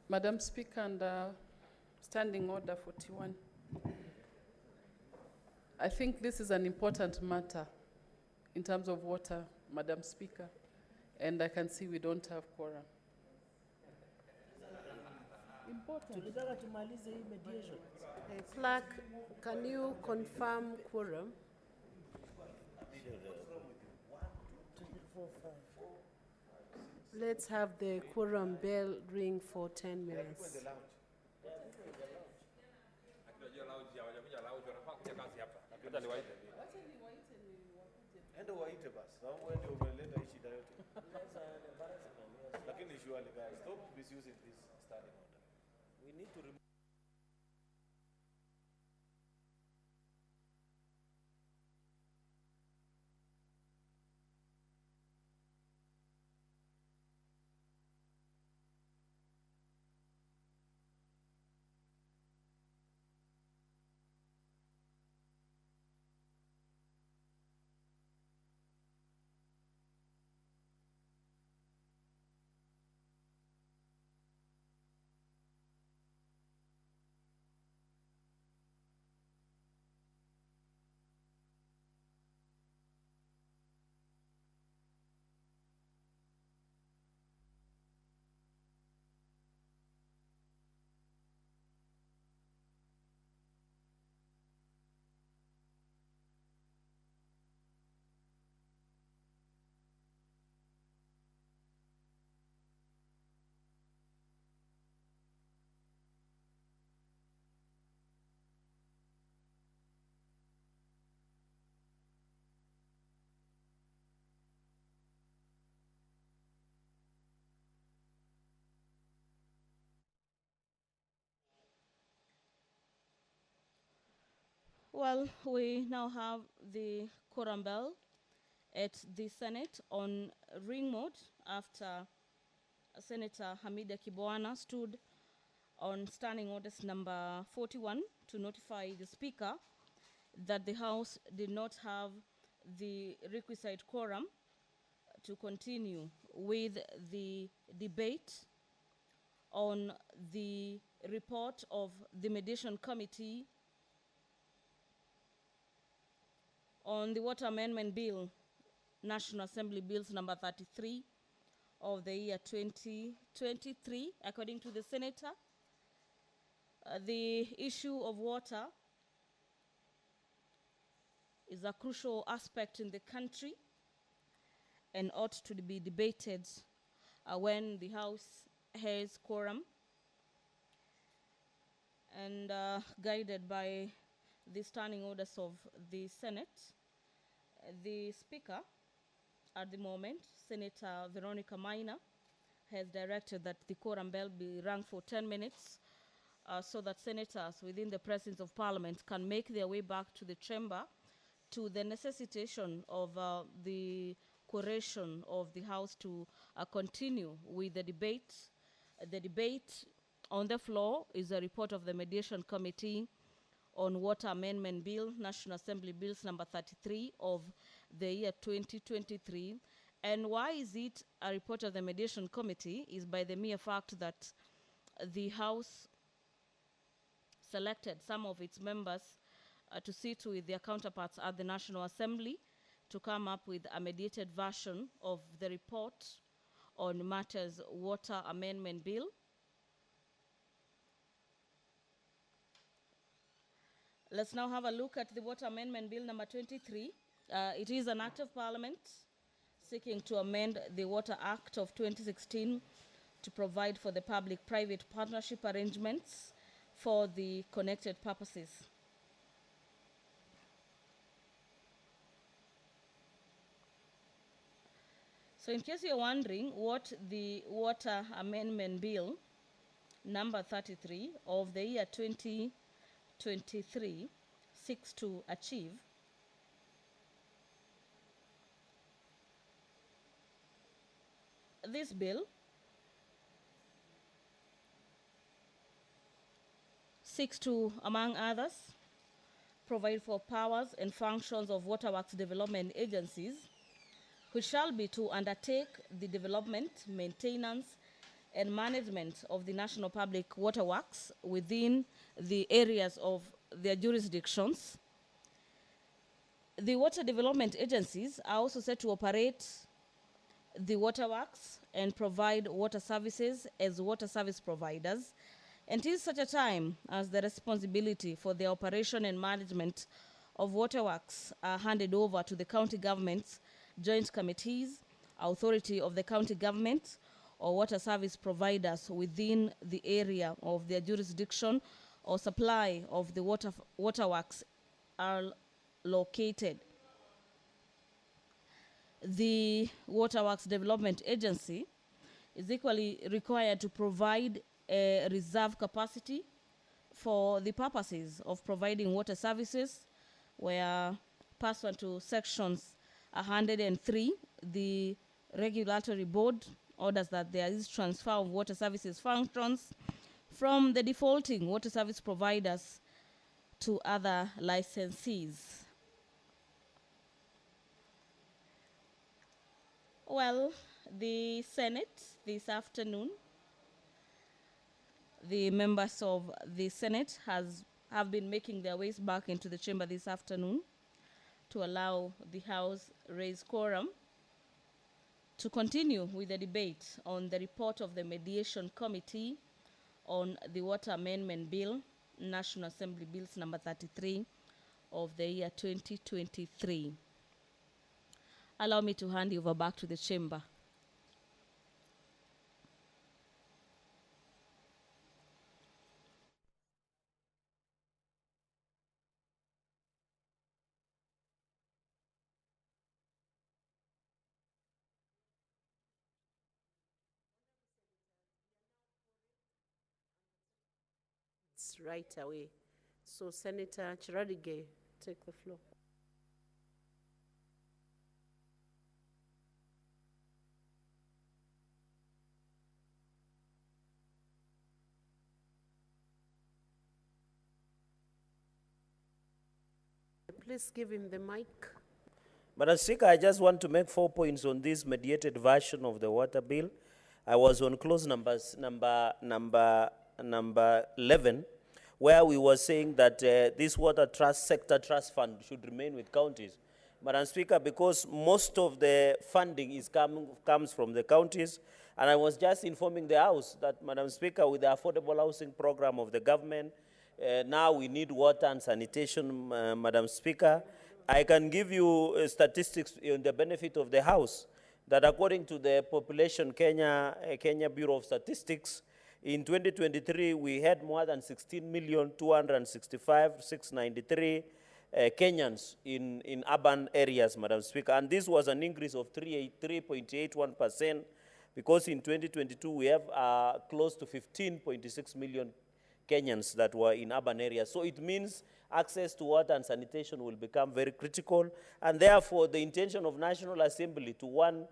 Madam Speaker, under Standing Order 41, I think this is an important matter in terms of water, Madam Speaker, and I can see we don't have quorum. Important. Clerk, can you confirm quorum? Let's have the quorum bell ring for 10 minutes. We need to remove. Well, we now have the quorum bell at the Senate on ring mode after Senator Hamida Kibwana stood on standing orders number 41 to notify the Speaker that the House did not have the requisite quorum to continue with the debate on the report of the Mediation Committee on the Water Amendment Bill, National Assembly Bills number 33 of the year 2023, according to the Senator. The issue of water is a crucial aspect in the country and ought to be debated when the House has quorum. And guided by the standing orders of the Senate, the Speaker at the moment, Senator Veronica Maina, has directed that the quorum bell be rung for 10 minutes so that senators within the presence of Parliament can make their way back to the chamber to the necessitation of the quoration of the House to continue with the debate. The debate on the floor is a report of the Mediation Committee on Water Amendment Bill, National Assembly Bills number 33 of the year 2023. And why is it a report of the Mediation Committee? Is by the mere fact that the House selected some of its members to sit with their counterparts at the National Assembly to come up with a mediated version of the report on matters Water Amendment Bill. Let's now have a look at the Water Amendment Bill number 23. It is an act of Parliament seeking to amend the Water Act of 2016 to provide for the public-private partnership arrangements for the connected purposes. So in case you're wondering what the Water Amendment Bill number 33 of the year 2023 seeks to achieve, this bill seeks to, among others, provide for powers and functions of waterworks development agencies, which shall be to undertake the development, maintenance, and management of the national public waterworks within the areas of their jurisdictions. The water development agencies are also set to operate the waterworks and provide water services as water service providers until such a time as the responsibility for the operation and management of waterworks are handed over to the county government's joint committees, authority of the county government, or water service providers within the area of their jurisdiction or supply of the waterworks are located. The Waterworks Development Agency is equally required to provide a reserve capacity for the purposes of providing water services, where pursuant to sections 103, the regulatory board orders that there is transfer of water services functions from the defaulting water service providers to other licensees. Well, the Senate this afternoon, the members of the Senate have been making their ways back into the chamber this afternoon to allow the House raise quorum to continue with the debate on the report of the Mediation Committee on the Water Amendment Bill, National Assembly Bills number 33 of the year 2023. Allow me to hand you over back to the chamber. It's right away. So Senator Chiradige, take the floor. Please give him the mic. Madam Speaker, I just want to make 4 points on this mediated version of the water bill. I was on clause number 11, where we were saying that this water trust sector trust fund should remain with counties. Madam Speaker, because most of the funding comes from the counties, and I was just informing the House that, Madam Speaker, with the affordable housing program of the government, now we need water and sanitation, Madam Speaker. I can give you statistics on the benefit of the House, that according to the Population Kenya Bureau of Statistics, in 2023, we had more than 16,265,693 Kenyans in urban areas, Madam Speaker. And this was an increase of 3.81%, because in 2022, we have close to 15.6 million Kenyans that were in urban areas. So it means access to water and sanitation will become very critical, and therefore the intention of National Assembly to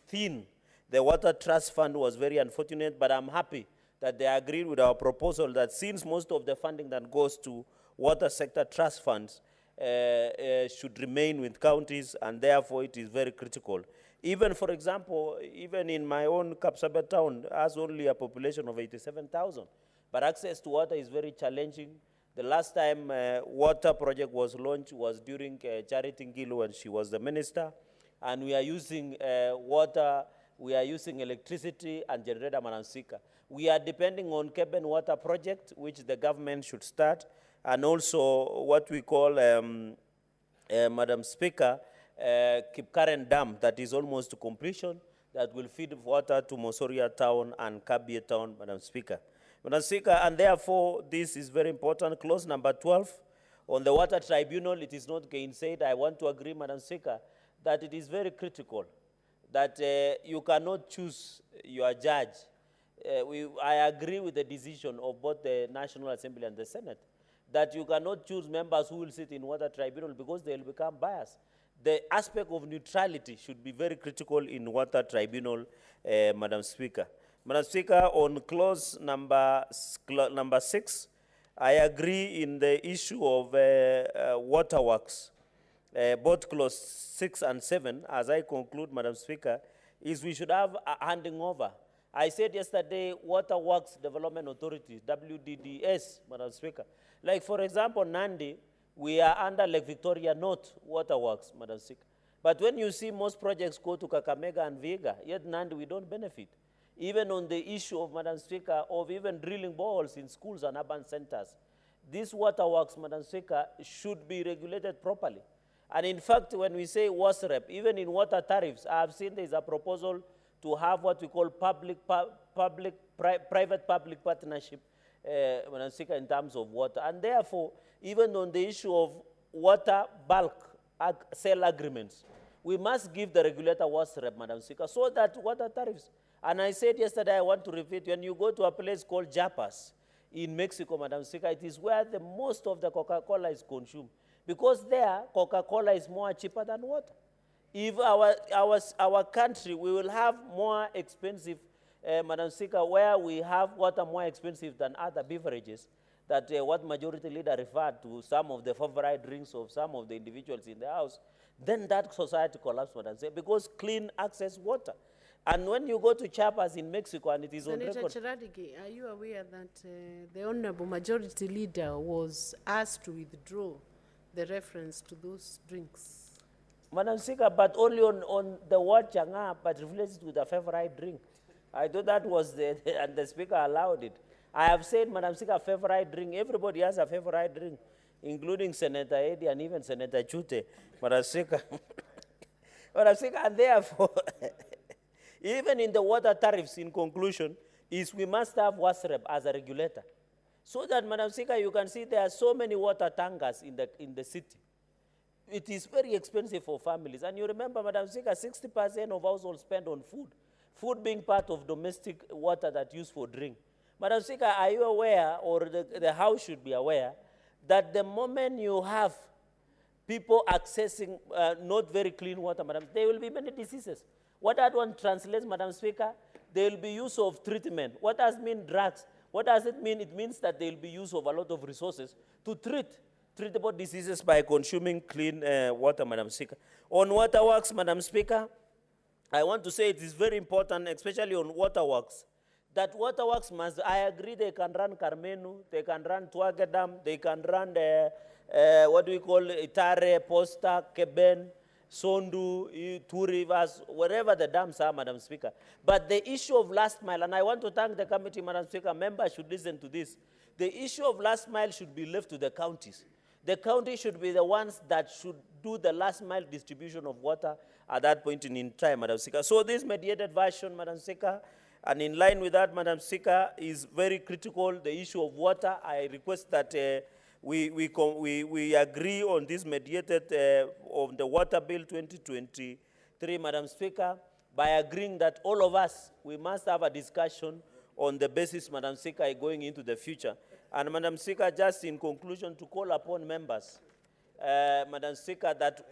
thin the water trust fund was very unfortunate, but I'm happy that they agreed with our proposal that since most of the funding that goes to water sector trust funds should remain with counties, and therefore it is very critical. Even, for example, even in my own Kapsabet town has only a population of 87,000, but access to water is very challenging. The last time water project was launched was during Charity Ngilu when she was the minister, and we are using water we are using electricity and generator, Madam Speaker. We are depending on Keben Water Project, which the government should start, and also what we call, Madam Speaker, Kipkaren Dam, that is almost to completion, that will feed water to Mosoria Town and Kabie Town, Madam Speaker. Madam Speaker, and therefore, this is very important. Clause number 12, on the Water Tribunal, it is not gainsaid. I want to agree, Madam Speaker, that it is very critical that you cannot choose your judge. I agree with the decision of both the National Assembly and the Senate that you cannot choose members who will sit in Water Tribunal because they will become biased. The aspect of neutrality should be very critical in Water Tribunal, Madam Speaker. Madam Speaker, on clause number 6, I agree in the issue of waterworks. Both clause 6 and 7, as I conclude, Madam Speaker, is we should have a handing over. I said yesterday, Waterworks Development Authority, WDDS, Madam Speaker. Like, for example, Nandi, we are under Lake Victoria North Waterworks, Madam Speaker. But when you see most projects go to Kakamega and Viga, yet Nandi, we don't benefit. Even on the issue of, Madam Speaker, of even drilling boreholes in schools and urban centers, these waterworks, Madam Speaker, should be regulated properly. And in fact, when we say WASREP, even in water tariffs, I have seen there is a proposal to have what we call private-public partnership, Madam Speaker, in terms of water. And therefore, even on the issue of water bulk sale agreements, we must give the regulator WASREP, Madam Speaker, so that water tariffs. And I said yesterday, I want to repeat, when you go to a place called Japas in Mexico, Madam Speaker, it is where the most of the Coca-Cola is consumed. Because there, Coca-Cola is more cheaper than water. If our country, we will have more expensive, Madam Speaker, where we have water more expensive than other beverages, that what Majority Leader referred to, some of the favorite drinks of some of the individuals in the House, then that society collapses, Madam Speaker, because clean access water. And when you go to Chiapas in Mexico, and it is on record. Senator Cheradigi, are you aware that the Honorable Majority Leader was asked to withdraw the reference to those drinks? Madam Speaker, but only on the word changa, but replaced with a favorite drink. I thought that was and the Speaker allowed it. I have said, Madam Speaker, favorite drink. Everybody has a favorite drink, including Senator Eddy and even Senator Chute. Madam Speaker, Madam Speaker, and therefore, even in the water tariffs, in conclusion, is we must have WASREP as a regulator. So that, Madam Speaker, you can see there are so many water tankers in the city. It is very expensive for families. And you remember, Madam Speaker, 60% of households spend on food. Food being part of domestic water that's used for drink. Madam Speaker, are you aware, or the House should be aware, that the moment you have people accessing not very clean water, Madam, there will be many diseases. What that one translates, Madam Speaker, there will be use of treatment. What does it mean, drugs? What does it mean? It means that there will be use of a lot of resources to treat treatable diseases by consuming clean water, Madam Speaker. On waterworks, Madam Speaker, I want to say it is very important, especially on waterworks, that waterworks must, I agree they can run Carmenu, they can run Tuage Dam, they can run what do we call Itare, Posta, Keben, Sondu, Two Rivers, wherever the dams are, Madam Speaker. But the issue of last mile, and I want to thank the committee, Madam Speaker, members should listen to this. The issue of last mile should be left to the counties. The county should be the ones that should do the last mile distribution of water at that point in time, Madam Speaker. So this mediated version, Madam Speaker, and in line with that, Madam Speaker, is very critical, the issue of water. I request that we agree on this mediated on the Water Bill 2023, Madam Speaker, by agreeing that all of us, we must have a discussion on the basis, Madam Speaker, going into the future. And Madam Speaker, just in conclusion, to call upon members, Madam Speaker, that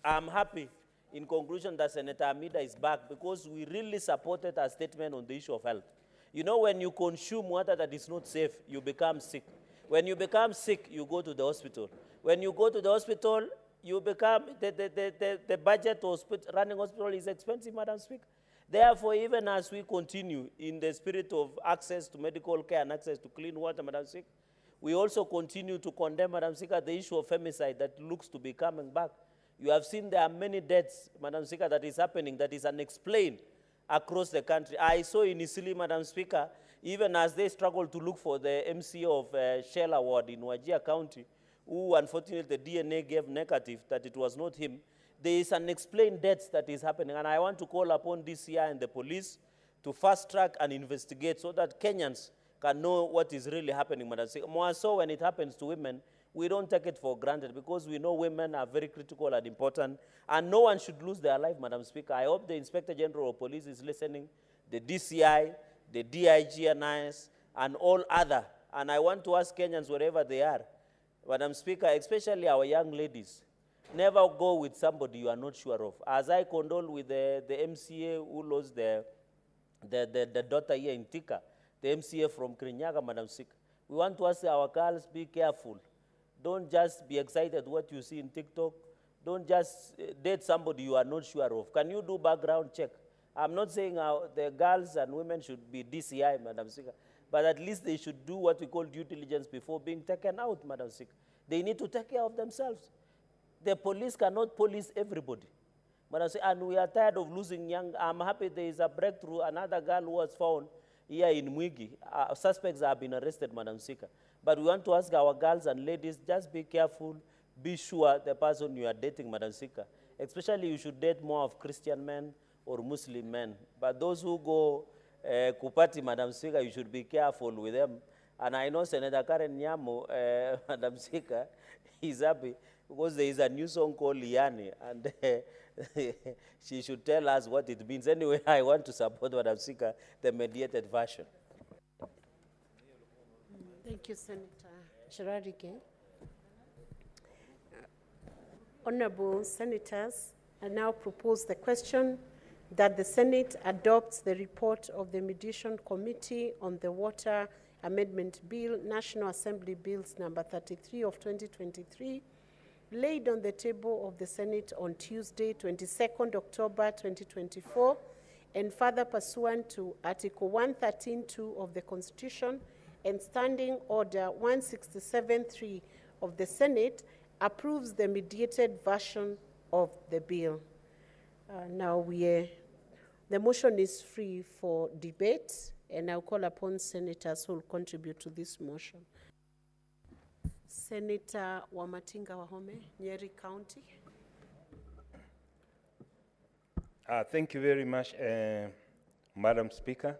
I'm happy in conclusion that Senator Amida is back because we really supported a statement on the issue of health. You know, when you consume water that is not safe, you become sick. When you become sick, you go to the hospital. When you go to the hospital, you become, the budget of running hospital is expensive, Madam Speaker. Therefore, even as we continue in the spirit of access to medical care and access to clean water, Madam Speaker, we also continue to condemn, Madam Speaker, the issue of femicide that looks to be coming back. You have seen there are many deaths, Madam Speaker, that is happening, that is unexplained. across the country. I saw in Isili, Madam Speaker, even as they struggled to look for the MC of Shell Award in Wajir County, who unfortunately the DNA gave negative that it was not him, there is an unexplained death that is happening. And I want to call upon DCI and the police to fast track and investigate so that Kenyans can know what is really happening, Madam Speaker. More so when it happens to women, we don't take it for granted because we know women are very critical and important, and no one should lose their life, Madam Speaker. I hope the Inspector General of Police is listening, the DCI, the DIG and all other. And I want to ask Kenyans wherever they are, Madam Speaker, especially our young ladies, never go with somebody you are not sure of. As I condole with the MCA who lost the daughter here in Tika, the MCA from Kirinyaga, Madam Speaker, we want to ask our girls, be careful. Don't just be excited what you see in TikTok. Don't just date somebody you are not sure of. Can you do background check? I'm not saying the girls and women should be DCI, Madam Speaker, but at least they should do what we call due diligence before being taken out, Madam Speaker. They need to take care of themselves. The police cannot police everybody. Madam Speaker, and we are tired of losing young. I'm happy there is a breakthrough. Another girl who was found here in Mwigi. Suspects have been arrested, Madam Speaker. But we want to ask our girls and ladies, just be careful, be sure the person you are dating, Madam Speaker. Especially you should date more of Christian men or Muslim men. But those who go Kupati, Madam Speaker, you should be careful with them. And I know Senator Karen Nyamo, Madam Speaker, is happy because there is a new song called Liani, and she should tell us what it means. Anyway, I want to support, Madam Speaker, the mediated version. Thank you, Senator Cherarike. Honorable Senators, I now propose the question that the Senate adopts the report of the Mediation Committee on the Water Amendment Bill, National Assembly Bills number 33 of 2023, laid on the table of the Senate on Tuesday, 22nd October 2024, and further pursuant to Article 113(2) of the Constitution and Standing Order 167(3) of the Senate, approves the mediated version of the bill. Now the motion is free for debate, and I'll call upon senators who will contribute to this motion. Senator Wamatinga Wahome, Nyeri County. Thank you very much, Madam Speaker.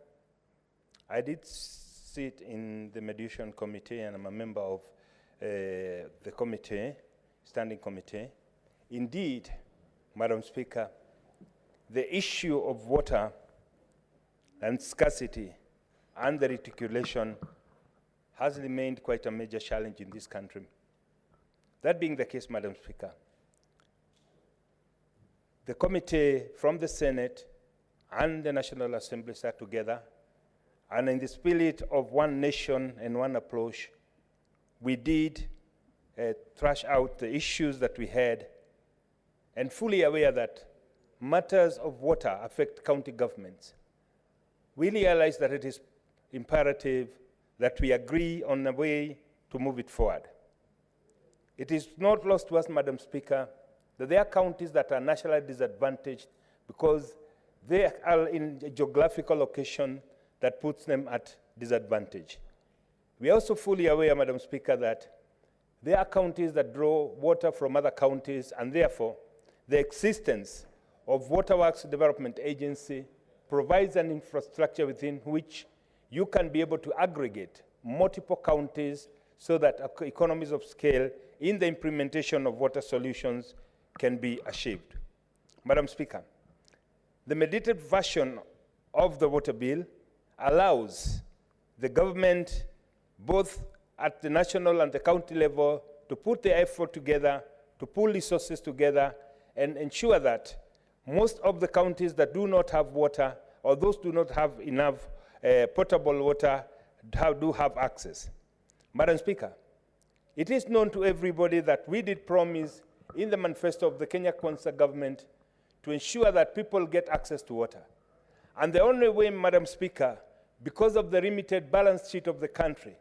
I did sit in the Mediation Committee, and I'm a member of the committee, standing committee. Indeed, Madam Speaker, the issue of water and scarcity and the reticulation has remained quite a major challenge in this country. That being the case, Madam Speaker, the committee from the Senate and the National Assembly sat together, and in the spirit of one nation and one approach, we did thrash out the issues that we had, and fully aware that matters of water affect county governments. We realize that it is imperative that we agree on a way to move it forward. It is not lost to us, Madam Speaker, that there are counties that are nationally disadvantaged because they are in a geographical location that puts them at disadvantage. We are also fully aware, Madam Speaker, that there are counties that draw water from other counties, and therefore the existence of Waterworks Development Agency provides an infrastructure within which you can be able to aggregate multiple counties so that economies of scale in the implementation of water solutions can be achieved. Madam Speaker, the mediated version of the water bill allows the government, both at the national and the county level, to put their effort together, to pull resources together, and ensure that most of the counties that do not have water, or those do not have enough potable water, do have access. Madam Speaker, it is known to everybody that we did promise in the manifesto of the Kenya Kwanza government to ensure that people get access to water. And the only way, Madam Speaker, because of the limited balance sheet of the country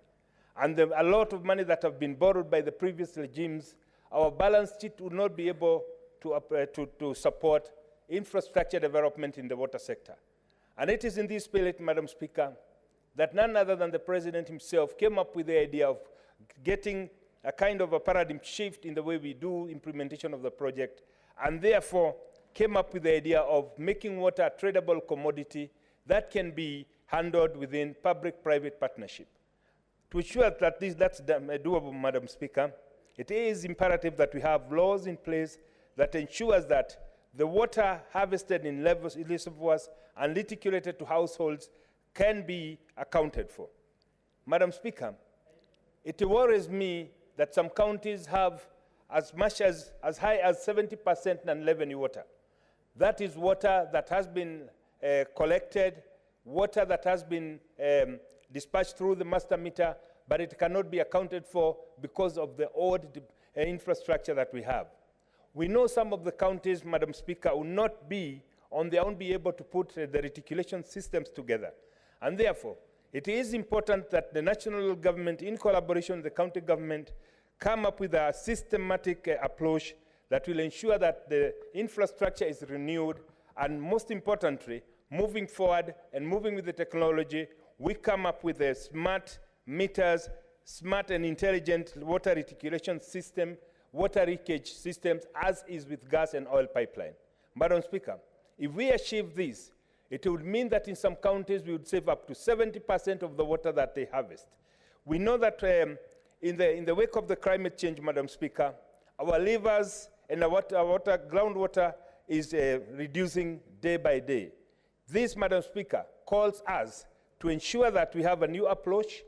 and a lot of money that have been borrowed by the previous regimes, our balance sheet would not be able to support infrastructure development in the water sector. And it is in this spirit, Madam Speaker, that none other than the President himself came up with the idea of getting a kind of a paradigm shift in the way we do implementation of the project, and therefore came up with the idea of making water a tradable commodity that can be handled within public-private partnership. To ensure that that's doable, Madam Speaker, it is imperative that we have laws in place that ensures that the water harvested in reservoirs and reticulated to households can be accounted for. Madam Speaker, it worries me that some counties have as high as 70% non-revenue water. That is water that has been collected, water that has been dispatched through the master meter, but it cannot be accounted for because of the old infrastructure that we have. We know some of the counties, Madam Speaker, will not be on their own be able to put the reticulation systems together. And therefore, it is important that the national government, in collaboration with the county government, come up with a systematic approach that will ensure that the infrastructure is renewed, and most importantly, moving forward and moving with the technology, we come up with a smart meters, smart and intelligent water reticulation system, water leakage systems, as is with gas and oil pipeline. Madam Speaker, if we achieve this, it would mean that in some counties we would save up to 70% of the water that they harvest. We know that in the wake of the climate change, Madam Speaker, our rivers and our groundwater is reducing day by day. This, Madam Speaker, calls us to ensure that we have a new approach,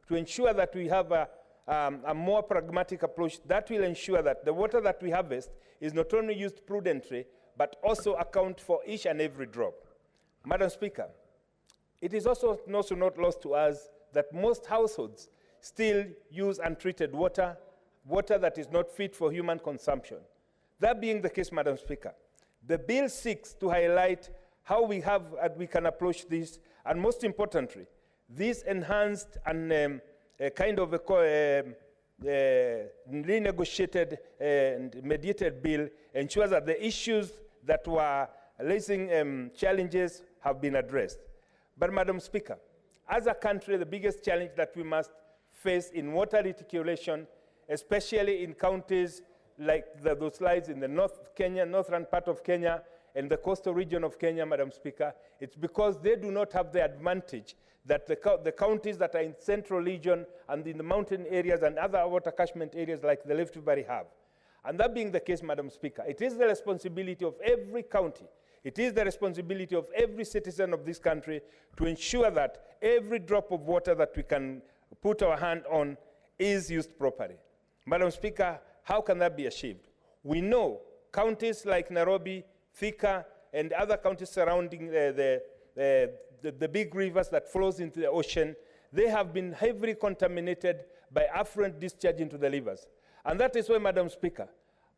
to ensure that we have a more pragmatic approach that will ensure that the water that we harvest is not only used prudently, but also account for each and every drop. Madam Speaker, it is also not lost to us that most households still use untreated water, water that is not fit for human consumption. That being the case, Madam Speaker, the bill seeks to highlight how we can approach this, and most importantly, this enhanced and kind of renegotiated and mediated bill ensures that the issues that were raising challenges have been addressed. But Madam Speaker, as a country, the biggest challenge that we must face in water reticulation, especially in counties like those lies in the northern part of Kenya and the coastal region of Kenya, Madam Speaker, it's because they do not have the advantage that the counties that are in central region and in the mountain areas and other water catchment areas like the Rift Valley have. And that being the case, Madam Speaker, it is the responsibility of every county, it is the responsibility of every citizen of this country to ensure that every drop of water that we can put our hand on is used properly. Madam Speaker, how can that be achieved? We know counties like Nairobi, Thika, and other counties surrounding the big rivers that flows into the ocean, they have been heavily contaminated by affluent discharge into the rivers. And that is why, Madam Speaker,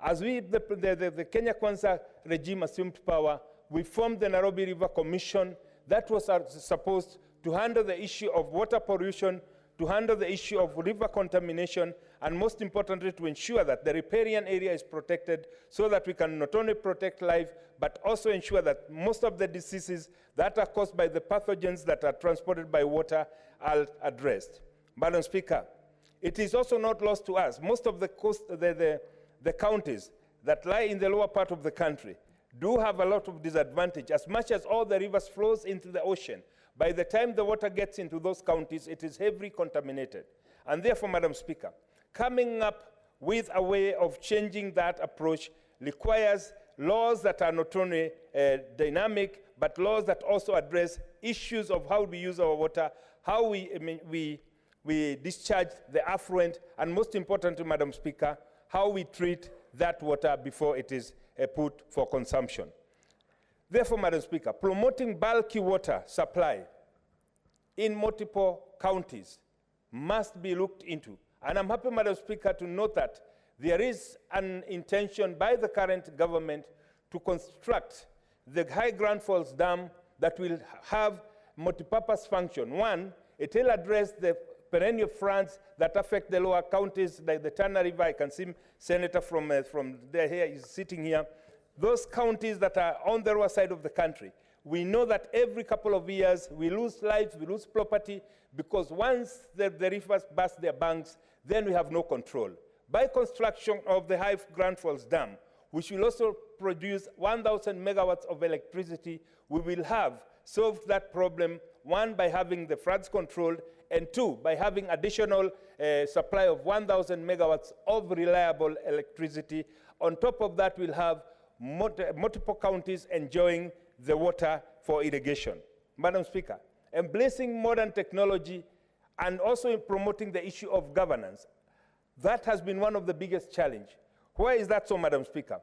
as the Kenya Kwanza regime assumed power, we formed the Nairobi River Commission that was supposed to handle the issue of water pollution, to handle the issue of river contamination, and most importantly, to ensure that the riparian area is protected so that we can not only protect life, but also ensure that most of the diseases that are caused by the pathogens that are transported by water are addressed. Madam Speaker, it is also not lost to us. Most of the counties that lie in the lower part of the country do have a lot of disadvantage. As much as all the rivers flows into the ocean, by the time the water gets into those counties, it is heavily contaminated. And therefore, Madam Speaker, coming up with a way of changing that approach requires laws that are not only dynamic, but laws that also address issues of how we use our water, how we discharge the affluent, and most importantly, Madam Speaker, how we treat that water before it is put for consumption. Therefore, Madam Speaker, promoting bulky water supply in multiple counties must be looked into. And I'm happy, Madam Speaker, to note that there is an intention by the current government to construct the High Grand Falls Dam that will have multipurpose function. One, it will address the perennial floods that affect the lower counties, like the Tana River. I can see Senator from there here is sitting here. Those counties that are on the lower side of the country we know that every couple of years we lose lives, we lose property, because once the rivers burst their banks, then we have no control. By construction of the High Grand Falls Dam, which will also produce 1,000 megawatts of electricity, we will have solved that problem, one, by having the floods controlled, and two, by having additional supply of 1,000 megawatts of reliable electricity. On top of that, we'll have multiple counties enjoying the water for irrigation. Madam Speaker, embracing modern technology and also in promoting the issue of governance, that has been one of the biggest challenges. Why is that so, Madam Speaker?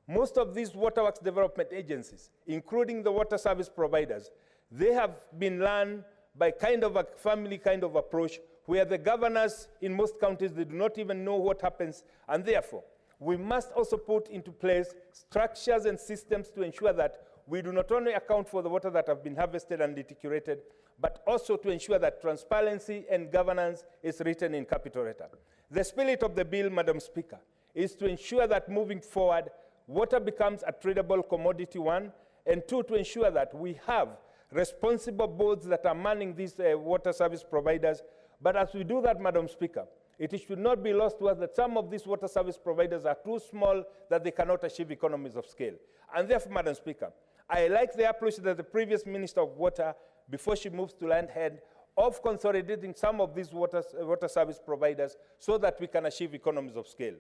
Most of these waterworks development agencies, including the water service providers, they have been run by kind of a family kind of approach, where the governors in most counties, they do not even know what happens, and therefore, we must also put into place structures and systems to ensure that we do not only account for the water that have been harvested and deteriorated, but also to ensure that transparency and governance is written in capital letter. The spirit of the bill, Madam Speaker, is to ensure that moving forward, water becomes a tradable commodity, one, and two, to ensure that we have responsible boards that are manning these water service providers. But as we do that, Madam Speaker, it should not be lost to us that some of these water service providers are too small that they cannot achieve economies of scale. And therefore, Madam Speaker, I like the approach that the previous Minister of Water, before she moves to land head, of consolidating some of these water service providers so that we can achieve economies of scale.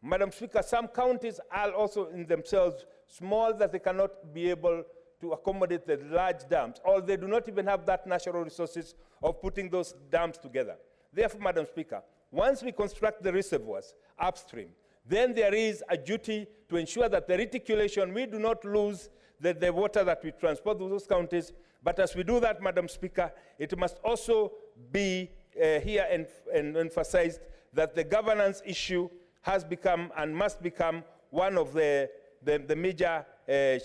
Madam Speaker, some counties are also in themselves small that they cannot be able to accommodate the large dams, or they do not even have that natural resources of putting those dams together. Therefore, Madam Speaker, once we construct the reservoirs upstream, then there is a duty to ensure that the reticulation, we do not lose the water that we transport to those counties. But as we do that, Madam Speaker, it must also be here and emphasized that the governance issue has become and must become one of the major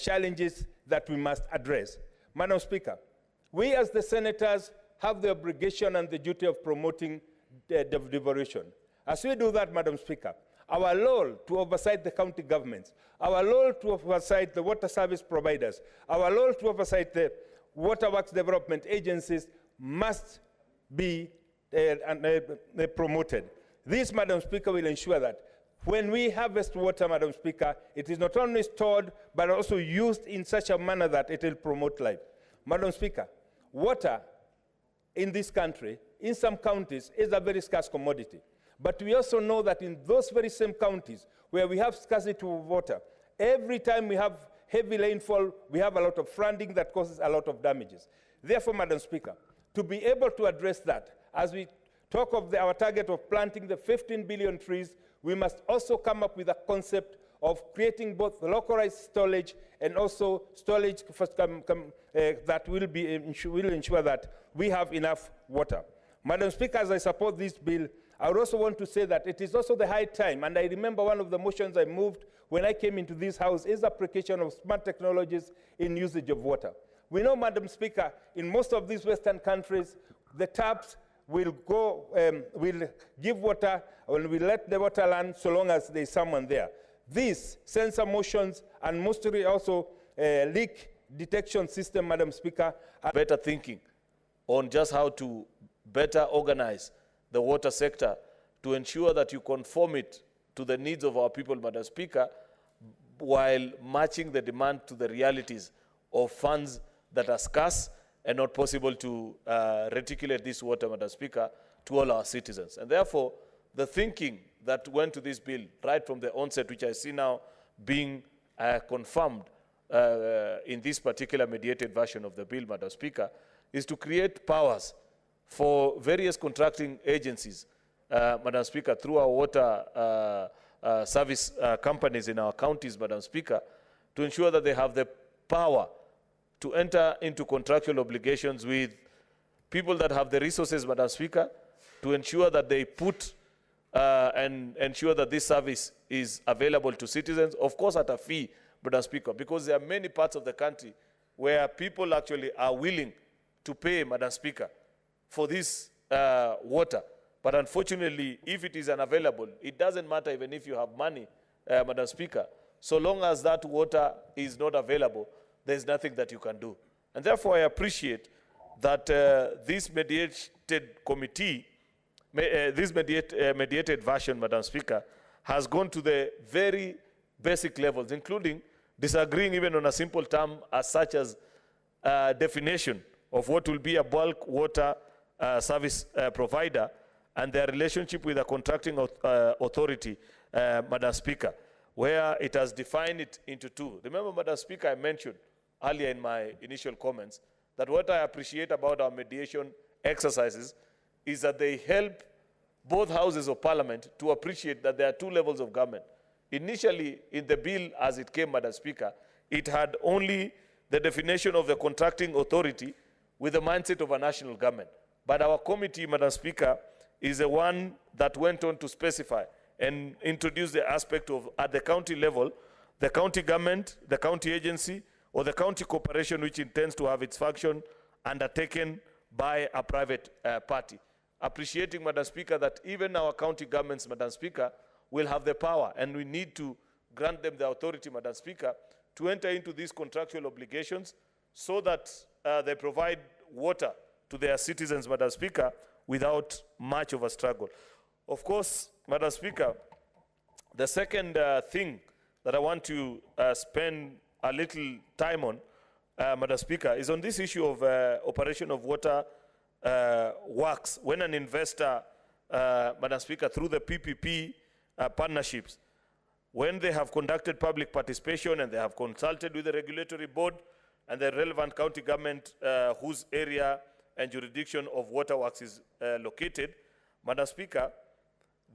challenges that we must address. Madam Speaker, we as the senators have the obligation and the duty of promoting devolution. As we do that, Madam Speaker, our role to oversight the county governments, our role to oversight the water service providers, our role to oversight the waterworks development agencies must be promoted. This, Madam Speaker, will ensure that when we harvest water, Madam Speaker, it is not only stored, but also used in such a manner that it will promote life. Madam Speaker, water in this country, in some counties, is a very scarce commodity. But we also know that in those very same counties where we have scarcity of water, every time we have heavy rainfall, we have a lot of flooding that causes a lot of damages. Therefore, Madam Speaker, to be able to address that, as we talk of our target of planting the 15 billion trees, we must also come up with a concept of creating both localized storage and also storage that will ensure that we have enough water. Madam Speaker, as I support this bill, I would also want to say that it is also the high time, and I remember one of the motions I moved when I came into this House is application of smart technologies in usage of water. We know, Madam Speaker, in most of these Western countries, the taps will give water, and will let the water run so long as there is someone there. These sensor motions and mostly also leak detection system, Madam Speaker, are better thinking on just how to better organize the water sector to ensure that you conform it to the needs of our people, Madam Speaker, while matching the demand to the realities of funds that are scarce and not possible to reticulate this water, Madam Speaker, to all our citizens. And therefore, the thinking that went to this bill right from the onset, which I see now being confirmed in this particular mediated version of the bill, Madam Speaker, is to create powers for various contracting agencies, Madam Speaker, through our water service companies in our counties, Madam Speaker, to ensure that they have the power to enter into contractual obligations with people that have the resources, Madam Speaker, to ensure that they put and ensure that this service is available to citizens, of course at a fee, Madam Speaker, because there are many parts of the country where people actually are willing to pay, Madam Speaker, for this water. But unfortunately, if it is unavailable, it doesn't matter even if you have money, Madam Speaker. So long as that water is not available, there's nothing that you can do. And therefore, I appreciate that this mediated committee, this mediated version, Madam Speaker, has gone to the very basic levels, including disagreeing even on a simple term such as definition of what will be a bulk water service provider and their relationship with the contracting authority, Madam Speaker, where it has defined it into two. Remember, Madam Speaker, I mentioned earlier in my initial comments that what I appreciate about our mediation exercises is that they help both houses of parliament to appreciate that there are two levels of government. Initially, in the bill as it came, Madam Speaker, it had only the definition of the contracting authority with the mindset of a national government. But our committee, Madam Speaker, is the one that went on to specify and introduce the aspect of, at the county level, the county government, the county agency, or the county corporation which intends to have its function undertaken by a private party. Appreciating, Madam Speaker, that even our county governments, Madam Speaker, will have the power, and we need to grant them the authority, Madam Speaker, to enter into these contractual obligations so that they provide water to their citizens, Madam Speaker, without much of a struggle. Of course, Madam Speaker, the second thing that I want to spend a little time on, Madam Speaker, is on this issue of operation of water works. When an investor, Madam Speaker, through the PPP partnerships, when they have conducted public participation and they have consulted with the regulatory board and the relevant county government whose area and jurisdiction of waterworks is located, Madam Speaker,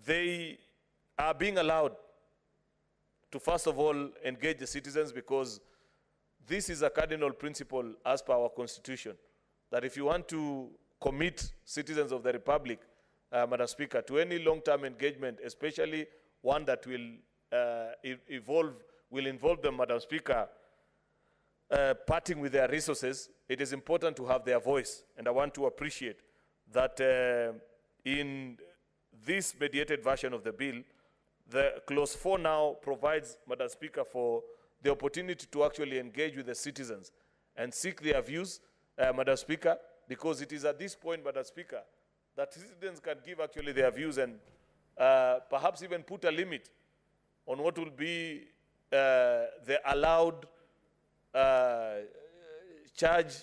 they are being allowed to first of all engage the citizens, because this is a cardinal principle as per our constitution, that if you want to commit citizens of the Republic, Madam Speaker, to any long-term engagement, especially one that will involve them, Madam Speaker, parting with their resources, it is important to have their voice. And I want to appreciate that in this mediated version of the bill, the clause 4 now provides, Madam Speaker, for the opportunity to actually engage with the citizens and seek their views, Madam Speaker, because it is at this point, Madam Speaker, that citizens can give actually their views and perhaps even put a limit on what will be the allowed charge,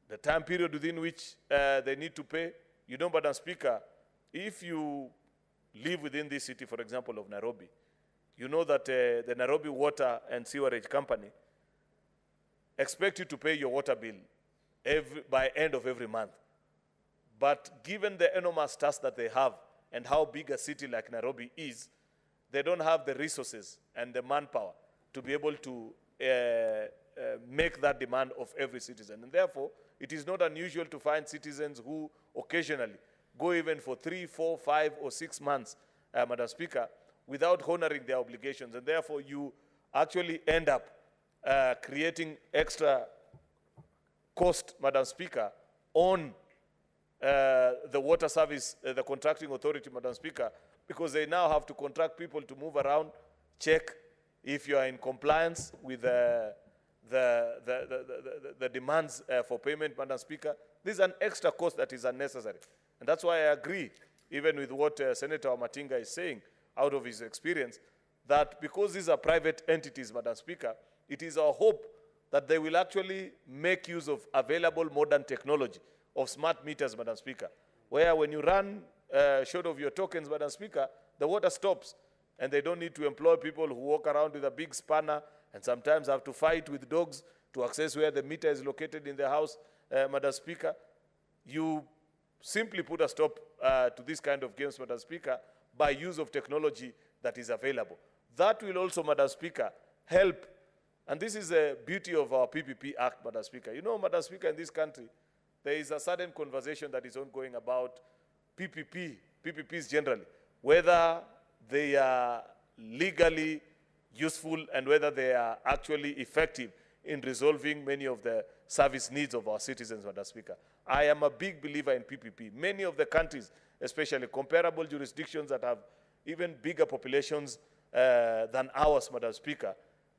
the time period within which they need to pay. You know, Madam Speaker, if you live within this city, for example, of Nairobi, you know that the Nairobi Water and Sewerage Company expect you to pay your water bill by end of every month. But given the enormous task that they have and how big a city like Nairobi is, they don't have the resources and the manpower to be able to make that demand of every citizen. And therefore, it is not unusual to find citizens who occasionally go even for 3, 4, 5, or 6 months, Madam Speaker, without honoring their obligations. And therefore, you actually end up creating extra cost, Madam Speaker, on the water service, the contracting authority, Madam Speaker, because they now have to contract people to move around, check if you are in compliance with the demands for payment, Madam Speaker. This is an extra cost that is unnecessary. And that's why I agree, even with what Senator Matinga is saying, out of his experience, that because these are private entities, Madam Speaker, it is our hope that they will actually make use of available modern technology of smart meters, Madam Speaker, where when you run short of your tokens, Madam Speaker, the water stops, and they don't need to employ people who walk around with a big spanner and sometimes have to fight with dogs to access where the meter is located in the house, Madam Speaker. You simply put a stop to this kind of games, Madam Speaker, by use of technology that is available. That will also, Madam Speaker, help. And this is the beauty of our PPP Act, Madam Speaker. You know, Madam Speaker, in this country, there is a sudden conversation that is ongoing about PPPs generally, whether they are legally useful and whether they are actually effective in resolving many of the service needs of our citizens, Madam Speaker. I am a big believer in PPP. Many of the countries, especially comparable jurisdictions that have even bigger populations than ours, Madam Speaker,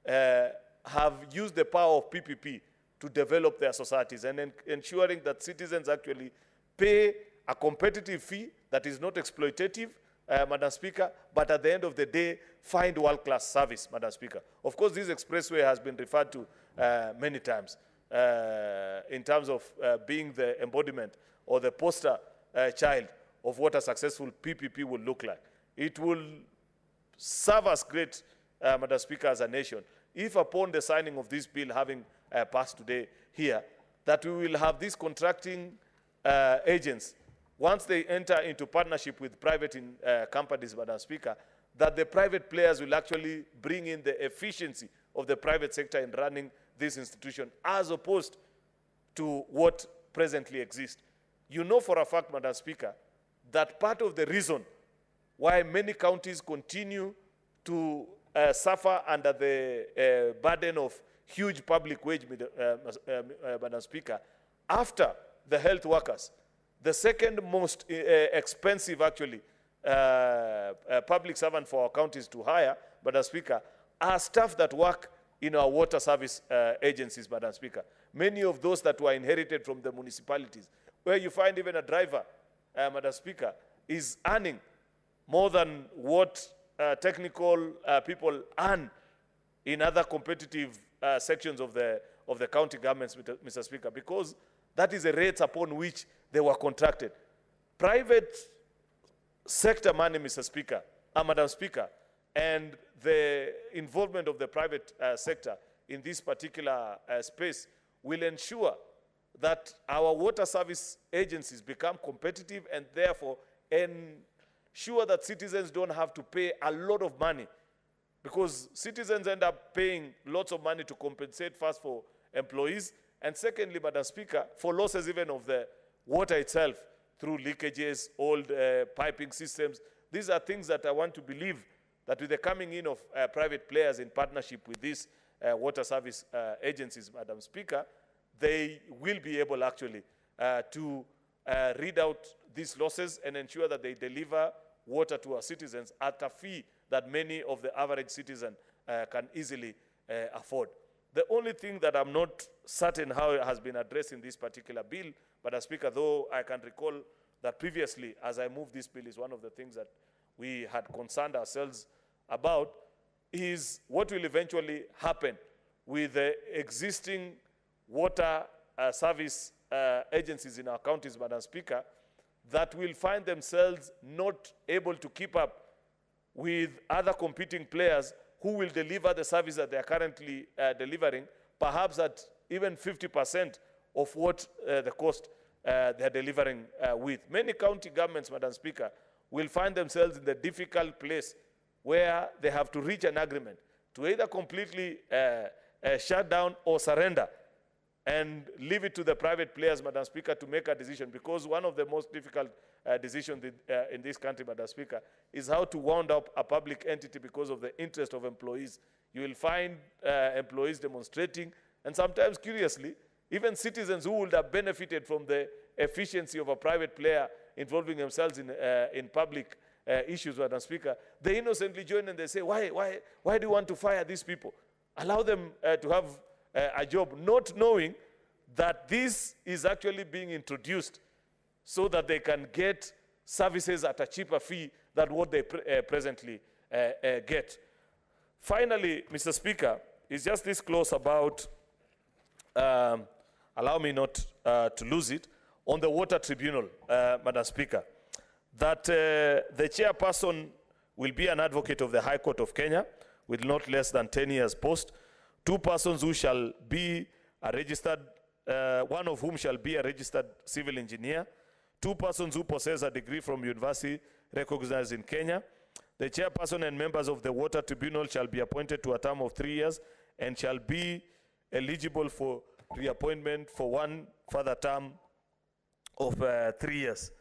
have used the power of PPP to develop their societies and ensuring that citizens actually pay a competitive fee that is not exploitative, Madam Speaker, but at the end of the day, find world-class service, Madam Speaker. Of course, this expressway has been referred to many times in terms of being the embodiment or the poster child of what a successful PPP will look like. It will serve us great, Madam Speaker, as a nation, if upon the signing of this bill having passed today here, that we will have these contracting agents, once they enter into partnership with private companies, Madam Speaker, that the private players will actually bring in the efficiency of the private sector in running this institution, as opposed to what presently exists. You know for a fact, Madam Speaker, that part of the reason why many counties continue to suffer under the burden of huge public wage, Madam Speaker, after the health workers, the second most expensive, actually, public servant for our counties to hire, Madam Speaker, are staff that work in our water service agencies, Madam Speaker. Many of those that were inherited from the municipalities, where you find even a driver, Madam Speaker, is earning more than what technical people earn in other competitive sections of the county governments, Mr. Speaker, because that is the rates upon which they were contracted. Private sector money, Mr. Speaker, Madam Speaker, and the involvement of the private sector in this particular space will ensure that our water service agencies become competitive and therefore ensure that citizens don't have to pay a lot of money, because citizens end up paying lots of money to compensate first for employees, and secondly, Madam Speaker, for losses even of the water itself through leakages, old piping systems. These are things that I want to believe that with the coming in of private players in partnership with these water service agencies, Madam Speaker, they will be able actually to read out these losses and ensure that they deliver water to our citizens at a fee that many of the average citizen can easily afford. The only thing that I'm not certain how it has been addressed in this particular bill, Madam Speaker, though I can recall that previously, as I moved this bill, is one of the things that we had concerned ourselves about, is what will eventually happen with the existing water service agencies in our counties, Madam Speaker, that will find themselves not able to keep up with other competing players who will deliver the service that they are currently delivering, perhaps at even 50% of what the cost they are delivering with. Many county governments, Madam Speaker, will find themselves in the difficult place where they have to reach an agreement to either completely shut down or surrender and leave it to the private players, Madam Speaker, to make a decision, because one of the most difficult decisions in this country, Madam Speaker, is how to wound up a public entity because of the interest of employees. You will find employees demonstrating, and sometimes, curiously, even citizens who would have benefited from the efficiency of a private player involving themselves in public issues, Madam Speaker, they innocently join and they say, why do you want to fire these people? Allow them to have a job, not knowing that this is actually being introduced so that they can get services at a cheaper fee than what they presently get. Finally, Mr. Speaker, is just this close about, allow me not to lose it, on the water tribunal, Madam Speaker, that the chairperson will be an advocate of the High Court of Kenya with not less than 10 years post. 2 persons who shall be a registered, one of whom shall be a registered civil engineer, 2 persons who possess a degree from university recognized in Kenya. The chairperson and members of the Water Tribunal shall be appointed to a term of 3 years and shall be eligible for reappointment for one further term of 3 years.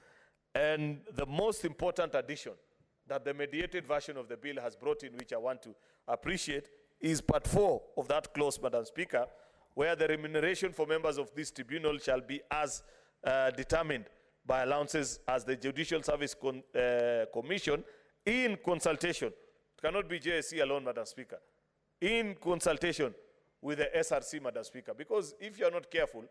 And the most important addition that the mediated version of the bill has brought in, which I want to appreciate, is part 4 of that clause, Madam Speaker, where the remuneration for members of this tribunal shall be as determined by allowances as the Judicial Service Commission in consultation. It cannot be JSC alone, Madam Speaker. In consultation with the SRC, Madam Speaker, because if you are not careful,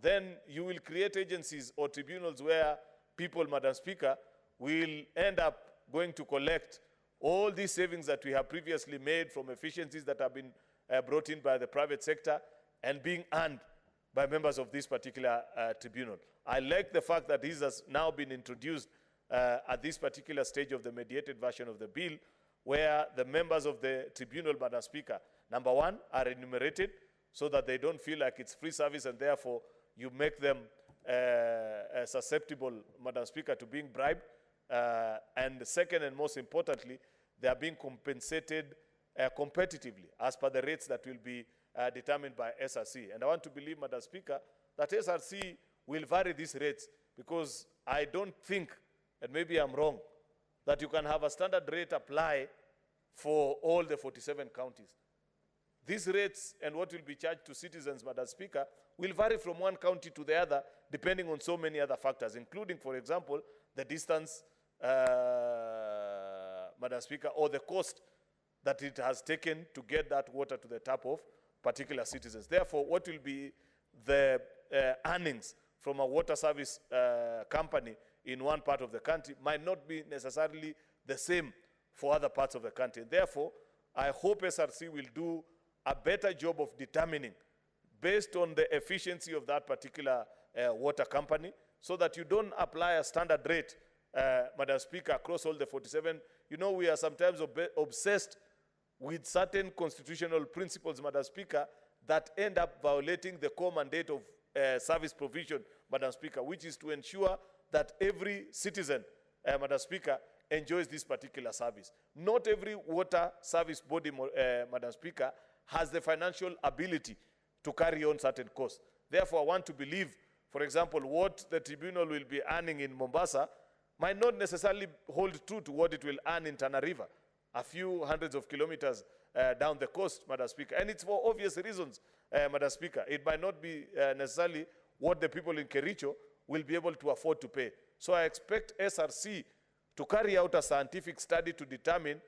then you will create agencies or tribunals where people, Madam Speaker, will end up going to collect all these savings that we have previously made from efficiencies that have been brought in by the private sector and being earned by members of this particular tribunal. I like the fact that this has now been introduced at this particular stage of the mediated version of the bill, where the members of the tribunal, Madam Speaker, number one, are enumerated so that they don't feel like it's free service and therefore you make them susceptible, Madam Speaker, to being bribed. And the second and most importantly, they are being compensated competitively as per the rates that will be determined by SRC. And I want to believe, Madam Speaker, that SRC will vary these rates, because I don't think, and maybe I'm wrong, that you can have a standard rate apply for all the 47 counties. These rates and what will be charged to citizens, Madam Speaker, will vary from one county to the other depending on so many other factors, including, for example, the distance, Madam Speaker, or the cost that it has taken to get that water to the tap of particular citizens. Therefore, what will be the earnings from a water service company in one part of the country might not be necessarily the same for other parts of the country. Therefore, I hope SRC will do a better job of determining, based on the efficiency of that particular water company, so that you don't apply a standard rate, Madam Speaker, across all the 47. You know, we are sometimes obsessed with certain constitutional principles, Madam Speaker, that end up violating the core mandate of service provision, Madam Speaker, which is to ensure that every citizen, Madam Speaker, enjoys this particular service. Not every water service body, Madam Speaker, has the financial ability to carry on certain costs. Therefore, I want to believe, for example, what the tribunal will be earning in Mombasa might not necessarily hold true to what it will earn in Tana River, a few hundreds of kilometers down the coast, Madam Speaker. And it's for obvious reasons, Madam Speaker. It might not be necessarily what the people in Kericho will be able to afford to pay. So I expect SRC to carry out a scientific study to determine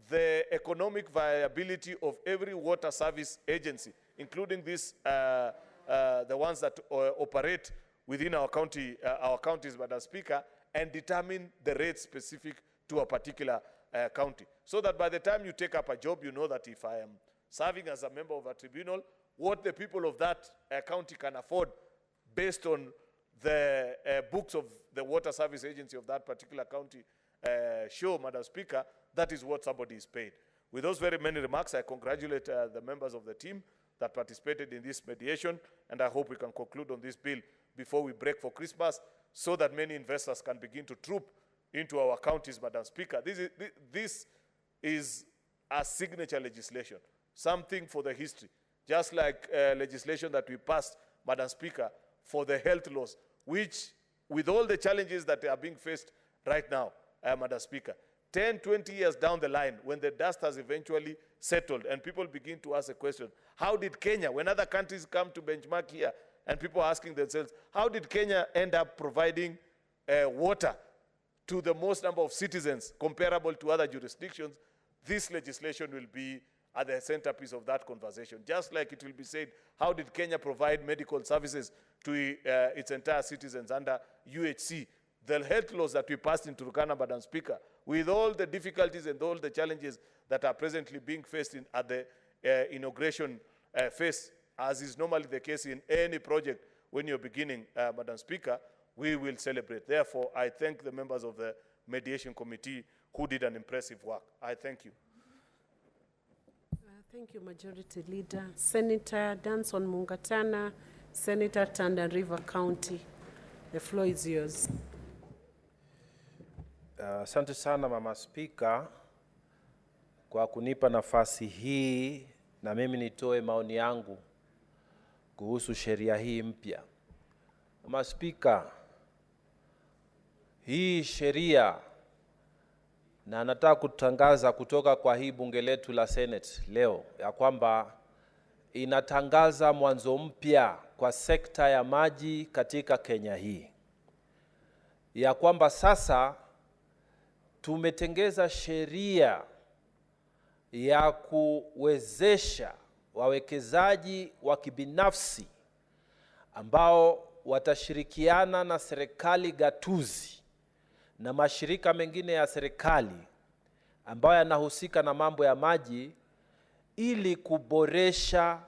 the economic viability of every water service agency, including this, the ones that operate within our counties, Madam Speaker, and determine the rates specific to a particular county. So that by the time you take up a job, you know that if I am serving as a member of a tribunal, what the people of that county can afford based on the books of the water service agency of that particular county show, Madam Speaker, that is what somebody is paid. With those very many remarks, I congratulate the members of the team that participated in this mediation, and I hope we can conclude on this bill before we break for Christmas, so that many investors can begin to troop into our counties, Madam Speaker. This is a signature legislation, something for the history, just like legislation that we passed, Madam Speaker, for the health laws, which, with all the challenges that are being faced right now, Madam Speaker, 10, 20 years down the line, when the dust has eventually settled and people begin to ask a question, how did Kenya, when other countries come to benchmark here, and people are asking themselves, how did Kenya end up providing water to the most number of citizens comparable to other jurisdictions? This legislation will be at the centerpiece of that conversation. Just like it will be said, how did Kenya provide medical services to its entire citizens under UHC? The health laws that we passed in Turkana, Madam Speaker, with all the difficulties and all the challenges that are presently being faced at the inauguration phase, as is normally the case in any project when you're beginning, Madam Speaker, we will celebrate. Therefore, I thank the members of the mediation committee who did an impressive work. I thank you. Thank you, Majority Leader. Senator Danson Mungatana, Senator Tana River County. The floor is yours. Asante sana Mama Speaker kwa kunipa nafasi hii na mimi nitoe maoni yangu kuhusu sheria hii mpya. Mama Speaker, hii sheria na nataka kutangaza kutoka kwa hii bunge letu la Senate leo ya kwamba inatangaza mwanzo mpya kwa sekta ya maji katika Kenya hii. Ya kwamba sasa tumetengeza sheria ya kuwezesha wawekezaji wa kibinafsi ambao watashirikiana na serikali gatuzi na mashirika mengine ya serikali ambayo yanahusika na mambo ya maji ili kuboresha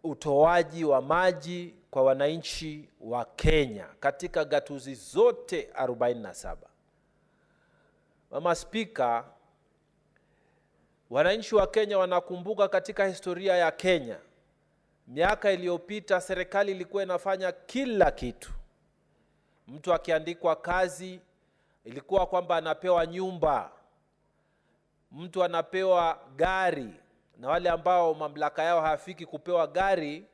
utoaji wa maji kwa wananchi wa Kenya katika gatuzi zote 47. Mama Spika, wananchi wa Kenya wanakumbuka katika historia ya Kenya, miaka iliyopita serikali ilikuwa inafanya kila kitu. Mtu akiandikwa kazi ilikuwa kwamba anapewa nyumba, mtu anapewa gari, na wale ambao mamlaka yao hafiki kupewa gari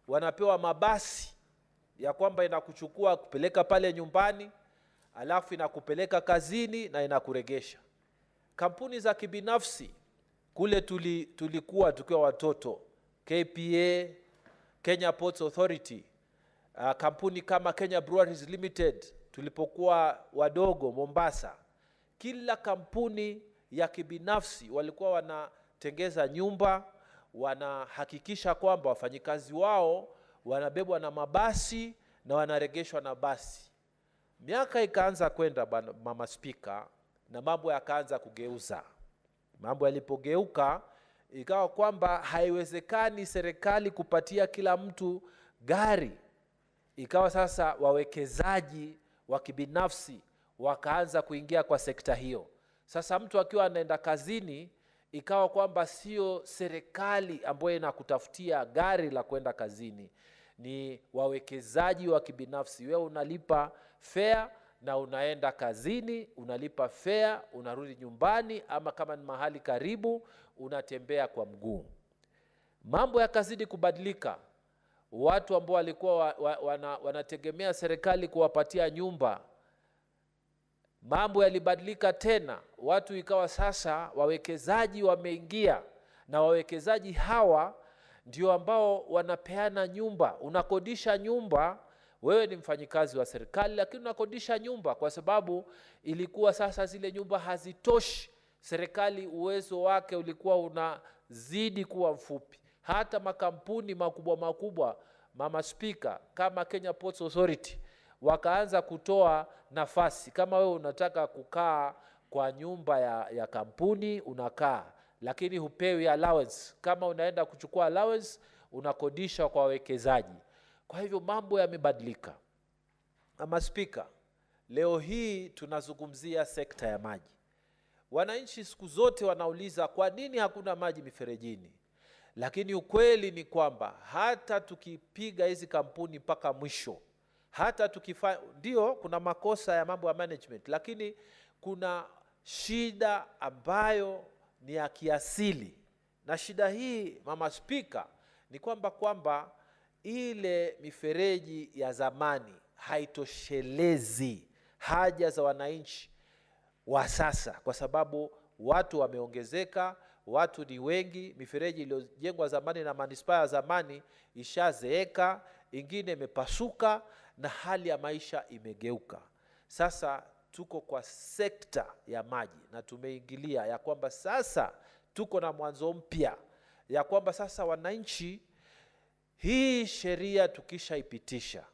wanapewa mabasi ya kwamba inakuchukua kupeleka pale nyumbani, alafu inakupeleka kazini na inakuregesha. Kampuni za kibinafsi kule tulikuwa tukiwa watoto, KPA, Kenya Ports Authority, kampuni kama Kenya Breweries Limited tulipokuwa wadogo Mombasa, kila kampuni ya kibinafsi walikuwa wanatengeza nyumba, wanahakikisha kwamba wafanyikazi wao wanabebwa na mabasi na wanaregeshwa na basi. Miaka ikaanza kwenda, Mama Spika, na mambo yakaanza kugeuza. Mambo yalipogeuka ikawa kwamba haiwezekani serikali kupatia kila mtu gari. Ikawa sasa wawekezaji wa kibinafsi wakaanza kuingia kwa sekta hiyo. Sasa mtu akiwa anaenda kazini, ikawa kwamba sio serikali ambayo inakutafutia gari la kwenda kazini, ni wawekezaji wa kibinafsi. Wewe unalipa fare na unaenda kazini, unalipa fare, unarudi nyumbani, ama kama ni mahali karibu unatembea kwa mguu. Mambo yakazidi kubadilika. Watu ambao walikuwa wanategemea serikali kuwapatia nyumba, mambo yalibadilika tena. Watu ikawa sasa wawekezaji wameingia, na wawekezaji hawa ndio ambao wanapeana nyumba. Unakodisha nyumba, wewe ni mfanyikazi wa serikali lakini unakodisha nyumba, kwa sababu ilikuwa sasa zile nyumba hazitoshi. Serikali uwezo wake ulikuwa unazidi kuwa mfupi. Hata makampuni makubwa, Mama Spika, kama Kenya Ports Authority wakaanza kutoa nafasi. Kama wewe unataka kukaa kwa nyumba ya kampuni unakaa, lakini hupewi allowance. Kama unaenda kuchukua allowance unakodisha kwa wawekezaji. Kwa hivyo mambo yamebadilika. Mama Spika, leo hii tunazungumzia sekta ya maji. Wananchi siku zote wanauliza kwa nini hakuna maji miferejini? Lakini ukweli ni kwamba hata tukipiga hizi kampuni mpaka mwisho, hata ndio kuna makosa ya mambo ya management, lakini kuna shida ambayo ni ya kiasili. Na shida hii, Mama Spika, ni kwamba ile mifereji ya zamani haitoshelezi haja za wananchi wa sasa, kwa sababu watu wameongezeka, watu ni wengi. Mifereji iliyojengwa zamani na manispaa ya zamani ishazeeka, ingine imepasuka, na hali ya maisha imegeuka. Sasa tuko kwa sekta ya maji na tumeingilia ya kwamba sasa tuko na mwanzo mpya, ya kwamba sasa wananchi, hii sheria tukishaipitisha,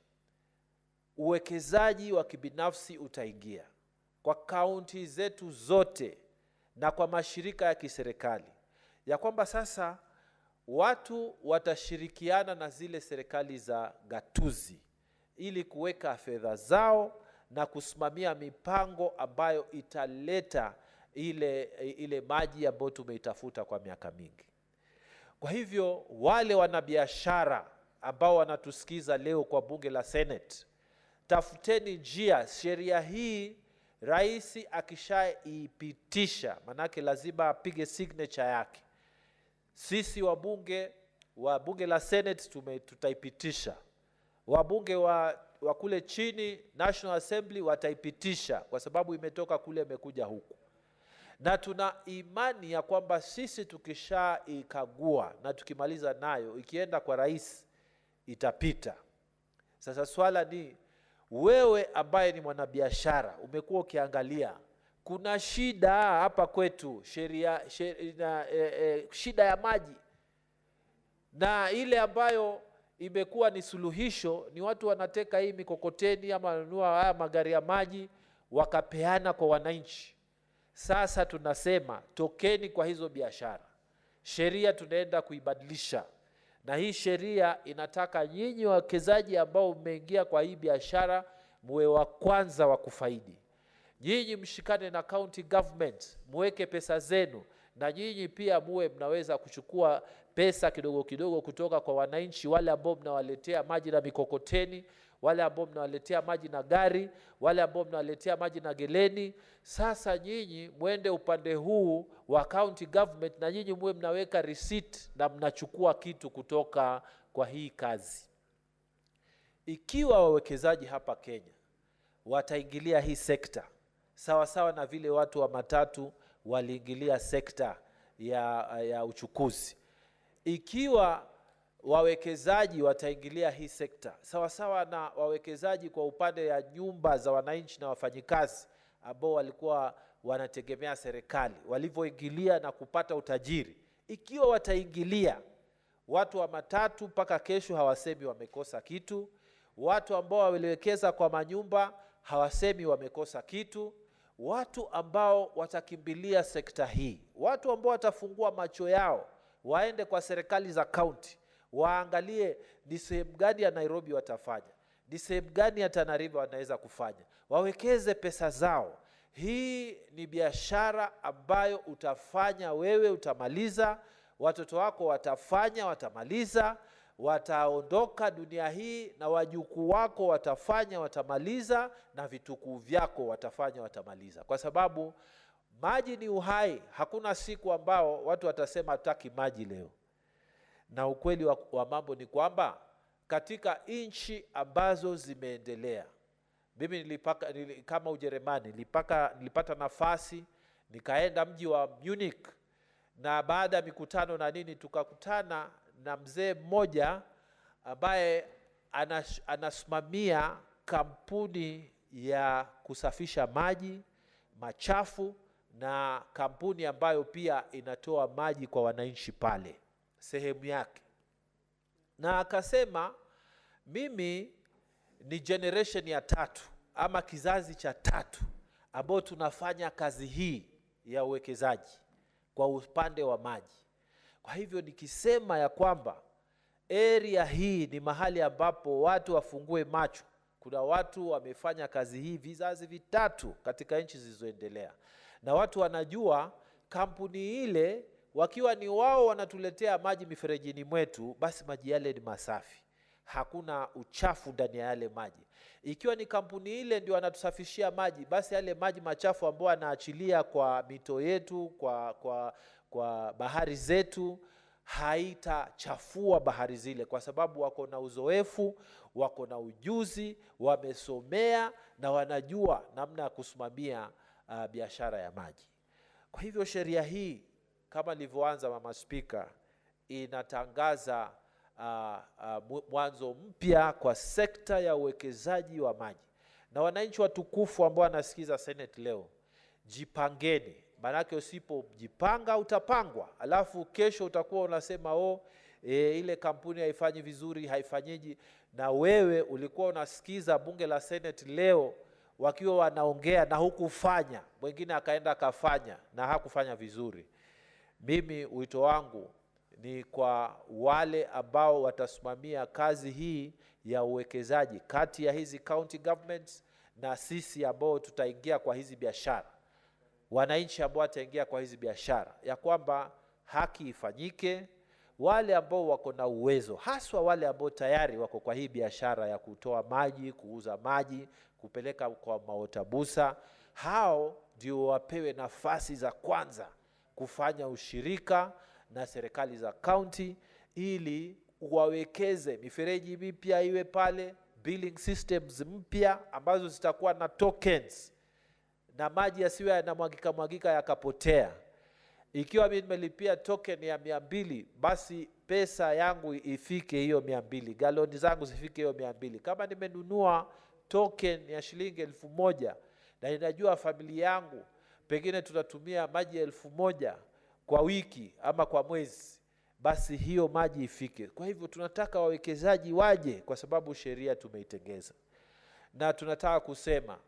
uwekezaji wa kibinafsi utaingia kwa kaunti zetu zote na kwa mashirika ya kiserikali, ya kwamba sasa watu watashirikiana na zile serikali za gatuzi ili kuweka fedha zao na kusimamia mipango ambayo italeta ile maji ambayo tumeitafuta kwa miaka mingi. Kwa hivyo wale wanabiashara ambao wanatusikiza leo kwa bunge la Senate, tafuteni njia. Sheria hii rais akishaipitisha, manake lazima apige signature yake. Sisi wabunge wa bunge la Senate tutaipitisha, wabunge wa kule chini National Assembly wataipitisha, kwa sababu imetoka kule imekuja huku. Na tuna imani ya kwamba sisi tukishaikagua na tukimaliza nayo, ikienda kwa rais itapita. Sasa swala ni wewe ambaye ni mwanabiashara, umekuwa ukiangalia kuna shida hapa kwetu, shida ya maji. Na ile ambayo imekuwa ni suluhisho ni watu wanateka hii mikokoteni ama wanunua haya magari ya maji wakapeana kwa wananchi. Sasa tunasema tokeni kwa hizo biashara. Sheria tunaenda kuibadilisha. Na hii sheria inataka nyinyi wawekezaji ambao mmeingia kwa hii biashara muwe wa kwanza wa kufaidi. Nyinyi mshikane na county government, muweke pesa zenu, na nyinyi pia muwe mnaweza kuchukua pesa kidogo kidogo kutoka kwa wananchi, wale ambao mnawaletea maji na mikokoteni, wale ambao mnawaletea maji na gari, wale ambao mnawaletea maji na geleni. Sasa nyinyi mwende upande huu wa county government, na nyinyi muwe mnaweka receipt na mnachukua kitu kutoka kwa hii kazi. Ikiwa wawekezaji hapa Kenya wataingilia hii sekta sawa sawa na vile watu wa matatu waliingilia sekta ya uchukuzi, ikiwa wawekezaji wataingilia hii sekta sawa sawa na wawekezaji kwa upande ya nyumba za wananchi na wafanyikazi ambao walikuwa wanategemea serikali walivyoingilia na kupata utajiri, ikiwa wataingilia, watu wa matatu mpaka kesho hawasemi wamekosa kitu, watu ambao waliwekeza kwa manyumba hawasemi wamekosa kitu, watu ambao watakimbilia sekta hii, watu ambao watafungua macho yao waende kwa serikali za county waangalie ni sehemu gani ya Nairobi watafanya, ni sehemu gani ya Tana River wanaweza kufanya, wawekeze pesa zao. Hii ni biashara ambayo utafanya wewe, utamaliza, watoto wako watafanya, watamaliza, wataondoka dunia hii, na wajukuu wako watafanya, watamaliza, na vitukuu vyako watafanya, watamaliza. Kwa sababu maji ni uhai. Hakuna siku ambao watu watasema hataki maji leo. Na ukweli wa mambo ni kwamba katika nchi ambazo zimeendelea, mimi kama Ujerumani nilipata nafasi nikaenda mji wa Munich, na baada ya mikutano na nini tukakutana na mzee mmoja ambaye anasimamia kampuni ya kusafisha maji machafu, na kampuni ambayo pia inatoa maji kwa wananchi pale sehemu yake. Na akasema mimi ni generation ya 3 ama kizazi cha 3 ambao tunafanya kazi hii ya uwekezaji kwa upande wa maji. Kwa hivyo nikisema ya kwamba area hii ni mahali ambapo watu wafungue macho, kuna watu wamefanya kazi hii vizazi vitatu katika nchi zilizoendelea, na watu wanajua kampuni ile, wakiwa ni wao wanatuletea maji miferejini mwetu, basi maji yale ni masafi, hakuna uchafu ndani ya yale maji. Ikiwa ni kampuni ile ndio wanatusafishia maji, basi yale maji machafu ambao wanaachilia kwa mito yetu, kwa bahari zetu, haitachafua bahari zile, kwa sababu wako na uzoefu, wako na ujuzi, wamesomea na wanajua namna ya kusimamia biashara ya maji. Kwa hivyo sheria hii, kama nilivyoanza Mama Speaker, inatangaza mwanzo mpya kwa sekta ya uwekezaji wa maji. Na wananchi watukufu ambao wanasikiza Senate leo, jipangeni, manake usipojipanga utapangwa, alafu kesho utakuwa unasema ile kampuni haifanyi vizuri, haifanyiji. Na wewe ulikuwa unasikiza bunge la Senate leo wakiwa wanaongea na hukufanya, mwingine akaenda akafanya na hakufanya vizuri. Mimi wito wangu ni kwa wale ambao watasimamia kazi hii ya uwekezaji kati ya hizi county governments na sisi ambao tutaingia kwa hizi biashara, wananchi ambao wataingia kwa hizi biashara, ya kwamba haki ifanyike. Wale ambao wako na uwezo, haswa wale ambao tayari wako kwa hii biashara ya kutoa maji, kuuza maji, kupeleka kwa maotabusa, hao ndio wapewe nafasi za kwanza kufanya ushirika na serikali za county, ili wawekeze mifereji mipya iwe pale, billing systems mpya ambazo zitakuwa na tokens, na maji yasiwe yanamwagika yakapotea. Ikiwa mimi nimelipia token ya 200, basi pesa yangu ifike hiyo 200, galoni zangu zifike hiyo 200. Kama nimenunua token ya shilingi 1000 na ninajua familia yangu pengine tutatumia maji 1000 kwa wiki ama kwa mwezi, basi hiyo maji ifike. Kwa hivyo tunataka wawekezaji waje, kwa sababu sheria tumeitengeza. Na tunataka kusema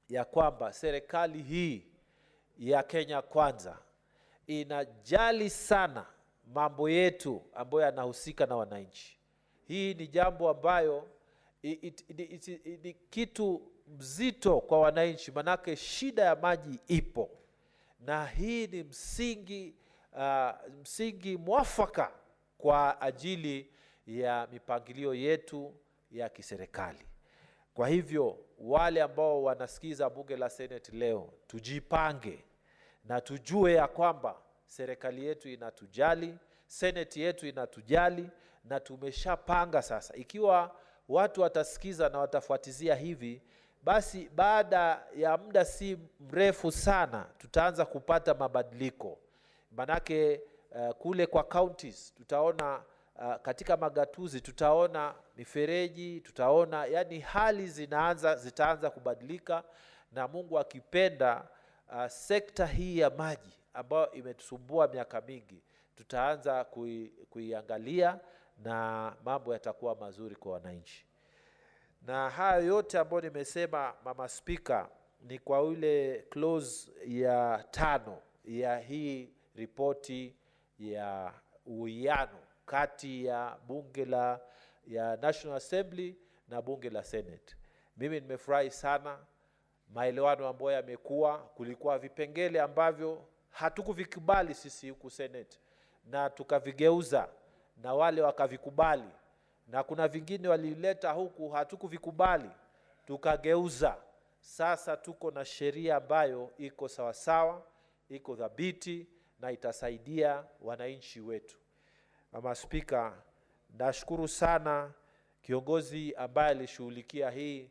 ya kwamba serikali hii ya Kenya Kwanza inajali sana mambo yetu ambayo yanahusika na wananchi. Hii ni jambo ambayo ni kitu mzito kwa wananchi, manake shida ya maji ipo, na hii ni msingi mwafaka kwa ajili ya mipangilio yetu ya kiserikali. Kwa hivyo wale ambao wanasikiza bunge la Senate leo, tujipange na tujue ya kwamba serikali yetu inatujali, Senate yetu inatujali, na tumeshapanga sasa. Ikiwa watu watasikiza na watafuatizia hivi, basi baada ya muda si mrefu sana tutaanza kupata mabadiliko. Manake kule kwa counties tutaona, katika magatuzi tutaona mifereji, tutaona, yani hali zitaanza kubadilika, na Mungu akipenda sekta hii ya maji ambayo imetusumbua miaka mingi tutaanza kuiangalia, na mambo yatakuwa mazuri kwa wananchi. Na haya yote ambayo nimesema, Mama Speaker, ni kwa ile clause ya 5 ya hii ripoti ya uwiano kati ya bunge ya National Assembly na bunge la Senate. Mimi nimefurahi sana maelewano ambayo yamekuwa. Kulikuwa vipengele ambavyo hatukuvikubali sisi huku Senate na tukavigeuza, na wale wakavikubali, na kuna vingine walileta huku hatukuvikubali tukageuza. Sasa tuko na sheria ambayo iko sawasawa, iko dhabiti, na itasaidia wananchi wetu. Mama Speaker, nashukuru sana kiongozi ambaye alishughulikia hii,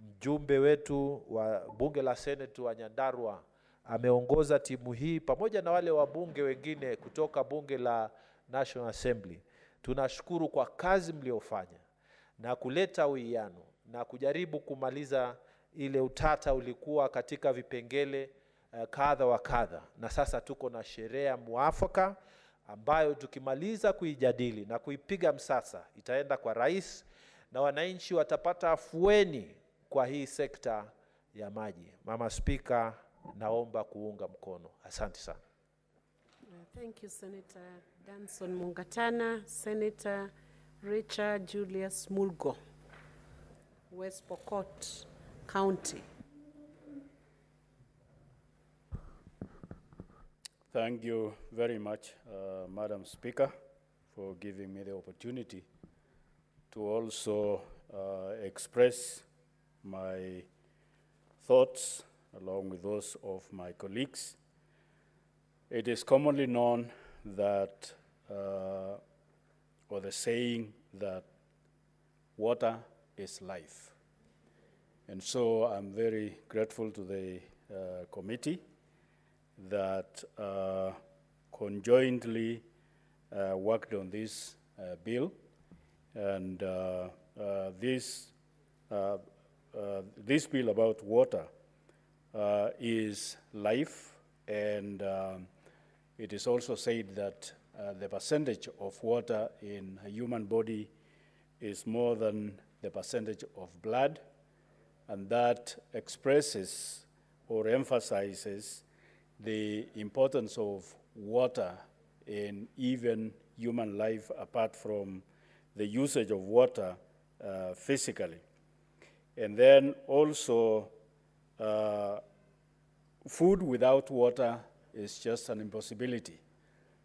mjumbe wetu wa bunge la Senate wa Nyandarua ameongoza timu hii pamoja na wale wabunge wengine kutoka bunge la National Assembly. Tunashukuru kwa kazi mliofanya na kuleta uwiano na kujaribu kumaliza ile utata ulikuwa katika vipengele kadha wa kadha. Na sasa tuko na sheria mwafaka ambayo tukimaliza kuijadili na kuipiga msasa itaenda kwa rais, na wananchi watapata afueni kwa hii sekta ya maji. Mama Speaker, naomba kuunga mkono. Asante sana. Thank you, Senator Danson Mungatana. Senator Richard Julius Mulgo, West Pokot County. Thank you very much, Madam Speaker, for giving me the opportunity to also express my thoughts along with those of my colleagues. It is commonly known that, or the saying that water is life. And so I'm very grateful to the committee that conjointly worked on this bill. And this bill about water is life, and it is also said that the percentage of water in a human body is more than the percentage of blood, and that expresses or emphasizes the importance of water in even human life, apart from the usage of water physically. And then also, food without water is just an impossibility.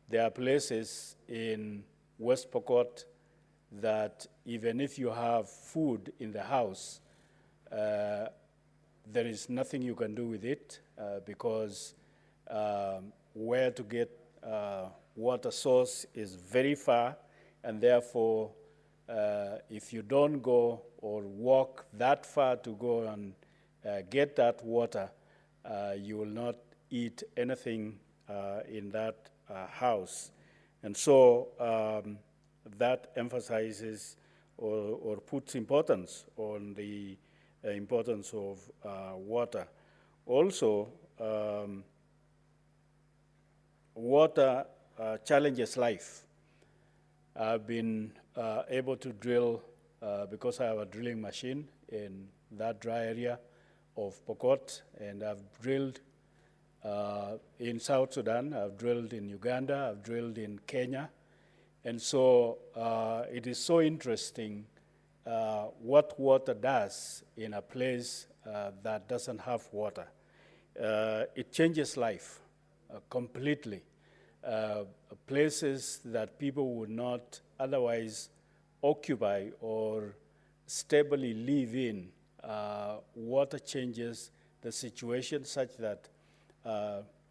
There are places in West Pokot that even if you have food in the house, there is nothing you can do with it because where to get water source is very far, and therefore if you don't go or walk that far to go and get that water, you will not eat anything in that house. And so that emphasizes or puts importance on the importance of water. Also, water challenges life. I've been able to drill, because I have a drilling machine in that dry area of Pokot, and I've drilled in South Sudan, I've drilled in Uganda, I've drilled in Kenya. And so it is so interesting what water does in a place that doesn't have water. It changes life completely. Places that people would not otherwise occupy or stably live in, water changes the situation such that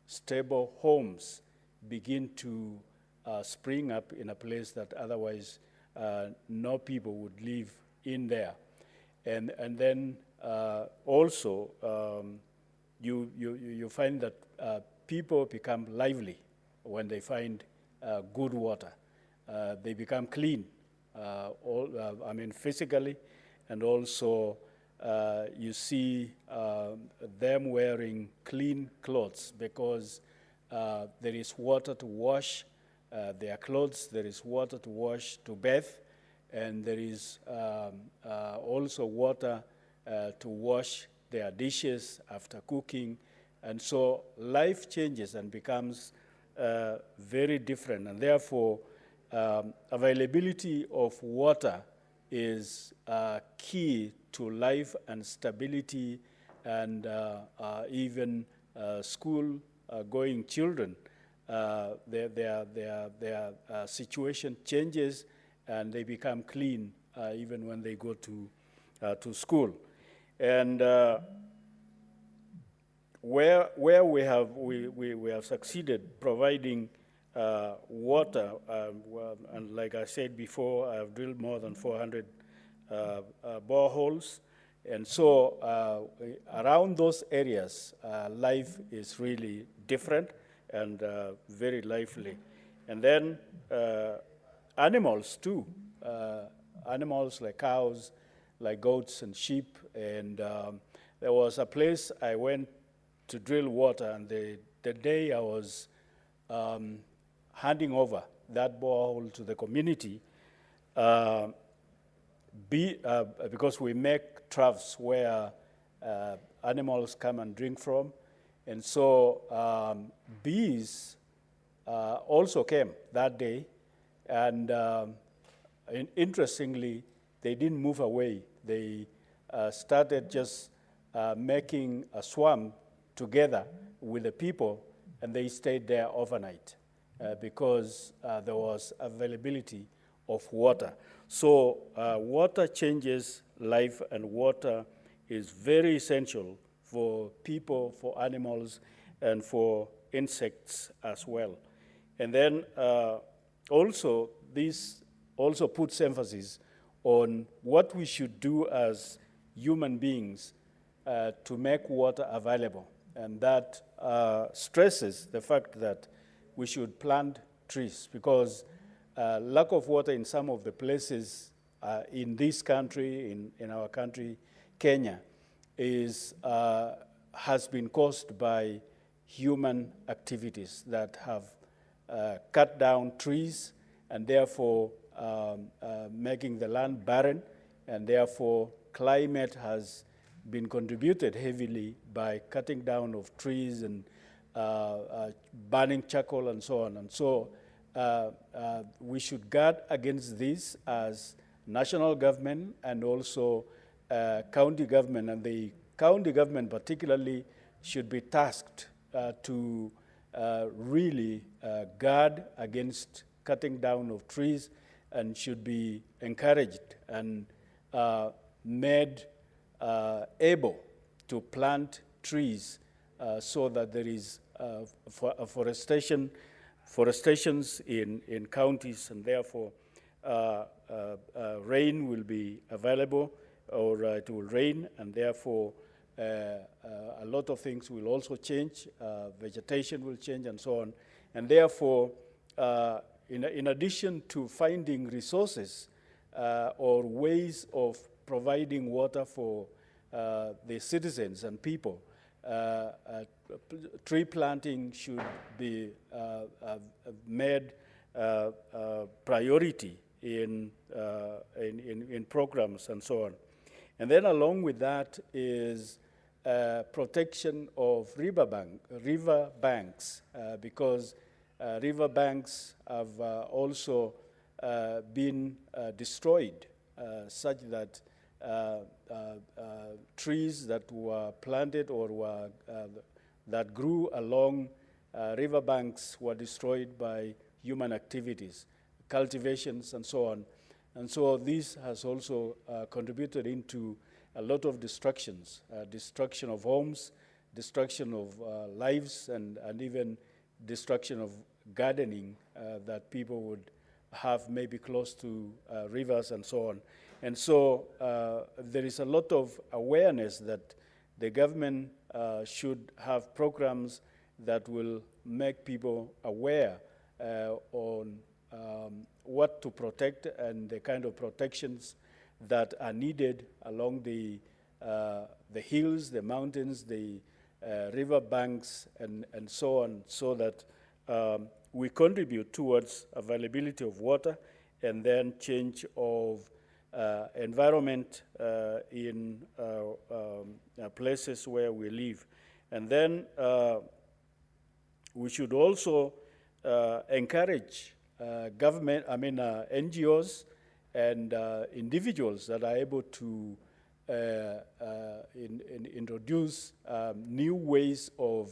stable homes begin to spring up in a place that otherwise no people would live in there. And then also you find that people become lively when they find good water. They become clean, I mean physically, and also you see them wearing clean clothes because there is water to wash their clothes, there is water to wash, to bathe, and there is also water to wash their dishes after cooking. And so life changes and becomes very different, and therefore availability of water is key to life and stability, and even school-going children. Their situation changes, and they become clean even when they go to school. And where we have succeeded providing water, and like I said before, I've drilled more than 400 boreholes, and so around those areas, life is really different and very lively. And then animals too, animals like cows, like goats and sheep, and there was a place I went to drill water, and the day I was handing over that borehole to the community, because we make troughs where animals come and drink from, and so bees also came that day, and interestingly, they didn't move away. They started just making a swarm together with the people, and they stayed there overnight because there was availability of water. So water changes life, and water is very essential for people, for animals, and for insects as well. And then also, this also puts emphasis on what we should do as human beings to make water available. And that stresses the fact that we should plant trees, because lack of water in some of the places in this country, in our country, Kenya, has been caused by human activities that have cut down trees, and therefore making the land barren, and therefore climate has been contributed heavily by cutting down of trees and burning charcoal and so on. And so we should guard against this as national government and also county government. And the county government particularly should be tasked to really guard against cutting down of trees, and should be encouraged and made able to plant trees so that there is forestations in counties, and therefore rain will be available, or it will rain, and therefore a lot of things will also change, vegetation will change, and so on. And therefore, in addition to finding resources or ways of providing water for the citizens and people, tree planting should be made priority in programs and so on. And then along with that is protection of river banks, because river banks have also been destroyed, such that trees that were planted or that grew along river banks were destroyed by human activities, cultivations and so on. And so this has also contributed into a lot of destructions, destruction of homes, destruction of lives, and even destruction of gardening that people would have maybe close to rivers and so on. And so there is a lot of awareness that the government should have programs that will make people aware on what to protect and the kind of protections that are needed along the hills, the mountains, the river banks, and so on, so that we contribute towards availability of water and then change of environment in places where we live. And then we should also encourage NGOs and individuals that are able to introduce new ways of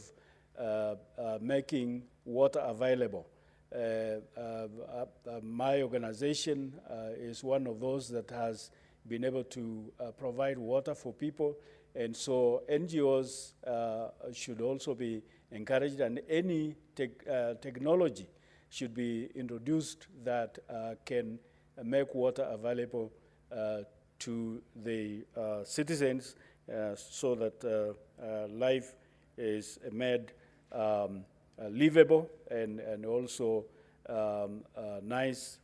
making water available. My organization is one of those that has been able to provide water for people, and so NGOs should also be encouraged, and any technology should be introduced that can make water available to the citizens so that life is made livable and also nice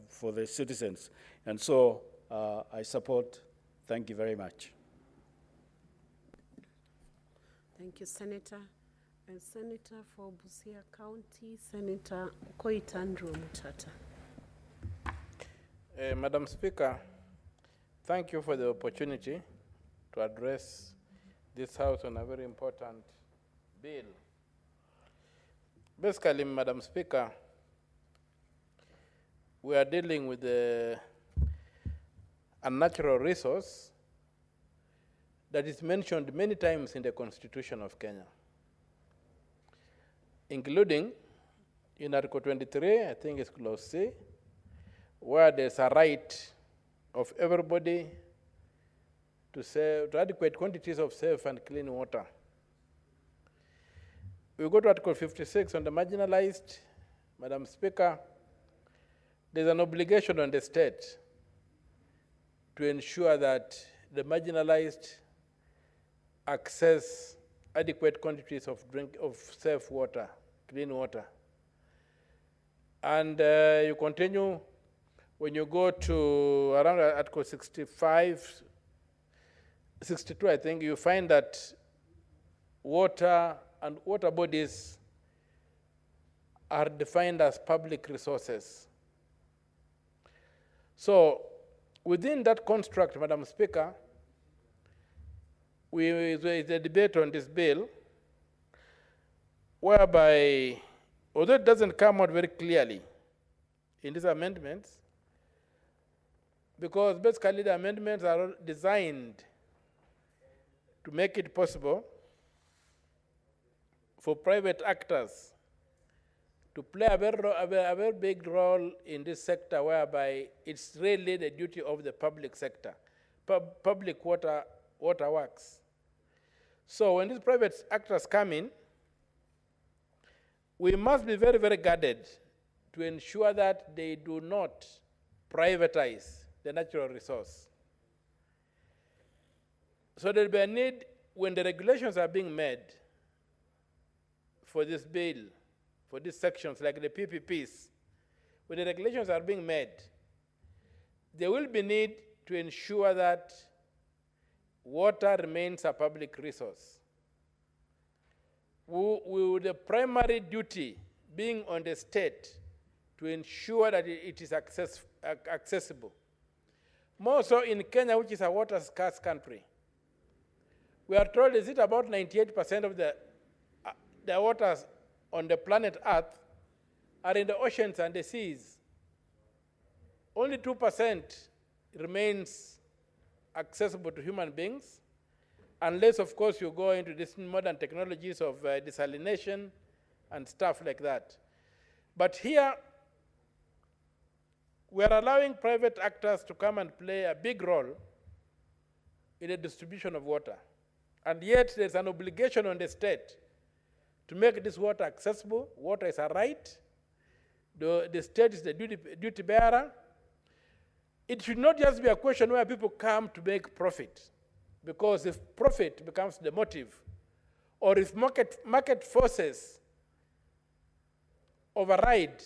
for the citizens. And so I support. Thank you very much. Thank you, Senator. And Senator for Busia County, Senator Koitandro Mutata. Madam Speaker, thank you for the opportunity to address this House on a very important bill. Basically, Madam Speaker, we are dealing with a natural resource that is mentioned many times in the Constitution of Kenya, including in Article 23, I think it's Clause C, where there's a right of everybody to adequate quantities of safe and clean water. We go to Article 56 on the marginalized. Madam Speaker, there's an obligation on the state to ensure that the marginalized access adequate quantities of safe water, clean water. And you continue, when you go to around Article 65, 62, I think, you find that water and water bodies are defined as public resources. So within that construct, Madam Speaker, there is a debate on this bill whereby, although it doesn't come out very clearly in these amendments, because basically the amendments are designed to make it possible for private actors to play a very big role in this sector, whereby it's really the duty of the public sector, public water works. So when these private actors come in, we must be very, very guarded to ensure that they do not privatize the natural resource. So there'll be a need, when the regulations are being made for this bill, for these sections like the PPPs, when the regulations are being made, there will be need to ensure that water remains a public resource. With the primary duty being on the state to ensure that it is accessible. More so in Kenya, which is a water scarce country. We are told is it about 98% of the waters on the planet Earth are in the oceans and the seas. Only 2% remains accessible to human beings, unless, of course, you go into these modern technologies of desalination and stuff like that. But here, we are allowing private actors to come and play a big role in the distribution of water. And yet, there's an obligation on the state to make this water accessible. Water is a right. The state is the duty bearer. It should not just be a question where people come to make profit, because if profit becomes the motive, or if market forces override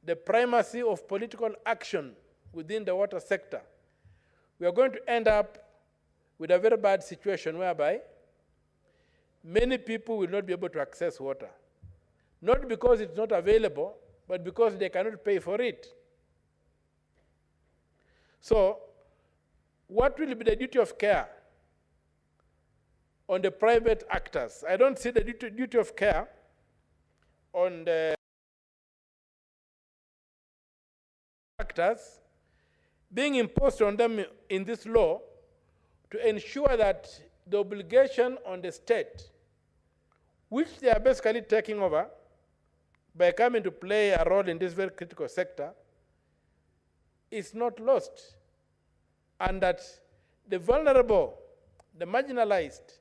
the primacy of political action within the water sector, we are going to end up with a very bad situation whereby many people will not be able to access water. Not because it's not available, but because they cannot pay for it. So, what will be the duty of care on the private actors? I don't see the duty of care on the actors being imposed on them in this law to ensure that the obligation on the state, which they are basically taking over by coming to play a role in this very critical sector, is not lost, and that the vulnerable, the marginalized,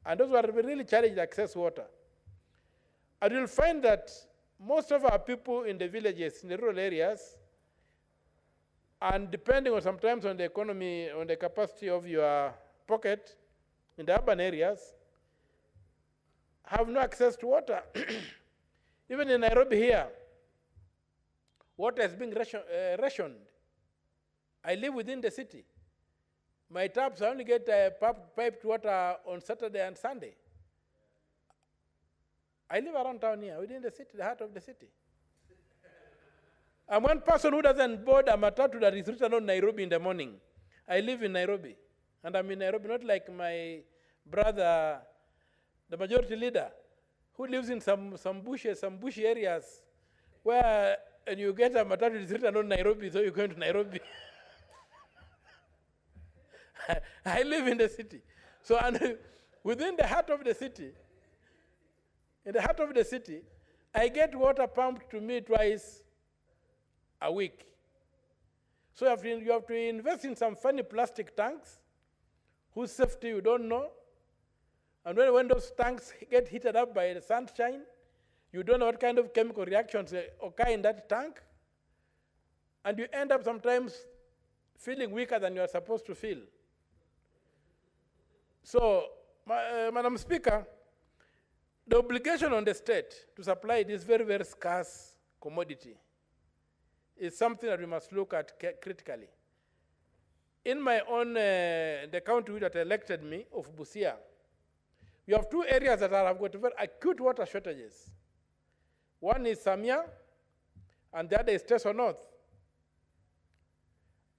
and those who are really challenged to access water. And you'll find that most of our people in the villages, in the rural areas, and depending on sometimes on the economy, on the capacity of your pocket, in the urban areas, have no access to water. Even in Nairobi here, water is being rationed. I live within the city. My taps, I only get piped water on Saturday and Sunday. I live around town here, within the city, the heart of the city. I'm one person who doesn't board a matatu that is written on Nairobi in the morning. I live in Nairobi, and I'm in Nairobi, not like my brother, the majority leader, who lives in some bushes, some bushy areas, where and you get a matatu that is written on Nairobi, so you're going to Nairobi. I live in the city. So and within the heart of the city, in the heart of the city, I get water pumped to me twice a week. So you have to invest in some funny plastic tanks whose safety you don't know. And when those tanks get heated up by the sunshine, you don't know what kind of chemical reactions occur in that tank. And you end up sometimes feeling weaker than you are supposed to feel. So, Madam Speaker, the obligation on the state to supply this very, very scarce commodity is something that we must look at critically. In my own, the county that elected me, of Busia, you have two areas that have got very acute water shortages. One is Samia, and the other is Teso North.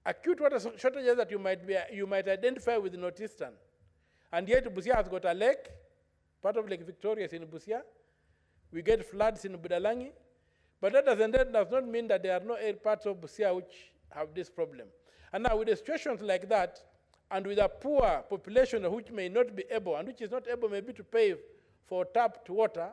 Acute water shortages that you might identify with Northeastern. And yet Busia has got a lake, part of Lake Victoria is in Busia. We get floods in Budalangi. But that does not mean that there are no parts of Busia which have this problem. And now with the situations like that, and with a poor population which may not be able, and which is not able maybe to pay for tapped water,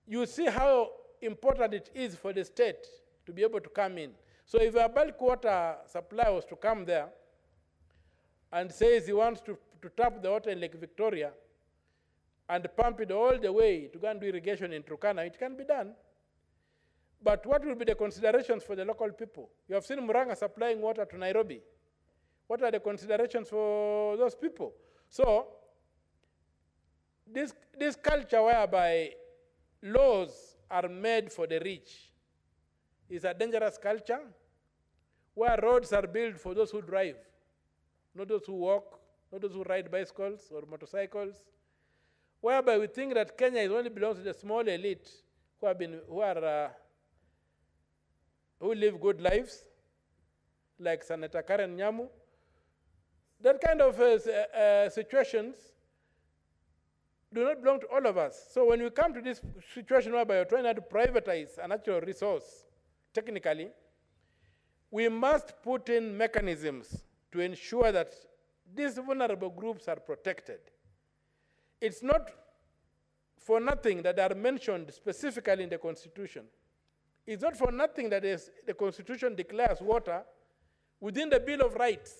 you see how important it is for the state to be able to come in. So if a bulk water supply was to come there and says he wants to tap the water in Lake Victoria and pump it all the way to go and do irrigation in Turkana, it can be done. But what will be the considerations for the local people? You have seen Muranga supplying water to Nairobi. What are the considerations for those people? So, this culture whereby laws are made for the rich is a dangerous culture, where roads are built for those who drive, not those who walk, not those who ride bicycles or motorcycles, whereby we think that Kenya only belongs to the small elite who are who live good lives, like Senator Karen Nyamu. That kind of situations do not belong to all of us. So when we come to this situation whereby you're trying to privatize a natural resource, technically, we must put in mechanisms to ensure that these vulnerable groups are protected. It's not for nothing that they are mentioned specifically in the Constitution. It's not for nothing that the Constitution declares water within the Bill of Rights.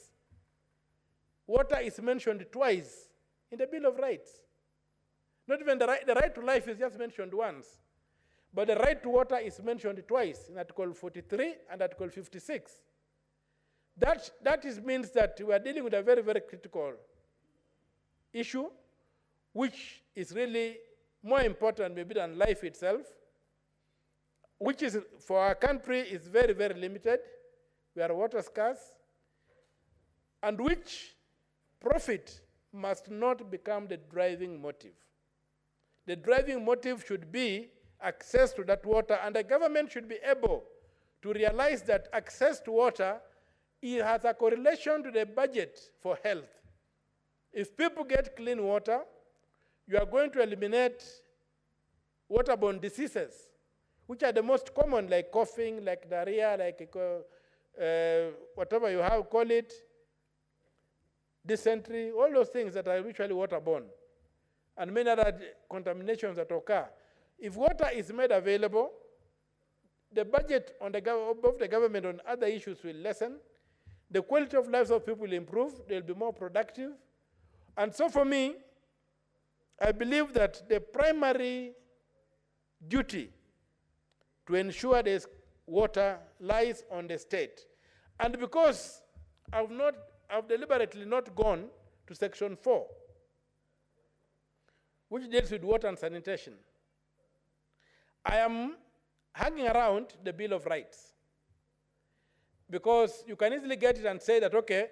Water is mentioned twice in the Bill of Rights. Not even the right to life is just mentioned once. But the right to water is mentioned twice in Article 43 and Article 56. That means that we are dealing with a very, very critical issue, which is really more important maybe than life itself, which is, for our country, is very, very limited. We are water scarce, and which profit must not become the driving motive. The driving motive should be access to that water, and the government should be able to realize that access to water, it has a correlation to the budget for health. If people get clean water, you are going to eliminate waterborne diseases, which are the most common, like coughing, like diarrhea, like whatever you have, call it, dysentery, all those things that are usually waterborne, and many other contaminations that occur. If water is made available, the budget on of the government on other issues will lessen, the quality of lives of people will improve, they'll be more productive. And so for me, I believe that the primary duty to ensure there's water lies on the state. And because I've deliberately not gone to Section 4, which deals with water and sanitation, I am hanging around the Bill of Rights. Because you can easily get it and say that, okay,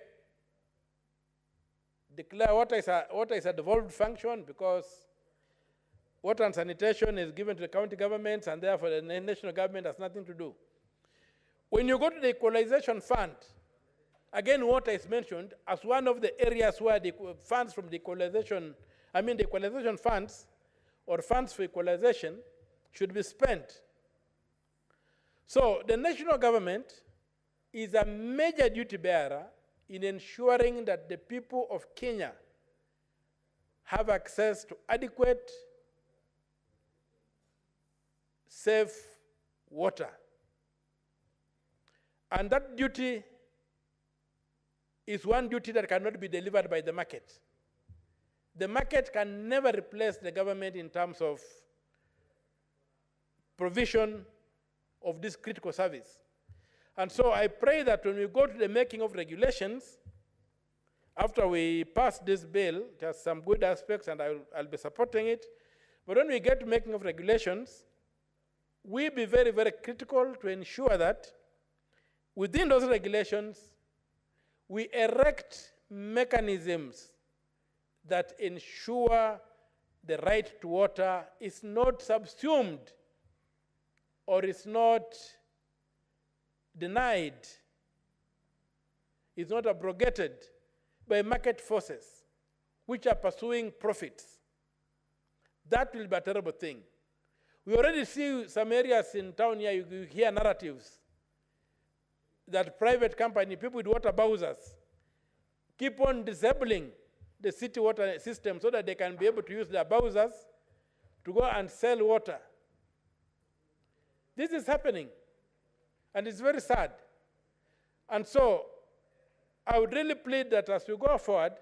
declare water is a devolved function because water and sanitation is given to the county governments, and therefore the national government has nothing to do. When you go to the equalization fund, again, water is mentioned as one of the areas where the funds from the equalization, the equalization funds or funds for equalization should be spent. So the national government is a major duty bearer in ensuring that the people of Kenya have access to adequate, safe water. And that duty is one duty that cannot be delivered by the market. The market can never replace the government in terms of provision of this critical service. And so I pray that when we go to the making of regulations, after we pass this bill, it has some good aspects and I'll be supporting it, but when we get to making of regulations, we be very, very critical to ensure that within those regulations, we erect mechanisms that ensure the right to water is not subsumed or is not denied, is not abrogated by market forces which are pursuing profits. That will be a terrible thing. We already see some areas in town here, you hear narratives that private company, people with water bowsers, keep on disabling the city water system so that they can be able to use their bowsers to go and sell water. This is happening, and it's very sad. And so I would really plead that as we go forward,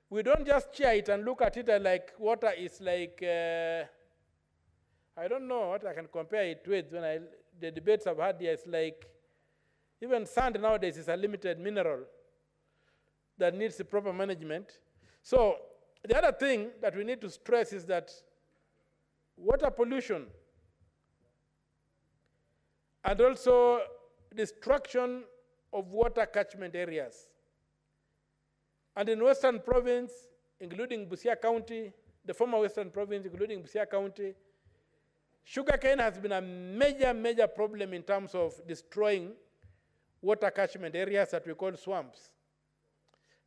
we don't just cheer it and look at it like water is like, I don't know what I can compare it with. When the debates I've had here, it's like, even sand nowadays is a limited mineral that needs the proper management. So the other thing that we need to stress is that water pollution and also destruction of water catchment areas. And in Western Province, including Busia County, the former Western Province, including Busia County, Sugarcane has been a major problem in terms of destroying water catchment areas that we call swamps.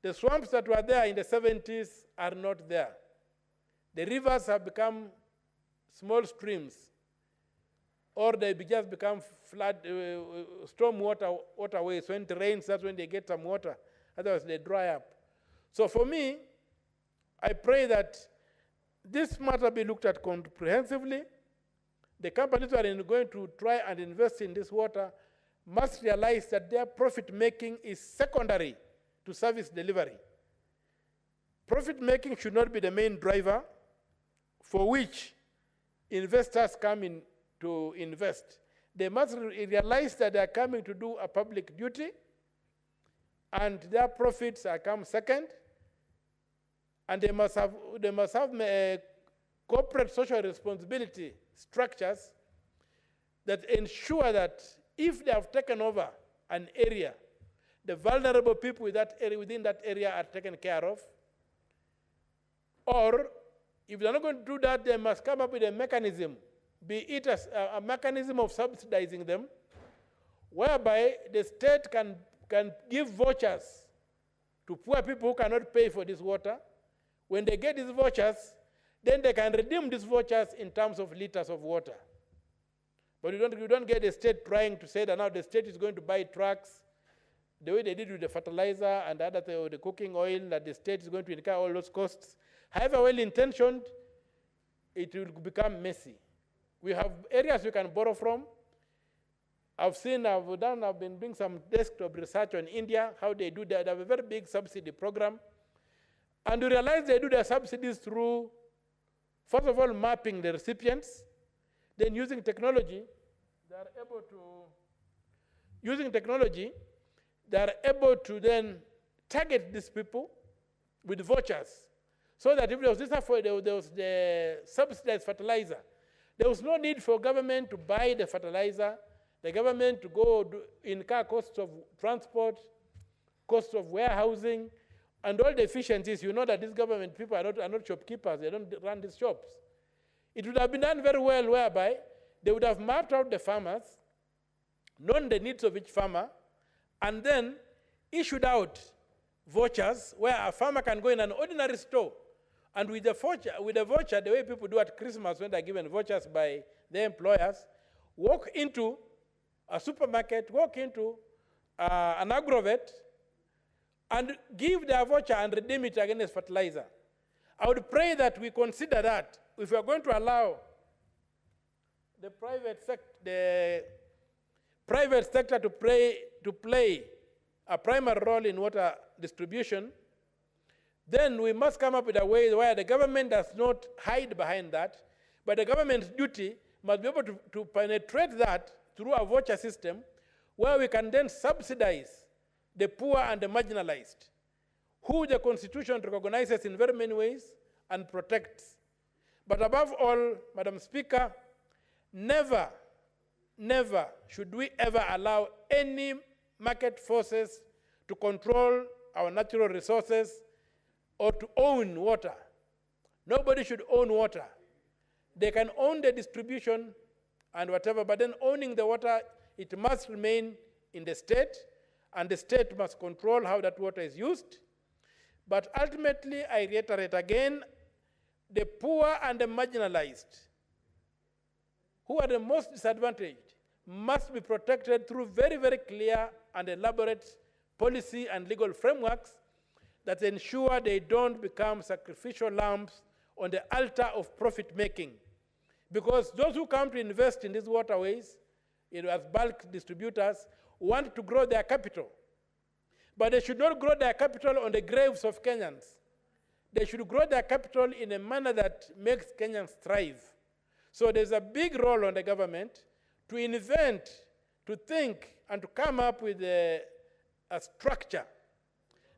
The swamps that were there in the 70s are not there. The rivers have become small streams, or they just become flood, storm waterways. When it rains, that's when they get some water. Otherwise, they dry up. So for me, I pray that this matter be looked at comprehensively. The companies who are going to try and invest in this water must realize that their profit making is secondary to service delivery. Profit making should not be the main driver for which investors come in to invest. They must realize that they are coming to do a public duty, and their profits are come second, and they must have corporate social responsibility structures that ensure that if they have taken over an area, the vulnerable people within that area are taken care of. Or if they're not going to do that, they must come up with a mechanism, be it a mechanism of subsidizing them, whereby the state can give vouchers to poor people who cannot pay for this water. When they get these vouchers, then they can redeem these vouchers in terms of liters of water. But you don't get the state trying to say that now the state is going to buy trucks, the way they did with the fertilizer and the cooking oil, that the state is going to incur all those costs. However well-intentioned, it will become messy. We have areas we can borrow from. I've been doing some desktop research on India, how they do that. They have a very big subsidy program. And we realize they do their subsidies through, first of all, mapping the recipients, then using technology, they are able to then target these people with vouchers. So that if there was the subsidized fertilizer, there was no need for government to buy the fertilizer, the government to go incur costs of transport, costs of warehousing, and all the efficiencies. You know that these government people are not shopkeepers, they don't run these shops. It would have been done very well whereby they would have mapped out the farmers, known the needs of each farmer, and then issued out vouchers where a farmer can go in an ordinary store and with a voucher, the way people do at Christmas when they're given vouchers by their employers, walk into a supermarket, walk into an agrovet, and give their voucher and redeem it against fertilizer. I would pray that we consider that if we are going to allow the private sector to play a primary role in water distribution, then we must come up with a way where the government does not hide behind that, but the government's duty must be able to penetrate that through a voucher system where we can then subsidize the poor and the marginalized, who the Constitution recognizes in very many ways and protects. But above all, Madam Speaker, never should we ever allow any market forces to control our natural resources or to own water. Nobody should own water. They can own the distribution and whatever, but then owning the water, it must remain in the state, and the state must control how that water is used. But ultimately, I reiterate again, the poor and the marginalized, who are the most disadvantaged, must be protected through very, very clear and elaborate policy and legal frameworks that ensure they don't become sacrificial lambs on the altar of profit making. Because those who come to invest in these waterways, as bulk distributors, want to grow their capital. But they should not grow their capital on the graves of Kenyans. They should grow their capital in a manner that makes Kenyans thrive. So there's a big role on the government to invent, to think, and to come up with a structure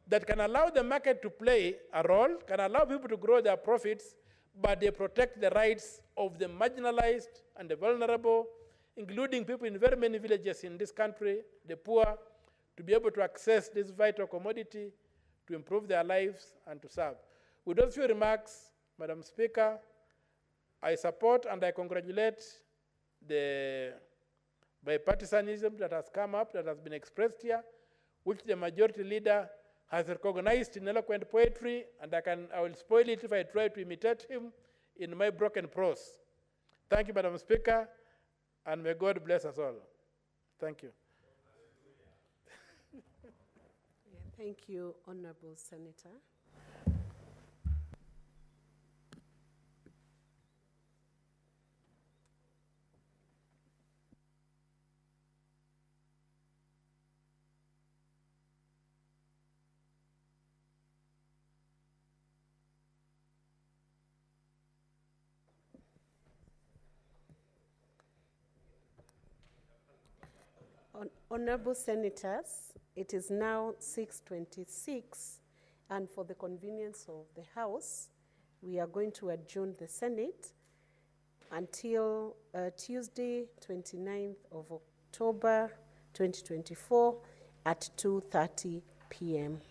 that can allow the market to play a role, can allow people to grow their profits, but they protect the rights of the marginalized and the vulnerable, including people in very many villages in this country, the poor, to be able to access this vital commodity, to improve their lives and to serve. With those few remarks, Madam Speaker, I support and I congratulate the bipartisanism that has come up, that has been expressed here, which the majority leader has recognized in eloquent poetry, and I will spoil it if I try to imitate him in my broken prose. Thank you, Madam Speaker, and may God bless us all. Thank you. Thank you, Honorable Senator. Honorable Senators, it is now 6:26, and for the convenience of the House, we are going to adjourn the Senate until Tuesday, 29th of October, 2024 at 2:30 p.m.